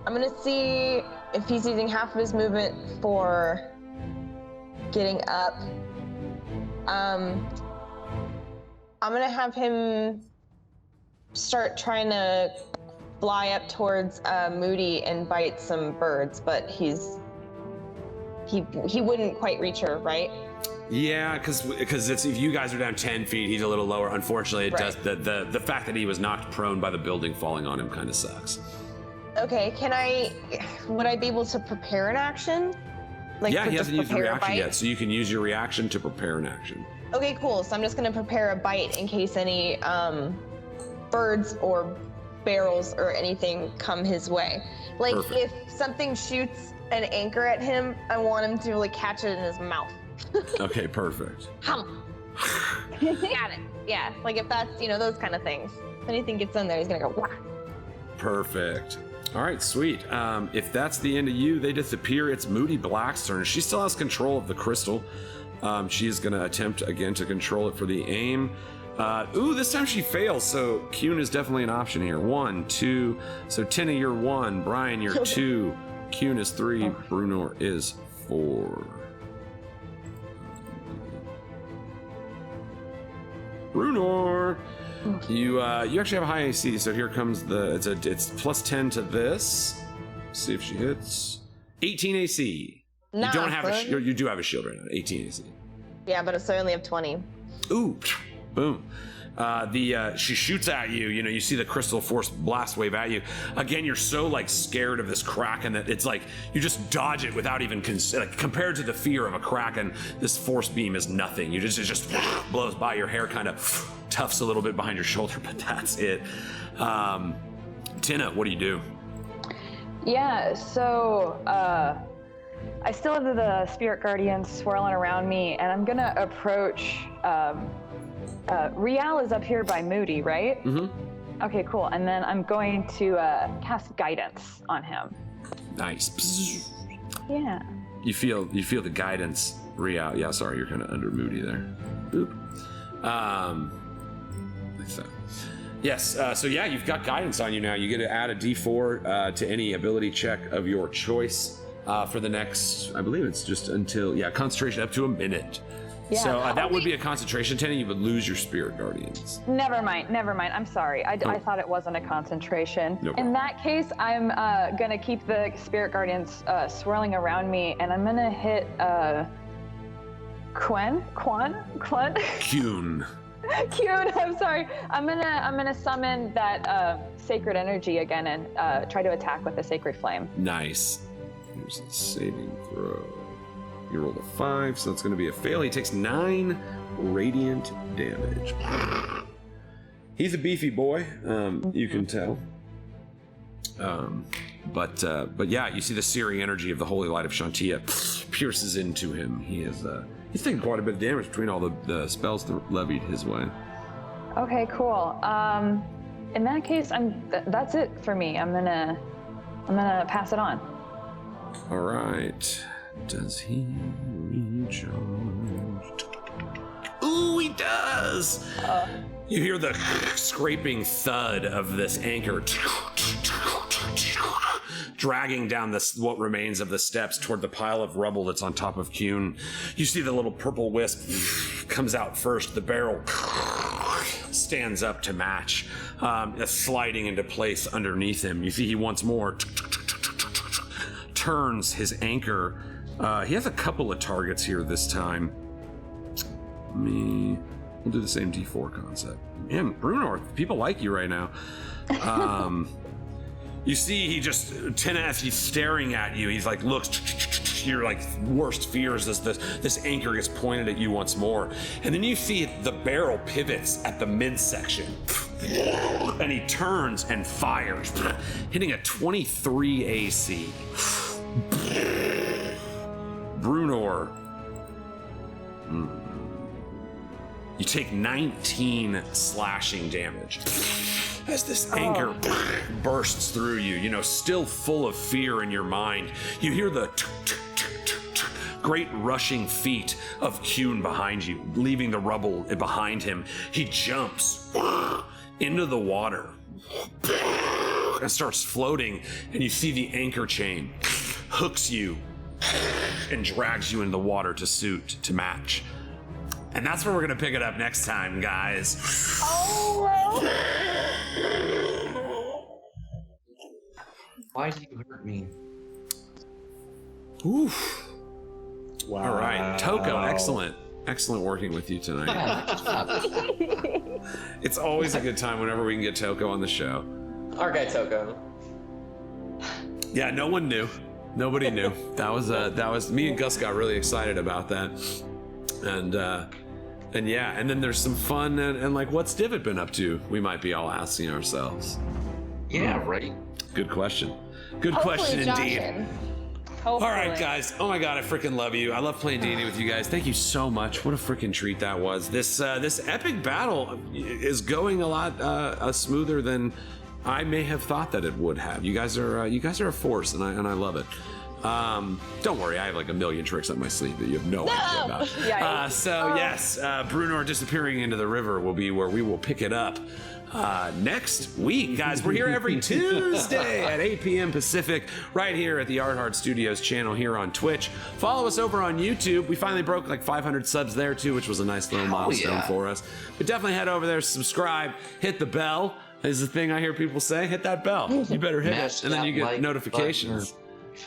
I'm gonna see if he's using half of his movement for getting up. I'm gonna have him start trying to fly up towards Moody and bite some birds, but he wouldn't quite reach her, right? Yeah, because it's if you guys are down 10 feet, he's a little lower. Unfortunately, it does the fact that he was knocked prone by the building falling on him kind of sucks. Okay, would I be able to prepare an action? He hasn't used a reaction yet, so you can use your reaction to prepare an action. Okay, cool. So I'm just gonna prepare a bite in case any birds or barrels or anything come his way. Perfect. If something shoots an anchor at him, I want him to catch it in his mouth. Okay, perfect. Hum. Got it. Yeah, if that's those kind of things. If anything gets in there, he's gonna go whack. Perfect. All right, sweet. If that's the end of you, they disappear. It's Moody Black's turn. She still has control of the crystal. She is going to attempt again to control it for the aim. This time she fails, so Kuhn is definitely an option here. 1, 2. So Tynna, you're 1. Brian, you're 2. Kuhn is 3. Brunor is 4. Brunor! You actually have a high AC, so here comes it's plus 10 to this. Let's see if she hits. 18 AC. Nah, you don't have you do have a shield right now. 18 AC. Yeah, but I only have 20. Ooh, boom. She shoots at you. You know, you see the crystal force blast wave at you. Again, you're so like scared of this kraken that it's like you just dodge it without even like, compared to the fear of a kraken, this force beam is nothing. You just blows by. Your hair kind of tufts a little bit behind your shoulder, but that's it. Tynna, what do you do? Yeah, so I still have the spirit guardians swirling around me, and I'm gonna approach. Rial is up here by Moody, right? Mm-hmm. Okay, cool. And then I'm going to cast guidance on him. Nice. Yeah. You feel the guidance. Rial. Yeah, sorry, you're kind of under Moody there. Boop. Like so. Yes, so yeah, you've got guidance on you now. You get to add a d4 to any ability check of your choice for the next, I believe it's just until, concentration up to a minute. Yeah. So that would be a concentration 10 and you would lose your spirit guardians. Never mind. I'm sorry. I thought it wasn't a concentration. No In that case, I'm gonna keep the spirit guardians swirling around me, and I'm gonna hit Quen? Kyun. Cute. I'm sorry. I'm gonna summon that sacred energy again and try to attack with the sacred flame. Nice. Here's a saving throw. You rolled a 5, so that's going to be a fail. He takes 9 radiant damage. He's a beefy boy, you can tell. But yeah, you see the searing energy of the holy light of Shantia pierces into him. He's taken quite a bit of damage between all the spells that levied his way. Okay, cool. In that case, that's it for me. I'm gonna pass it on. All right. Does he recharge? Ooh, he does! You hear the scraping thud of this anchor dragging down what remains of the steps toward the pile of rubble that's on top of Kyun. You see the little purple wisp comes out first. The barrel stands up to match, sliding into place underneath him. You see he once more turns his anchor. He has a couple of targets here this time. We'll do the same D4 concept. Man, Bruno, people like you right now. You see, Tynna, as he's staring at you, he's like, looks, your like worst fears as this anchor gets pointed at you once more. And then you see the barrel pivots at the midsection. And he turns and fires, hitting a 23 AC. Brunor, you take 19 slashing damage as this anchor bursts through you, still full of fear in your mind. You hear the great rushing feet of Kyun behind you, leaving the rubble behind him. He jumps into the water and starts floating, and you see the anchor chain hooks you and drags you into the water to match. And that's where we're gonna pick it up next time, guys. Why do you hurt me? Oof. Wow. All right, Tokko, excellent working with you tonight. It's always a good time whenever we can get Tokko on the show. Our guy Tokko. Yeah, no one knew. Nobody knew. That was me and Gus got really excited about that. And yeah, and then there's some fun and like, what's Divit been up to? We might be all asking ourselves. Yeah, right. Good question. Good Hopefully question indeed. Joshin. Hopefully. All right, guys. Oh my God, I freaking love you. I love playing D&D with you guys. Thank you so much. What a freaking treat that was. This epic battle is going a lot smoother than I may have thought that it would have. You guys are a force, and I love it. Don't worry, I have like a million tricks up my sleeve that you have no idea about. Yes, Brunor disappearing into the river will be where we will pick it up next week. Guys, we're here every Tuesday at 8 p.m. Pacific, right here at the Art Hard Studios channel here on Twitch. Follow us over on YouTube. We finally broke like 500 subs there too, which was a nice little milestone for us. But definitely head over there, subscribe, hit the bell. Is the thing I hear people say. Hit that bell. You better hit it, and then you get notifications.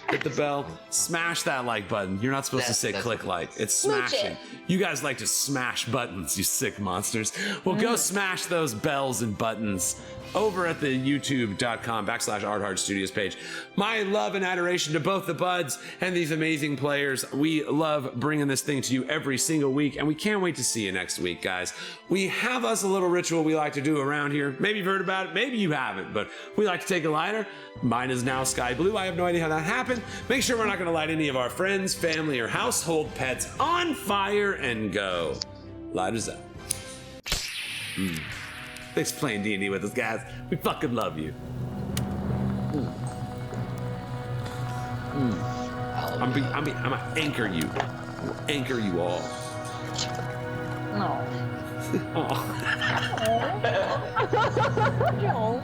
hit the bell, smash that like button. You're not supposed to say click like. It's smashing. You guys like to smash buttons, you sick monsters. Well, go smash those bells and buttons over at the youtube.com/ArtHardStudios page. My love and adoration to both the buds and these amazing players. We love bringing this thing to you every single week, and we can't wait to see you next week, guys. We have us a little ritual we like to do around here. Maybe you've heard about it, maybe you haven't, but we like to take a lighter. Mine is now sky blue. I have no idea how that happened. Make sure we're not going to light any of our friends, family, or household pets on fire and go. Lighters up. Thanks for playing D&D with us, guys. We fucking love you. I'm gonna anchor you. Anchor you all. No. Oh. No.